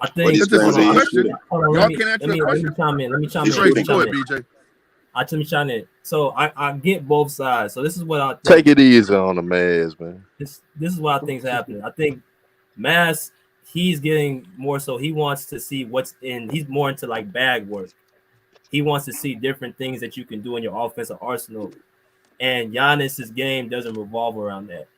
Speaker 1: I think
Speaker 8: that's a question. Y'all can answer that question.
Speaker 1: Let me chime in.
Speaker 8: Go ahead, BJ.
Speaker 1: Let me chime in. So I get both sides. So this is what I think.
Speaker 10: Take it easy on the Mavs, man.
Speaker 1: This is what I think is happening. I think Mass, he's getting more so he wants to see what's in. He's more into like bag work. He wants to see different things that you can do in your offensive arsenal. And Giannis's game doesn't revolve around that.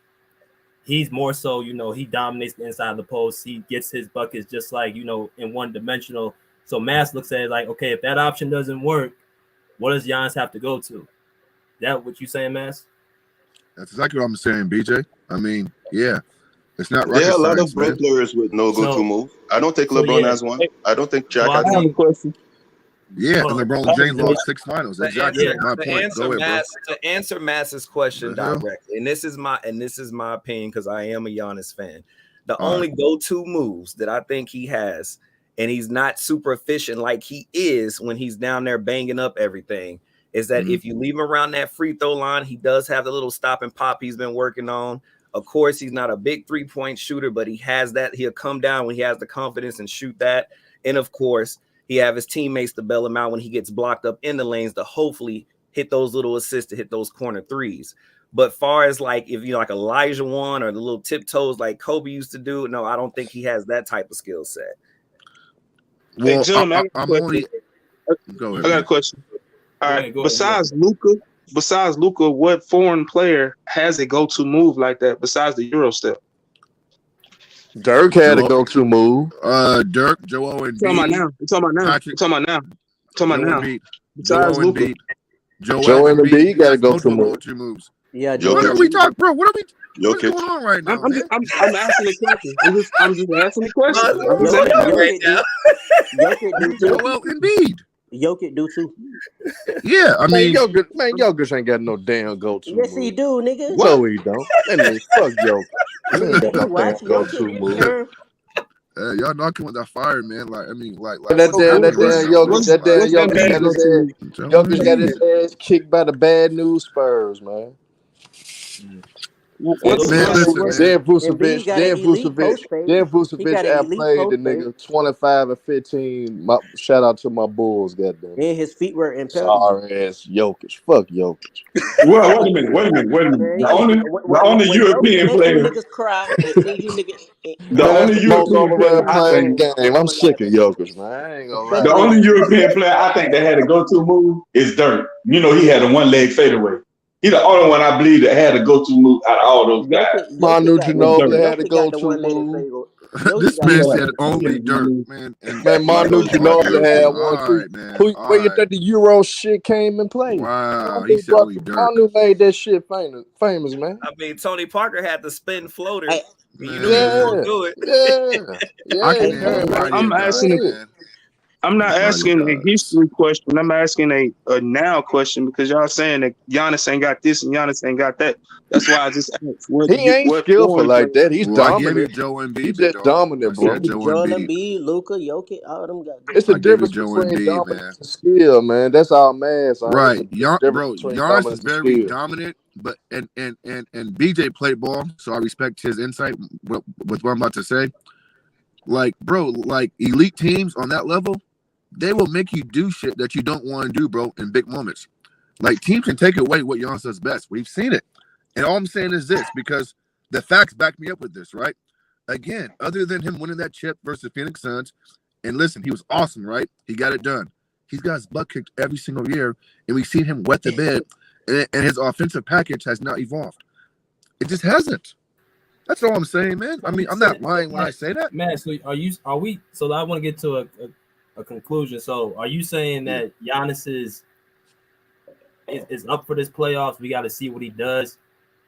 Speaker 1: He's more so, he dominates the inside of the post. He gets his buckets just like, in one dimensional. So Mass looks at it like, okay, if that option doesn't work, what does Giannis have to go to? That what you saying, Mass?
Speaker 8: That's exactly what I'm saying, BJ. I mean, yeah. It's not right.
Speaker 5: There are a lot of great players with no go-to move. I don't think LeBron has one. I don't think Jack has one.
Speaker 8: Yeah, and LeBron James lost 6 finals. Exactly my point.
Speaker 2: To answer Mass's question directly, and this is my opinion because I am a Giannis fan. The only go-to moves that I think he has, and he's not super efficient like he is when he's down there banging up everything, is that if you leave him around that free throw line, he does have the little stop and pop he's been working on. Of course, he's not a big 3-point shooter, but he has that. He'll come down when he has the confidence and shoot that. And of course, he have his teammates to bail him out when he gets blocked up in the lanes to hopefully hit those little assists to hit those corner threes. But far as like if like Elijah one or the little tiptoes like Kobe used to do, no, I don't think he has that type of skill set.
Speaker 6: Well, hey, gentlemen,
Speaker 8: I
Speaker 6: got a question. All right, besides Luka, what foreign player has a go-to move like that besides the Euro step?
Speaker 10: Dirk had a go-to move.
Speaker 8: Dirk, Joel Embiid.
Speaker 6: Talking about now. Besides Luka,
Speaker 10: Joel Embiid got a go-to move.
Speaker 7: Yeah,
Speaker 8: what are we talking, bro? What's going on right now?
Speaker 6: I'm asking a question. I'm just asking a question.
Speaker 8: Joel Embiid.
Speaker 7: Jokic do too.
Speaker 10: Yeah, I mean, Jokic ain't got no damn go-to.
Speaker 7: Yes, he do, nigga.
Speaker 10: No, he don't. That nigga, fuck Jokic. Go-to move.
Speaker 8: Y'all knocking with that fire, man. Like, I mean, like
Speaker 10: that damn Jokic got his ass kicked by the bad news Spurs, man. Dan Vucevic outplayed the nigga 25 and 15. Shout out to my Bulls, goddamn.
Speaker 7: And his feet were impeccable.
Speaker 10: Sorry ass Jokic. Fuck Jokic.
Speaker 9: Well, wait a minute. The only European player. The only European player
Speaker 10: playing game. I'm sick of Jokic, man. I ain't gonna lie.
Speaker 9: The only European player I think that had a go-to move is Dirk. He had a one-leg fadeaway. He's the only one I believe that had a go-to move out of all those guys.
Speaker 10: Manu Ginobili had a go-to move.
Speaker 8: This man said only Dirk, man.
Speaker 10: Man, Manu Ginobili had one too. Where you think the Euro shit came and played?
Speaker 8: Wow, he said only Dirk.
Speaker 10: Manu made that shit famous, man.
Speaker 2: I mean, Tony Parker had the spin floater.
Speaker 10: Yeah,
Speaker 2: do it.
Speaker 10: Yeah.
Speaker 6: I'm not asking a history question. I'm asking a now question because y'all saying that Giannis ain't got this and Giannis ain't got that. That's why I just asked.
Speaker 10: He ain't skillful like that. He's dominant.
Speaker 8: Joe Embiid.
Speaker 10: He's just dominant, bro.
Speaker 7: Joel Embiid, Luka, Jokic, all them got.
Speaker 10: It's a difference between dominance and skill, man. That's all mass.
Speaker 8: Right, Giannis is very dominant, but and BJ played ball, so I respect his insight with what I'm about to say. Like, bro, like elite teams on that level, they will make you do shit that you don't want to do, bro, in big moments. Like, teams can take away what Giannis does best. We've seen it. And all I'm saying is this, because the facts back me up with this, right? Again, other than him winning that chip versus Phoenix Suns, and listen, he was awesome, right? He got it done. He's got his butt kicked every single year, and we've seen him wet the bed, and his offensive package has not evolved. It just hasn't. That's all I'm saying, man. I mean, I'm not lying when I say that.
Speaker 1: Man, so so I want to get to a conclusion. So are you saying that Giannis is up for this playoffs? We got to see what he does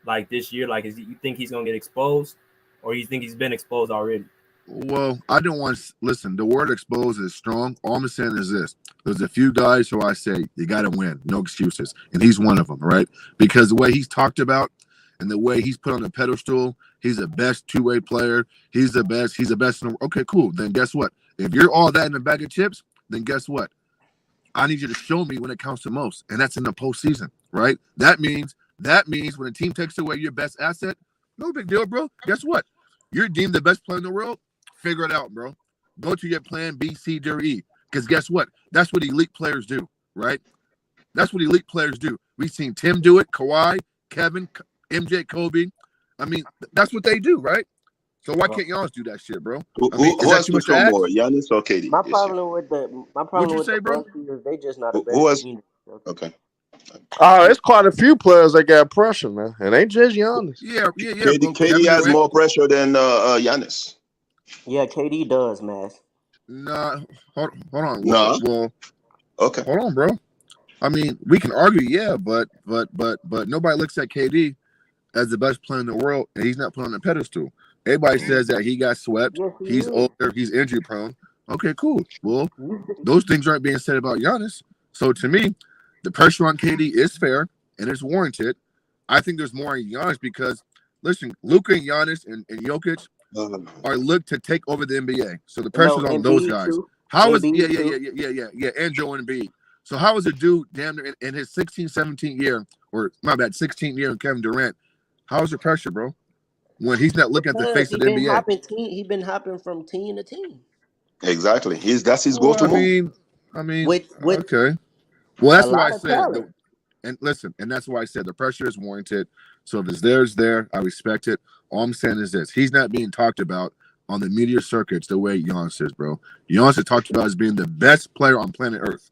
Speaker 1: like this year. Like, you think he's going to get exposed, or you think he's been exposed already?
Speaker 8: Well, I don't want to listen. The word exposed is strong. All I'm saying is this. There's a few guys who I say you got to win. No excuses. And he's one of them, right? Because the way he's talked about and the way he's put on the pedestal, he's the best two-way player. He's the best. He's the best. Okay, cool. Then guess what? If you're all that in a bag of chips, then guess what? I need you to show me when it counts the most. And that's in the postseason, right? That means when a team takes away your best asset, no big deal, bro. Guess what? You're deemed the best player in the world. Figure it out, bro. Go to your plan B, C, D, or E. Because guess what? That's what elite players do, right? That's what elite players do. We've seen Tim do it, Kawhi, Kevin, MJ, Kobe. I mean, that's what they do, right? So why can't Giannis do that shit, bro?
Speaker 5: Who has to show more, Giannis or KD?
Speaker 7: My problem with the Bucks is they just not a better team.
Speaker 5: Okay.
Speaker 10: It's quite a few players that got pressure, man. It ain't just Giannis.
Speaker 8: Yeah.
Speaker 5: KD has more pressure than Giannis.
Speaker 7: Yeah, KD does, man.
Speaker 8: Nah, hold on.
Speaker 5: No.
Speaker 8: Well,
Speaker 5: okay.
Speaker 8: Hold on, bro. I mean, we can argue, yeah, but nobody looks at KD as the best player in the world, and he's not put on the pedestal. Everybody says that he got swept.
Speaker 7: Yes,
Speaker 8: he's older. He's injury prone. Okay, cool. Well, those things aren't being said about Giannis. So to me, the pressure on KD is fair and it's warranted. I think there's more on Giannis because, listen, Luka and Giannis and Jokic are looked to take over the NBA. So the pressure's on those guys.
Speaker 7: Too.
Speaker 8: How is and Joe Embiid. So how is a dude damn near in his 16, 17 year, or my bad, 16 year, and Kevin Durant? How is the pressure, bro? When he's not looking at the face of the NBA.
Speaker 7: He's been hopping from team to team.
Speaker 5: Exactly. That's his go-to move.
Speaker 8: I mean,
Speaker 7: with
Speaker 8: okay. Well, that's why I said. And that's why I said the pressure is warranted. So if it's there, it's there. I respect it. All I'm saying is this: he's not being talked about on the media circuits the way Giannis is, bro. Giannis is talked about as being the best player on planet Earth.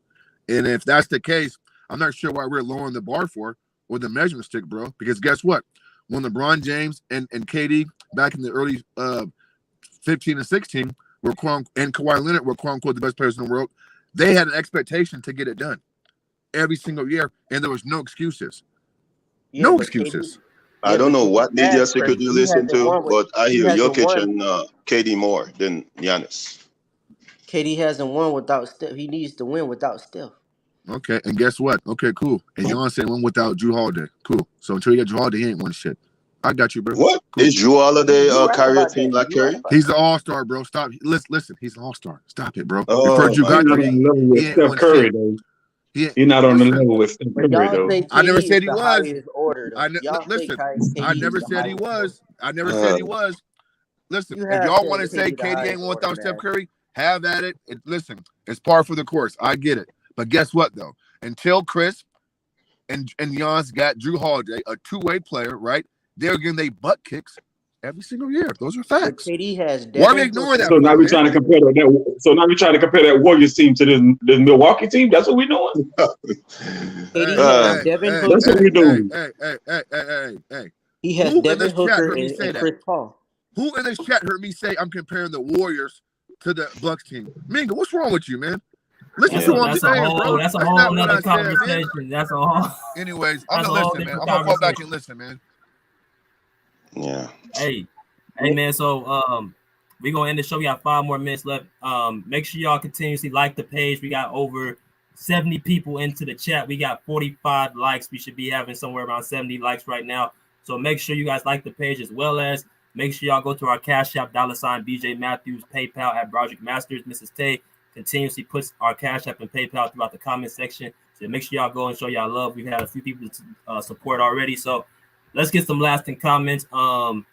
Speaker 8: And if that's the case, I'm not sure why we're lowering the bar for or the measurement stick, bro. Because guess what? When LeBron James and KD back in the early 15 and 16 were and Kawhi Leonard were quote unquote the best players in the world, they had an expectation to get it done every single year, and there was no excuses.
Speaker 7: Yeah,
Speaker 8: no excuses.
Speaker 5: I don't know what media circuit you listen to, but I hear Jokic and KD more than Giannis.
Speaker 7: KD hasn't won without Steph. He needs to win without Steph.
Speaker 8: Okay, and guess what? Okay, cool. And Giannis said win without Drew Holiday. Cool. So until you get Drew Holiday, he ain't won shit. I got you, bro.
Speaker 5: What? Cool. Is Drew Holiday carry a team like Curry?
Speaker 8: He's the all-star, bro. Stop. Listen, he's an all-star. Stop it, bro.
Speaker 9: Oh, Drew got there, he ain't Steph Curry, though. He's not on the level with Steph Curry, though.
Speaker 8: I never said he was.
Speaker 7: I
Speaker 8: never said he was. I never said he was. Listen, if y'all want to say KD ain't won without Steph Curry, have at it. Listen, it's par for the course. I get it. But guess what, though? Until Chris and Giannis got Drew Holiday, a two-way player, right? They're getting they butt kicks every single year. Those are facts.
Speaker 7: KD has.
Speaker 8: Why are we ignoring that?
Speaker 9: So now we're trying to compare that. So now we're trying to compare that Warriors team to this Milwaukee team. That's what we're doing.
Speaker 7: KD has Devin Hooker.
Speaker 9: That's what we're doing.
Speaker 8: Hey.
Speaker 7: He has Devin Hooker and Chris Paul.
Speaker 8: Who in this chat heard me say I'm comparing the Warriors to the Bucks team? Minga, what's wrong with you, man? Listen to what I'm saying, bro.
Speaker 1: That's a whole other conversation. That's a whole.
Speaker 8: Anyways, I'm gonna listen, man. I'm gonna go back and listen, man.
Speaker 5: Yeah.
Speaker 1: Hey, man. So we're gonna end the show. We got 5 more minutes left. Make sure y'all continuously like the page. We got over 70 people into the chat. We got 45 likes. We should be having somewhere around 70 likes right now. So make sure you guys like the page, as well as make sure y'all go to our Cash App, $BJ Matthews, PayPal at Broderick Masters. Mrs. Tay continuously puts our Cash App and PayPal throughout the comment section. So make sure y'all go and show y'all love. We've had a few people to support already. So let's get some lasting comments from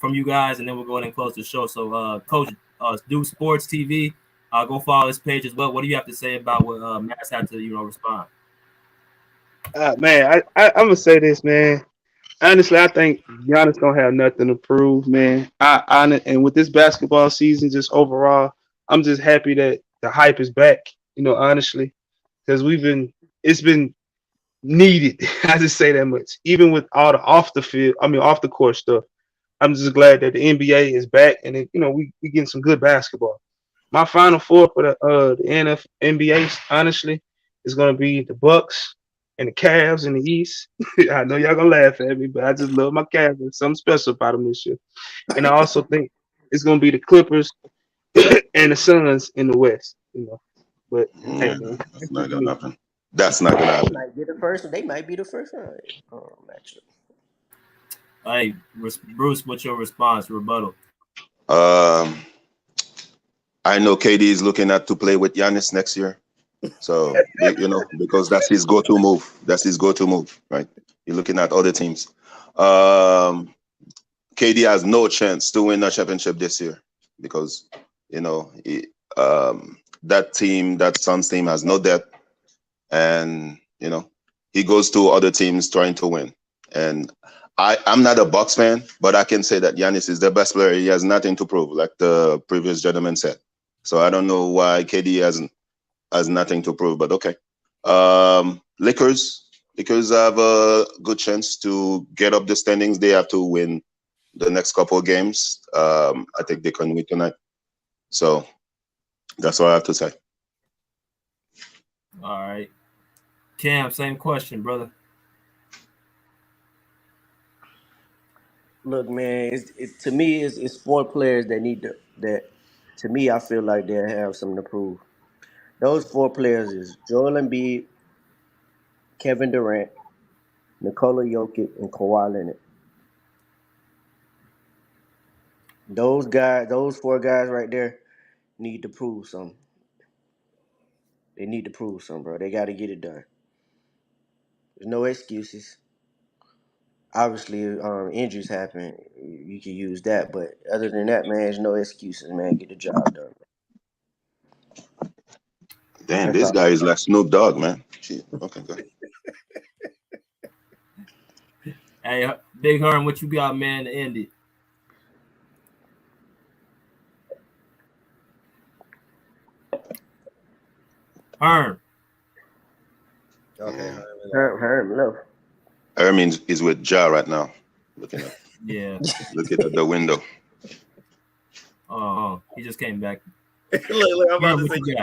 Speaker 1: you guys, and then we'll go ahead and close the show. So Coach Do Sports TV, go follow this page as well. What do you have to say about what Matt's had to respond?
Speaker 6: Man, I'm gonna say this, man. Honestly, I think Giannis don't have nothing to prove, man. And with this basketball season, just overall, I'm just happy that the hype is back. Honestly, because it's been needed. I just say that much. Even with all the off the court stuff, I'm just glad that the NBA is back and we getting some good basketball. My final four for the NBA, honestly, is gonna be the Bucks and the Cavs in the East. I know y'all gonna laugh at me, but I just love my Cavs. There's something special about them this year. And I also think it's gonna be the Clippers and the Suns in the West. But hey, man,
Speaker 5: that's not gonna happen. That's not gonna happen.
Speaker 7: They might be the first round matchup.
Speaker 1: Hey, Bruce, what's your response? Rebuttal.
Speaker 5: I know KD is looking at to play with Giannis next year. So, because that's his go-to move. That's his go-to move, right? You're looking at other teams. KD has no chance to win a championship this year because, that team, that Suns team has no depth. And, he goes to other teams trying to win. And I'm not a Bucks fan, but I can say that Giannis is the best player. He has nothing to prove, like the previous gentleman said. So I don't know why KD has nothing to prove, but okay. Lakers have a good chance to get up the standings. They have to win the next couple of games. I think they can win tonight. So that's all I have to say.
Speaker 1: All right. Cam, same question, brother.
Speaker 7: Look, man, to me, it's four players that to me, I feel like they have something to prove. Those four players is Joel Embiid, Kevin Durant, Nikola Jokic, and Kawhi Leonard. Those four guys right there need to prove something. They need to prove something, bro. They got to get it done. There's no excuses. Obviously, injuries happen. You can use that, but other than that, man, there's no excuses, man. Get the job done.
Speaker 5: Damn, this guy is like Snoop Dogg, man. Okay, good.
Speaker 1: Hey, Big Herm, what you got, man, to end it? Herm.
Speaker 2: Okay,
Speaker 7: Herm, no.
Speaker 5: Herm is with Ja right now. Looking at the window.
Speaker 1: He just came back.
Speaker 2: Look, I'm about to say you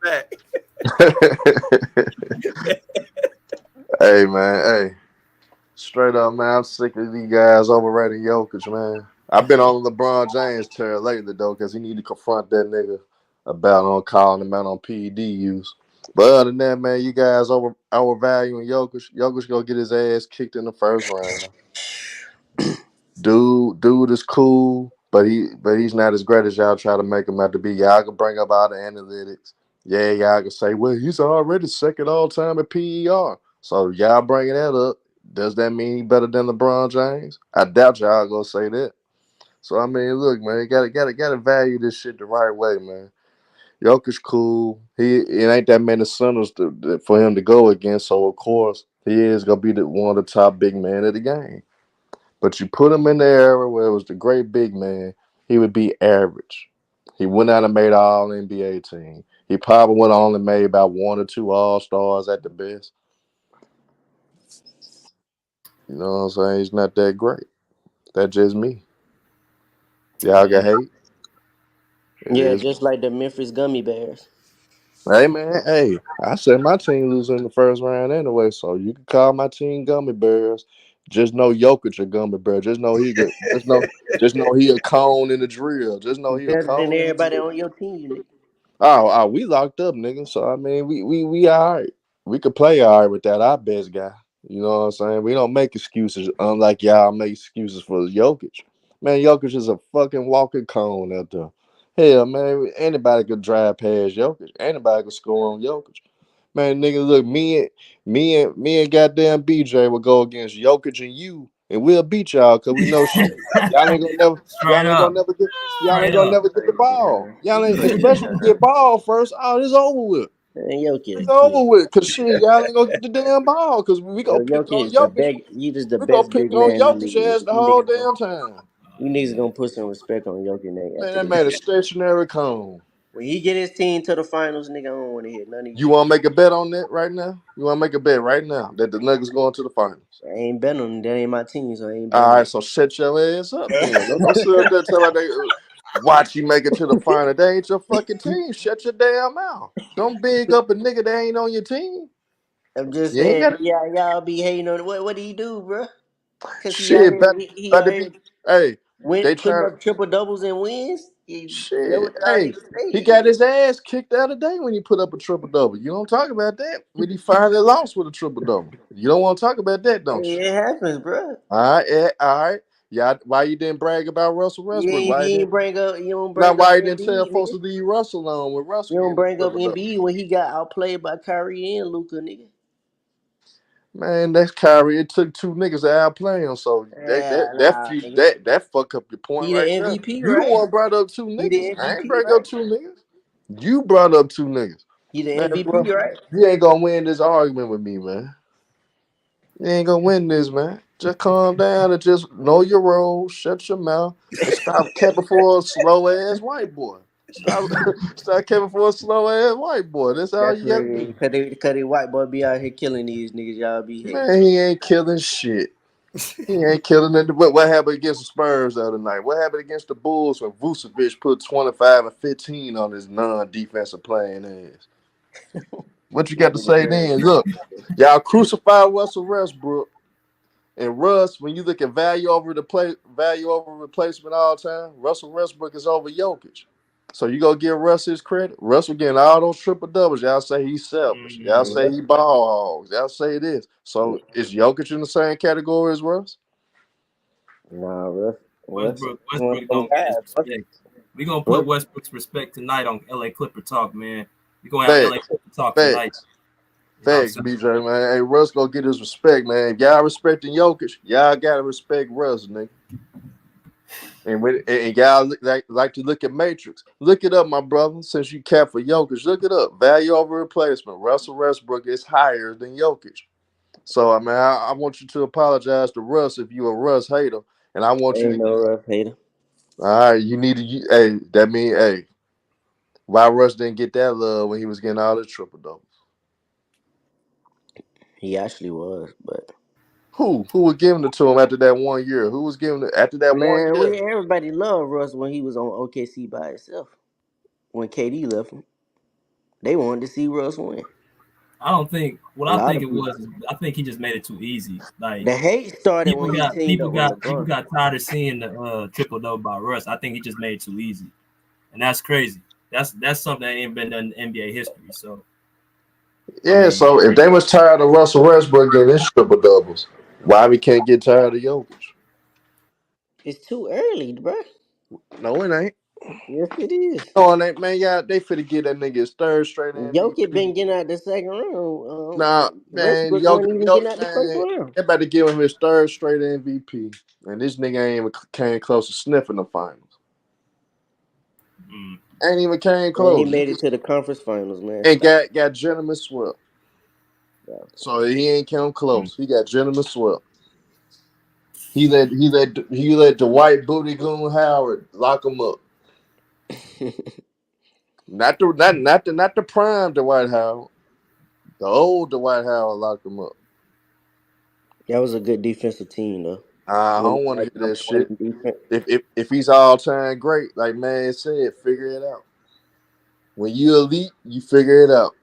Speaker 2: back.
Speaker 10: Hey, man. Hey. Straight up, man. I'm sick of these guys overrating Jokic, man. I've been on LeBron James tear lately, though, because he need to confront that nigga about on calling him out on PED use. But other than that, man, you guys overvaluing Jokic. Jokic gonna get his ass kicked in the first round. Dude is cool, but he's not as great as y'all try to make him out to be. Y'all can bring up all the analytics. Yeah, y'all can say, well, he's already second all time at PER. So y'all bringing that up. Does that mean he better than LeBron James? I doubt y'all gonna say that. So I mean, look, man, you gotta value this shit the right way, man. Jokic cool. It ain't that many centers for him to go against, so of course he is gonna be one of the top big men of the game. But you put him in the era where it was the great big man, he would be average. He wouldn't have made an all NBA team. He probably would have only made about one or two All-Stars at the best. You know what I'm saying? He's not that great. That's just me. Y'all got hate?
Speaker 7: Yeah, just like the Memphis Gummy Bears.
Speaker 10: Hey, man. Hey, I said my team losing in the first round anyway, so you can call my team Gummy Bears. Just know Jokic a Gummy Bear. Just know he good. Just know he a cone in the drill. Just know he a
Speaker 7: Better
Speaker 10: cone
Speaker 7: than
Speaker 10: in the
Speaker 7: everybody
Speaker 10: drill.
Speaker 7: on your team.
Speaker 10: Oh, we locked up, nigga. So I mean, we all right. We could play all right with that. Our best guy. You know what I'm saying? We don't make excuses, unlike y'all make excuses for Jokic. Man, Jokic is a fucking walking cone out there. Hell, man, anybody could drive past Jokic. Anybody could score on Jokic. Man, nigga, look, me and goddamn BJ will go against Jokic and you, and we'll beat y'all because we know shit. Y'all ain't gonna never get the ball. Y'all ain't, especially if we get ball first. Oh, it's over with.
Speaker 7: And Jokic,
Speaker 10: It's over with, cause shit, y'all ain't gonna get the damn ball, cause we gonna pick
Speaker 7: Jokic
Speaker 10: on
Speaker 7: is the
Speaker 10: Jokic.
Speaker 7: best. He just the
Speaker 10: We gonna
Speaker 7: best
Speaker 10: pick
Speaker 7: big
Speaker 10: on
Speaker 7: man in the
Speaker 10: Jokic
Speaker 7: league.
Speaker 10: ass the whole damn time.
Speaker 7: You niggas gonna put some respect on Jokic
Speaker 10: Man,
Speaker 7: after
Speaker 10: that man a
Speaker 7: this.
Speaker 10: stationary cone.
Speaker 7: When he get his team to the finals, nigga, I don't want to hear none of
Speaker 10: You want to make a bet on that right now? You want to make a bet right now that the Nuggets going to the finals?
Speaker 7: I ain't betting on them. That ain't my team, so I ain't
Speaker 10: All
Speaker 7: betting
Speaker 10: right, so shut your ass up then. Don't sit up there tell they watch you make it to the final. They ain't your fucking team. Shut your damn mouth. Don't big up a nigga that ain't on your team.
Speaker 7: I'm just
Speaker 10: You ain't
Speaker 7: saying,
Speaker 10: got
Speaker 7: y'all be hating on what did he do, bro? Cause he out
Speaker 10: shit.
Speaker 7: here, he
Speaker 10: About
Speaker 7: out
Speaker 10: to be.
Speaker 7: here
Speaker 10: Hey, they
Speaker 7: putting
Speaker 10: trying.
Speaker 7: up triple doubles and wins. That
Speaker 10: Shit.
Speaker 7: what y'all
Speaker 10: Hey,
Speaker 7: niggas say.
Speaker 10: he got his ass kicked the other day when he put up a triple double. You don't talk about that when he finally lost with a triple double. You don't want to talk about that, don't you?
Speaker 7: It happens, bro.
Speaker 10: All right, all right. Yeah, why you didn't brag about Russell Westbrook?
Speaker 7: You
Speaker 10: Why you
Speaker 7: ain't
Speaker 10: didn't?
Speaker 7: bring up. You don't
Speaker 10: Now,
Speaker 7: bring up
Speaker 10: why you didn't tell
Speaker 7: Embiid,
Speaker 10: folks to
Speaker 7: nigga.
Speaker 10: leave Russell alone when Russell
Speaker 7: You don't
Speaker 10: getting a
Speaker 7: bring up
Speaker 10: triple double?
Speaker 7: Embiid when he got outplayed by Kyrie and Luka, nigga.
Speaker 10: Man, that's Kyrie. It took two niggas to outplay him, so
Speaker 7: Nah, nigga.
Speaker 10: that fuck up your point
Speaker 7: He the
Speaker 10: right there.
Speaker 7: MVP,
Speaker 10: You the
Speaker 7: right?
Speaker 10: one brought up two
Speaker 7: He the
Speaker 10: niggas. I ain't
Speaker 7: MVP,
Speaker 10: bring
Speaker 7: right?
Speaker 10: up two niggas. You brought up two niggas.
Speaker 7: He the
Speaker 10: Man, bro,
Speaker 7: MVP, right?
Speaker 10: you ain't gonna win this argument with me, man. You ain't gonna win this, man. Just calm down and just know your role, shut your mouth, and stop capping for a slow ass white boy. Stop capping for a slow ass white boy. That's all
Speaker 7: That's
Speaker 10: you
Speaker 7: what
Speaker 10: gotta
Speaker 7: it
Speaker 10: do.
Speaker 7: is. Cause they white boy be out here killing these niggas. Y'all be hating.
Speaker 10: Man, he ain't killing shit. He ain't killing it. What happened against the Spurs the other night? What happened against the Bulls when Vucevic put 25 and 15 on his non-defensive playing ass? What you got to say then? Look, y'all crucify Russell Westbrook. And Russ, when you look at value over replacement all time, Russell Westbrook is over Jokic. So you go give Russ his credit. Russell getting all those triple doubles. Y'all say he's selfish. Y'all say he ball hogs. Y'all say it is. So is Jokic in the same category as Russ?
Speaker 7: Nah, Russ
Speaker 1: Westbrook
Speaker 7: one of them
Speaker 1: don't get his
Speaker 7: guys.
Speaker 1: respect. We gonna put
Speaker 7: Russ,
Speaker 1: Westbrook's respect tonight on LA Clipper Talk, man. We gonna have LA
Speaker 10: Facts.
Speaker 1: Clipper Talk tonight.
Speaker 10: Facts.
Speaker 1: You know what I'm
Speaker 10: Facts,
Speaker 1: saying?
Speaker 10: BJ, man. Hey, Russ gonna get his respect, man. If y'all respecting Jokic, y'all gotta respect Russ, nigga. And y'all like to look at Matrix. Look it up, my brother. Since you cap for Jokic, look it up. Value over replacement. Russell Westbrook is higher than Jokic. So I mean, I want you to apologize to Russ if you a Russ hater, and I want you
Speaker 7: ain't
Speaker 10: to.
Speaker 7: no Russ hater.
Speaker 10: All right, you need to. Hey, that mean, hey, why Russ didn't get that love when he was getting all his triple doubles?
Speaker 7: He actually was, but
Speaker 10: Who was giving it to him after that 1 year? Who was giving it after that 1
Speaker 7: man,
Speaker 10: year?
Speaker 7: everybody loved Russ when he was on OKC by himself. When KD left him, they wanted to see Russ win.
Speaker 1: I don't think what
Speaker 7: A
Speaker 1: I
Speaker 7: lot
Speaker 1: think
Speaker 7: of
Speaker 1: it
Speaker 7: people.
Speaker 1: was. I think he just made it too easy. Like
Speaker 7: The hate started
Speaker 1: people
Speaker 7: when he
Speaker 1: got
Speaker 7: teamed
Speaker 1: people
Speaker 7: up with
Speaker 1: got people
Speaker 7: LeBron.
Speaker 1: got tired of seeing the triple double by Russ. I think he just made it too easy, and that's crazy. That's something that ain't been done in NBA history. So I
Speaker 10: Yeah,
Speaker 1: mean,
Speaker 10: so if they was tired of Russell Westbrook getting his triple doubles, why we can't get tired of Jokic?
Speaker 7: It's too early, bro.
Speaker 10: No, it ain't.
Speaker 7: Yes, it is.
Speaker 10: No, it ain't, man. Yeah, they finna get that nigga his third straight
Speaker 7: Jokic
Speaker 10: MVP.
Speaker 7: been getting out the second round.
Speaker 10: Nah, man,
Speaker 7: Westbrook wasn't even getting out the first
Speaker 10: man,
Speaker 7: round.
Speaker 10: they about to give him his third straight MVP, and this nigga ain't even came close to sniffing the finals. Ain't even came
Speaker 7: Man, he
Speaker 10: close.
Speaker 7: made it to the conference finals, man.
Speaker 10: And
Speaker 7: Stop.
Speaker 10: got gentleman swept. So he ain't come close. He got gentleman swept. He let the white booty goon Howard lock him up. Not the prime Dwight Howard. The old Dwight Howard locked him up.
Speaker 7: That was a good defensive team, though.
Speaker 10: I
Speaker 7: When
Speaker 10: don't want to
Speaker 7: like
Speaker 10: hear
Speaker 7: number
Speaker 10: that
Speaker 7: one
Speaker 10: shit.
Speaker 7: in defense.
Speaker 10: If he's all time great, like man said, figure it out. When you elite, you figure it out.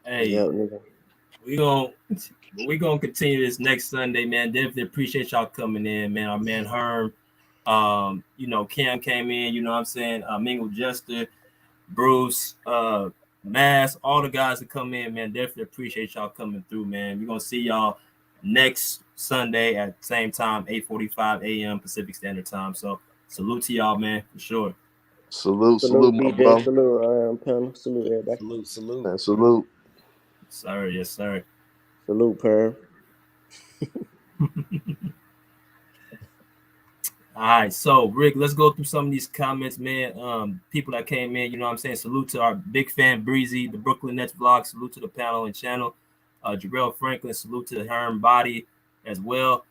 Speaker 1: hey,
Speaker 7: Yeah, nigga.
Speaker 1: we gonna continue this next Sunday, man. Definitely appreciate y'all coming in, man. Our man Herm, Cam came in. You know what I'm saying? Mingle Jester, Bruce, Mass, all the guys that come in, man. Definitely appreciate y'all coming through, man. We're gonna see y'all next Sunday at the same time, 8:45 a.m. Pacific Standard Time. So salute to y'all, man, for sure.
Speaker 10: Salute,
Speaker 7: Salute
Speaker 10: my
Speaker 7: BJ.
Speaker 10: brother.
Speaker 7: Salute panel. Salute everybody.
Speaker 2: Salute.
Speaker 10: And salute.
Speaker 1: Sir, yes, sir.
Speaker 7: Salute Perm.
Speaker 1: All right, so Rick, let's go through some of these comments, man. People that came in, you know what I'm saying? Salute to our big fan Breezy, the Brooklyn Nets vlog. Salute to the panel and channel. Jarrell Franklin, salute to Herm Body as well.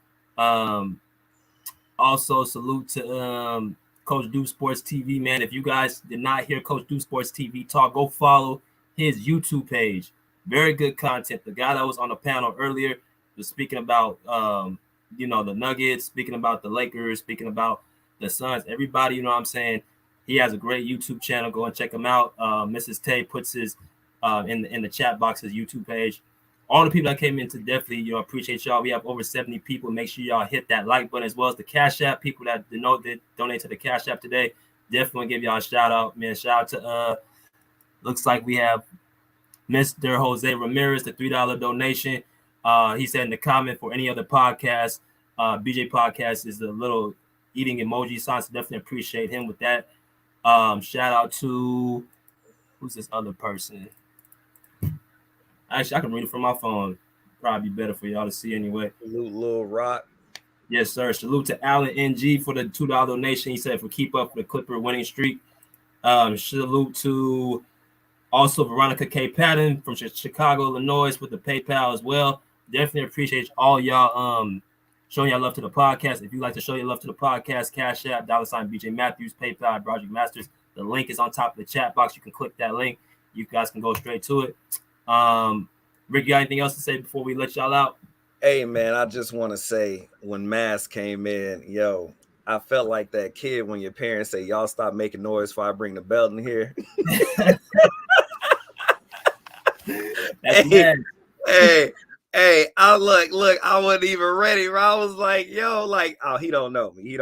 Speaker 1: Also, salute to Coach Do Sports TV, man. If you guys did not hear Coach Do Sports TV talk, go follow his YouTube page. Very good content. The guy that was on the panel earlier was speaking about the Nuggets, speaking about the Lakers, speaking about the Suns. Everybody, you know what I'm saying? He has a great YouTube channel. Go and check him out. Mrs. Tay puts his in the chat box his YouTube page. All the people that came in to definitely, appreciate y'all. We have over 70 people. Make sure y'all hit that like button as well as the Cash App. People that donate to the Cash App today, definitely give y'all a shout out, man. Shout out to looks like we have Mr. Jose Ramirez, the $3 donation. He said in the comment for any other podcast, BJ Podcast is the little eating emoji sign. So definitely appreciate him with that. Shout out to who's this other person? Actually, I can read it from my phone. Probably be better for y'all to see anyway.
Speaker 2: Salute Lil Rock.
Speaker 1: Yes, sir. Salute to Alan NG for the $2 donation. He said for keep up the Clipper winning streak. Salute to also Veronica K. Patton from Chicago, Illinois with the PayPal as well. Definitely appreciate all y'all showing y'all love to the podcast. If you'd like to show your love to the podcast, Cash App, $ BJ Matthews, PayPal, Project Masters. The link is on top of the chat box. You can click that link. You guys can go straight to it. Rick, you got anything else to say before we let y'all out?
Speaker 2: Hey, man, I just want to say when Mass came in, I felt like that kid when your parents say, y'all stop making noise before I bring the belt in here. Hey, I look, I wasn't even ready, bro. I was like, he don't know me.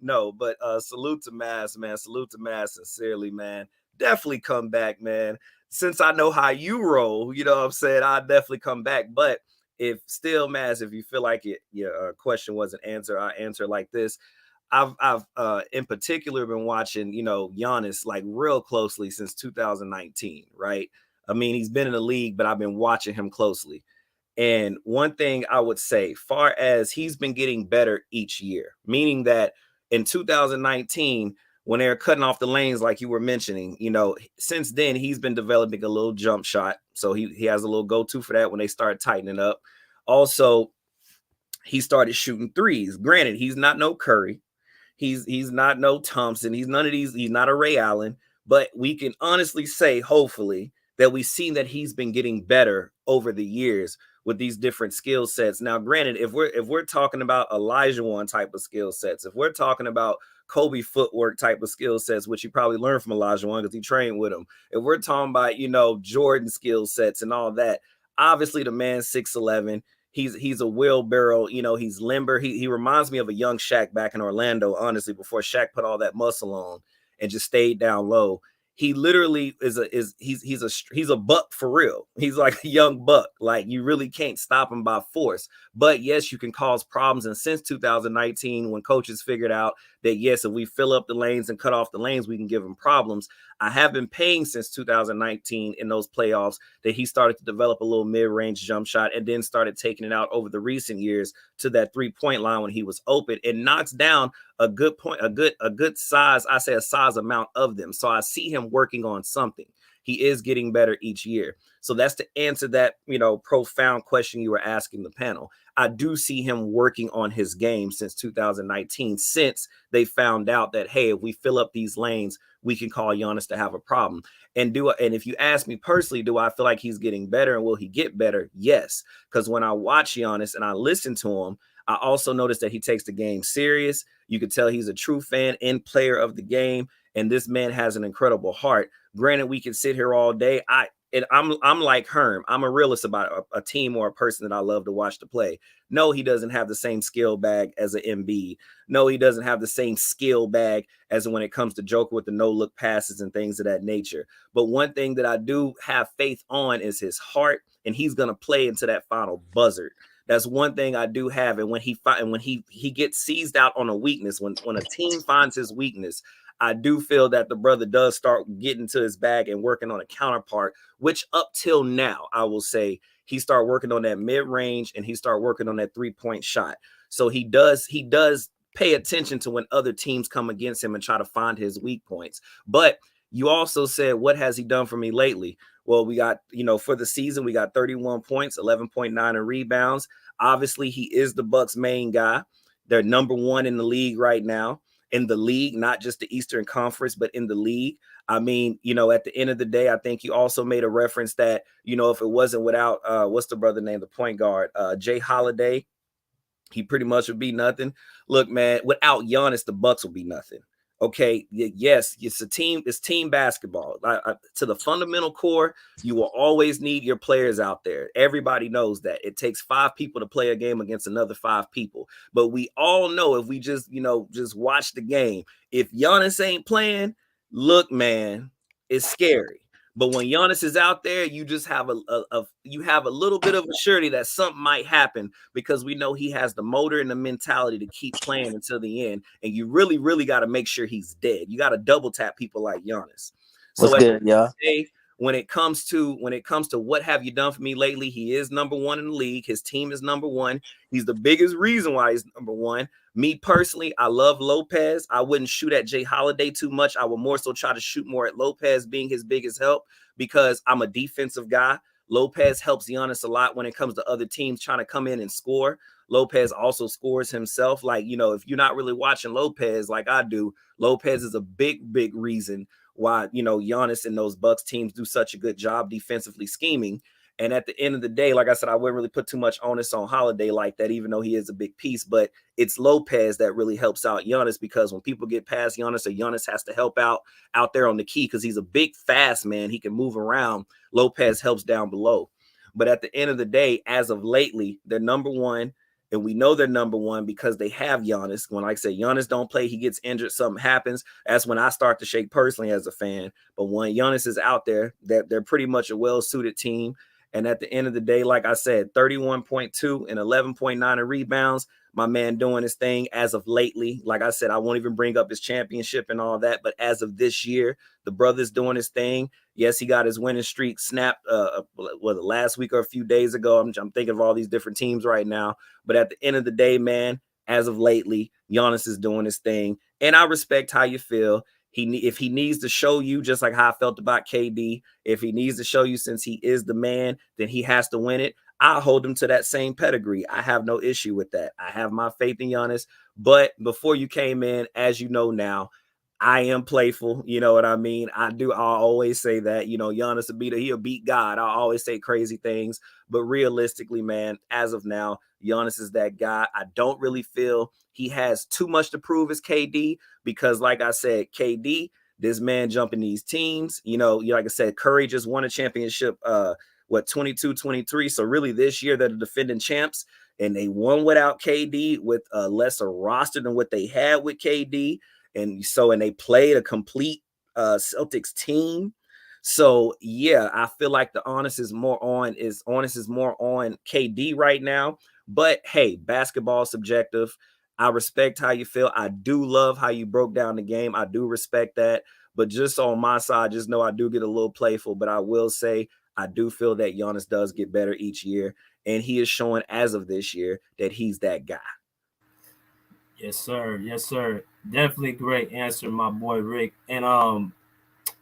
Speaker 2: No, but salute to Mass, man. Salute to Mass sincerely, man. Definitely come back, man. Since I know how you roll, you know what I'm saying, I'll definitely come back. But if still, Mass, if you feel like your question wasn't answered, I'll answer like this. I've in particular been watching, Giannis like real closely since 2019, right? I mean, he's been in the league, but I've been watching him closely. And one thing I would say, far as he's been getting better each year, meaning that in 2019, when they're cutting off the lanes, like you were mentioning, since then he's been developing a little jump shot. So he has a little go-to for that when they start tightening up. Also, he started shooting threes. Granted, he's not no Curry. He's not no Thompson. He's none of these. He's not a Ray Allen. But we can honestly say, hopefully, that we've seen that he's been getting better over the years with these different skill sets. Now, granted, if we're talking about Olajuwon type of skill sets, if we're talking about Kobe footwork type of skill sets, which you probably learned from Olajuwon because he trained with him. If we're talking about, Jordan skill sets and all that, obviously the man's 6'11". He's a wheelbarrow, he's limber. He reminds me of a young Shaq back in Orlando, honestly, before Shaq put all that muscle on and just stayed down low. He literally he's a buck for real. He's like a young buck. Like you really can't stop him by force. But yes, you can cause problems. And since 2019, when coaches figured out that yes, if we fill up the lanes and cut off the lanes, we can give him problems. I have been paying since 2019 in those playoffs that he started to develop a little mid-range jump shot and then started taking it out over the recent years to that 3-point line when he was open. It knocks down a good point, a good size. I say a size amount of them. So I see him working on something. He is getting better each year. So that's to answer that, profound question you were asking the panel. I do see him working on his game since 2019, since they found out that, hey, if we fill up these lanes, we can call Giannis to have a problem. And if you ask me personally, do I feel like he's getting better and will he get better? Yes. Because when I watch Giannis and I listen to him, I also noticed that he takes the game serious. You could tell he's a true fan and player of the game. And this man has an incredible heart. Granted, we can sit here all day. I'm like Herm. I'm a realist about a team or a person that I love to watch to play. No, he doesn't have the same skill bag as an Embiid. No, he doesn't have the same skill bag as when it comes to Joker with the no-look passes and things of that nature. But one thing that I do have faith on is his heart, and he's going to play into that final buzzard. That's one thing I do have. And when he gets seized out on a weakness, when a team finds his weakness, I do feel that the brother does start getting to his bag and working on a counterpart, which up till now, I will say he started working on that mid-range and he started working on that 3-point shot. So he does pay attention to when other teams come against him and try to find his weak points. But you also said, what has he done for me lately? Well, we got, for the season, we got 31 points, 11.9 in rebounds. Obviously, he is the Bucks' main guy. They're number one in the league right now. In the league, not just the Eastern Conference, but in the league. I mean, at the end of the day, I think you also made a reference that, if it wasn't without, what's the brother name, the point guard, Jay Holiday, he pretty much would be nothing. Look, man, without Giannis, the Bucks will be nothing. Okay, yes, it's team basketball. To the fundamental core, you will always need your players out there. Everybody knows that. It takes 5 people to play a game against another 5 people. But we all know, if we just watch the game, if Giannis ain't playing, look, man, it's scary. But when Giannis is out there, you just have you have a little bit of a surety that something might happen, because we know he has the motor and the mentality to keep playing until the end. And you really, really got to make sure he's dead. You got to double tap people like Giannis. So
Speaker 11: What's good, y'all?
Speaker 2: When it comes to what have you done for me lately, he is number one in the league. His team is number one. He's the biggest reason why he's number one. Me personally, I love Lopez. I wouldn't shoot at Jay Holiday too much. I would more so try to shoot more at Lopez, being his biggest help, because I'm a defensive guy. Lopez helps Giannis a lot when it comes to other teams trying to come in and score. Lopez also scores himself. Like, if you're not really watching Lopez like I do, Lopez is a big, big reason why, Giannis and those Bucks teams do such a good job defensively scheming. And at the end of the day, like I said, I wouldn't really put too much onus on Holiday like that, even though he is a big piece. But it's Lopez that really helps out Giannis, because when people get past Giannis, or Giannis has to help out there on the key, because he's a big, fast man, he can move around. Lopez helps down below. But at the end of the day, as of lately, they're number one. And we know they're number one because they have Giannis. When, like I said, Giannis don't play, he gets injured, something happens. That's when I start to shake personally as a fan. But when Giannis is out there, they're pretty much a well-suited team. And at the end of the day, like I said, 31.2 and 11.9 in rebounds. My man doing his thing as of lately. Like I said, I won't even bring up his championship and all that. But as of this year, the brother's doing his thing. Yes, he got his winning streak snapped last week or a few days ago. I'm thinking of all these different teams right now. But at the end of the day, man, as of lately, Giannis is doing his thing. And I respect how you feel. If he needs to show you, just like how I felt about KD, if he needs to show you, since he is the man, then he has to win it. I'll hold him to that same pedigree. I have no issue with that. I have my faith in Giannis. But before you came in, as you know now, I am playful. You know what I mean? I always say that, Giannis he'll beat God. I always say crazy things. But realistically, man, as of now, Giannis is that guy. I don't really feel he has too much to prove as KD, because like I said, KD, this man jumping these teams, like I said, Curry just won a championship, 22-23. So really this year they're the defending champs, and they won without KD, with a lesser roster than what they had with KD. And they played a complete Celtics team. So yeah, I feel like the onus is more on KD right now. But hey, basketball subjective. I respect how you feel. I do love how you broke down the game. I do respect that. But just on my side, just know I do get a little playful. But I will say, I do feel that Giannis does get better each year. And he is showing, as of this year, that he's that guy.
Speaker 1: Yes, sir. Yes, sir. Definitely great answer, my boy Rick. And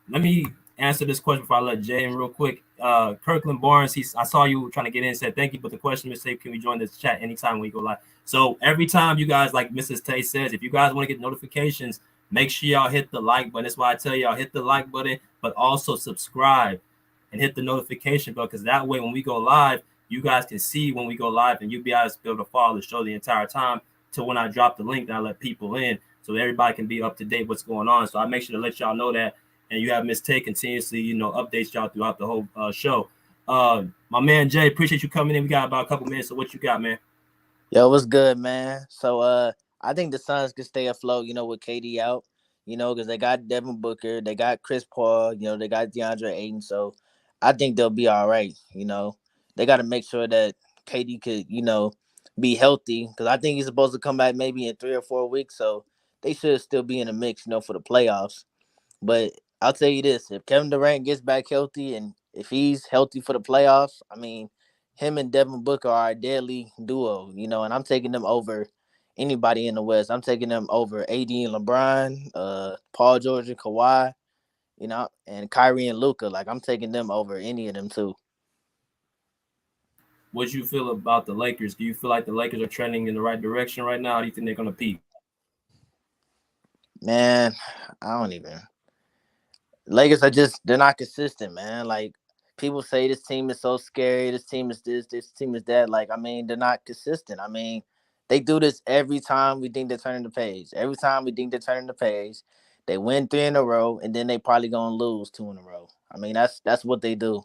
Speaker 1: let me answer this question before I let Jay in real quick. Kirkland Barnes, I saw you trying to get in, said thank you, but the question is, say, can we join this chat anytime we go live? So every time you guys, like Mrs. Tay says, if you guys want to get notifications, make sure y'all hit the like button. That's why I tell y'all, hit the like button, but also subscribe and hit the notification bell, because that way when we go live, you guys can see when we go live, and you'll be able to follow the show the entire time, to when I drop the link, and I let people in, so everybody can be up to date what's going on. So I make sure to let y'all know that. And you have Miss Tay continuously, updates y'all throughout the whole show. My man Jay, appreciate you coming in. We got about a couple minutes. So what you got, man?
Speaker 11: Yo, what's good, man? So I think the Suns can stay afloat, with KD out, because they got Devin Booker, they got Chris Paul, they got DeAndre Ayton. So I think they'll be all right. They got to make sure that KD could, be healthy, because I think he's supposed to come back maybe in 3 or 4 weeks. So they should still be in the mix, for the playoffs. But I'll tell you this, if Kevin Durant gets back healthy, and if he's healthy for the playoffs, I mean, him and Devin Booker are a deadly duo, and I'm taking them over anybody in the West. I'm taking them over AD and LeBron, Paul George and Kawhi, you know, and Kyrie and Luka. Like, I'm taking them over any of them too.
Speaker 1: What do you feel about the Lakers? Do you feel like the Lakers are trending in the right direction right now? Or do you think they're going to peak?
Speaker 11: Man, I don't even. Lakers are they're not consistent, man. Like, people say this team is so scary, this team is this team is that. Like, I mean, they're not consistent. I mean, they do this every time we think they're turning the page. Every time we think they're turning the page, they win 3 in a row, and then they probably gonna lose 2 in a row. I mean, that's what they do.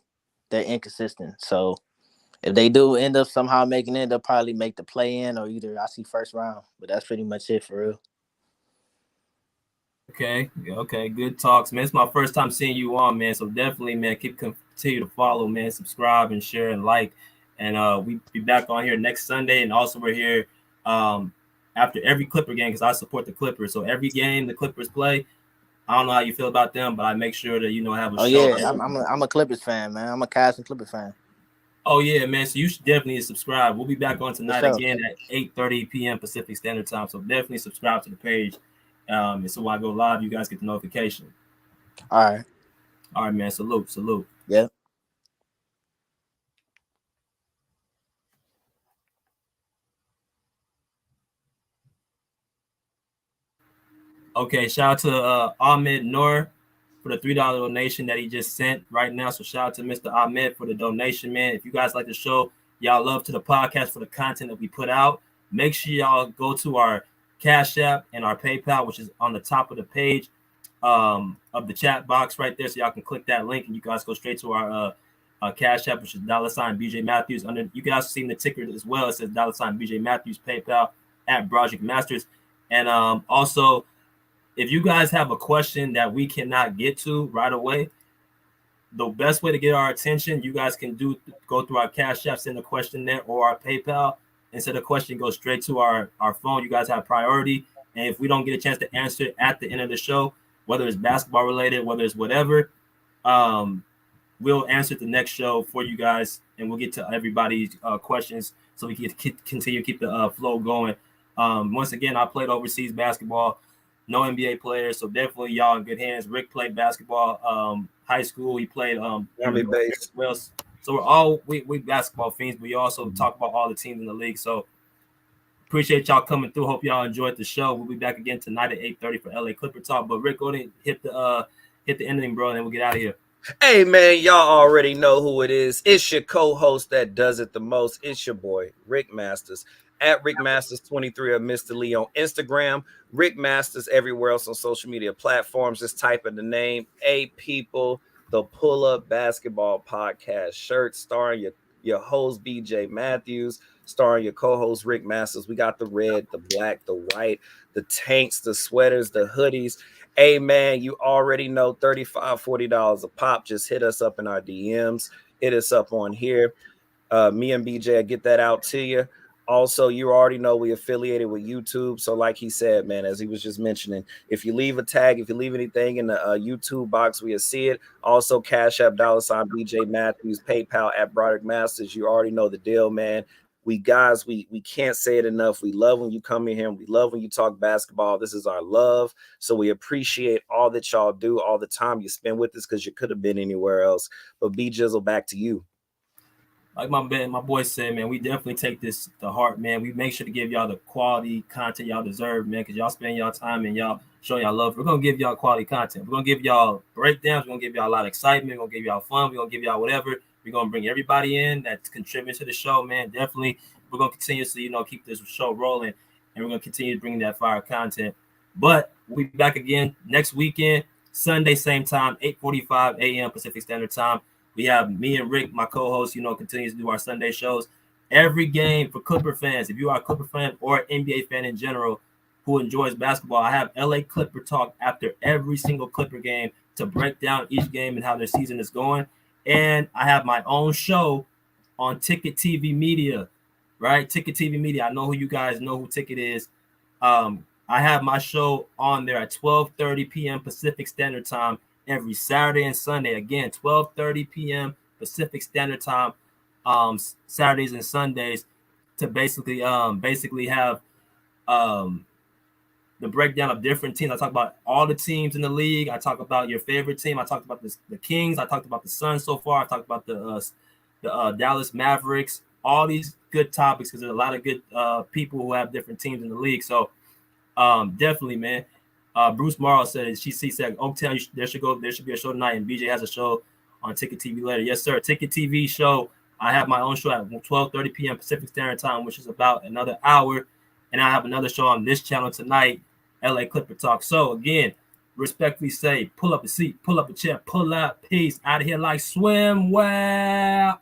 Speaker 11: They're inconsistent. So if they do end up somehow making it, they'll probably make the play in or either I see first round. But that's pretty much it for real.
Speaker 1: Okay, good talks, man. It's my first time seeing you on, man. So definitely, man, continue to follow, man, subscribe and share and like. And we be back on here next Sunday. And also we're here after every Clipper game because I support the Clippers. So every game the Clippers play, I don't know how you feel about them, but I make sure that have a show.
Speaker 11: Yeah, I'm a Clippers fan, man. I'm a Cavs and Clippers fan.
Speaker 1: Oh yeah, man. So you should definitely subscribe. We'll be back on tonight again at 8:30 p.m. Pacific Standard Time. So definitely subscribe to the page. And so when I go live, you guys get the notification.
Speaker 11: All
Speaker 1: right, man. Salute.
Speaker 11: Yep.
Speaker 1: Okay, shout out to Ahmed Noor for the $3 donation that he just sent right now. So shout out to Mr. Ahmed for the donation, man. If you guys like the show, y'all love to the podcast for the content that we put out, make sure y'all go to our Cash App and our PayPal, which is on the top of the page of the chat box right there. So y'all can click that link and you guys go straight to our Cash App, which is $BJ Matthews. You can also see the ticker as well. It says $BJ Matthews, PayPal at Project Masters. And also, if you guys have a question that we cannot get to right away, the best way to get our attention, you guys can go through our Cash App, send a question there, or our PayPal. Instead of question, go straight to our phone. You guys have priority. And if we don't get a chance to answer it at the end of the show, whether it's basketball related, whether it's whatever, we'll answer the next show for you guys, and we'll get to everybody's questions so we can continue to keep the flow going. Once again, I played overseas basketball. No NBA players, so definitely y'all in good hands. Rick played basketball, high school. He played
Speaker 2: base.
Speaker 1: Well, so we're all we basketball fiends, but we also talk about all the teams in the league. So appreciate y'all coming through. Hope y'all enjoyed the show. We'll be back again tonight at 8:30 for LA Clipper Talk. But Rick, go ahead and hit the ending, bro, and then we'll get out of here.
Speaker 2: Hey, man, y'all already know who it is. It's your co-host that does it the most. It's your boy, Rick Masters, at Rick Masters 23 or Mr. Lee on Instagram. Rick Masters everywhere else on social media platforms. Just type in the name. Hey, people, the Pull Up Basketball Podcast shirt starring your host, BJ Matthews, starring your co-host, Rick Masters. We got the red, the black, the white, the tanks, the sweaters, the hoodies. Hey, man, you already know $35, $40 a pop. Just hit us up in our DMs. Hit us up on here. Me and BJ, get that out to you. Also, you already know we affiliated with YouTube. So like he said, man, as he was just mentioning, if you leave a tag, if you leave anything in the YouTube box, we'll see it. Also, Cash App, $BJ Matthews, PayPal at Broderick Masters. You already know the deal, man. We can't say it enough. We love when you come in here and we love when you talk basketball. This is our love. So we appreciate all that y'all do, all the time you spend with us, because you could have been anywhere else. But B Jizzle, back to you.
Speaker 1: Like my boy said, man, we definitely take this to heart, man. We make sure to give y'all the quality content y'all deserve, man, because y'all spend y'all time and y'all show y'all love. We're going to give y'all quality content. We're going to give y'all breakdowns. We're going to give y'all a lot of excitement. We're going to give y'all fun. We're going to give y'all whatever. We're going to bring everybody in that contributes to the show, man. Definitely, we're going to continuously, keep this show rolling, and we're going to continue to bring that fire content. But we'll be back again next weekend, Sunday, same time, 8:45 a.m. Pacific Standard Time. We have me and Rick, my co-host, continues to do our Sunday shows. Every game for Clipper fans, if you are a Clipper fan or an NBA fan in general who enjoys basketball, I have LA Clipper Talk after every single Clipper game to break down each game and how their season is going. And I have my own show on Ticket TV Media, right? Ticket TV Media. I know who you guys know who Ticket is. I have my show on there at 12:30 p.m. Pacific Standard Time every Saturday and Sunday. Again, 12:30 p.m. Pacific Standard Time, Saturdays and Sundays, to basically have the breakdown of different teams. I talk about all the teams in the league. I talk about your favorite team. I talked about the Kings. I talked about the Suns so far. I talked about the Dallas Mavericks. All these good topics because there's a lot of good people who have different teams in the league. So definitely, man. Bruce Morrow said she said Oaktown there should be a show tonight, and BJ has a show on Ticket TV later. Yes, sir. Ticket TV show. I have my own show at 12:30 p.m. Pacific Standard Time, which is about another hour, and I have another show on this channel tonight, LA Clipper Talk. So again, respectfully say, pull up a seat, pull up a chair, pull up, peace out of here like swim well.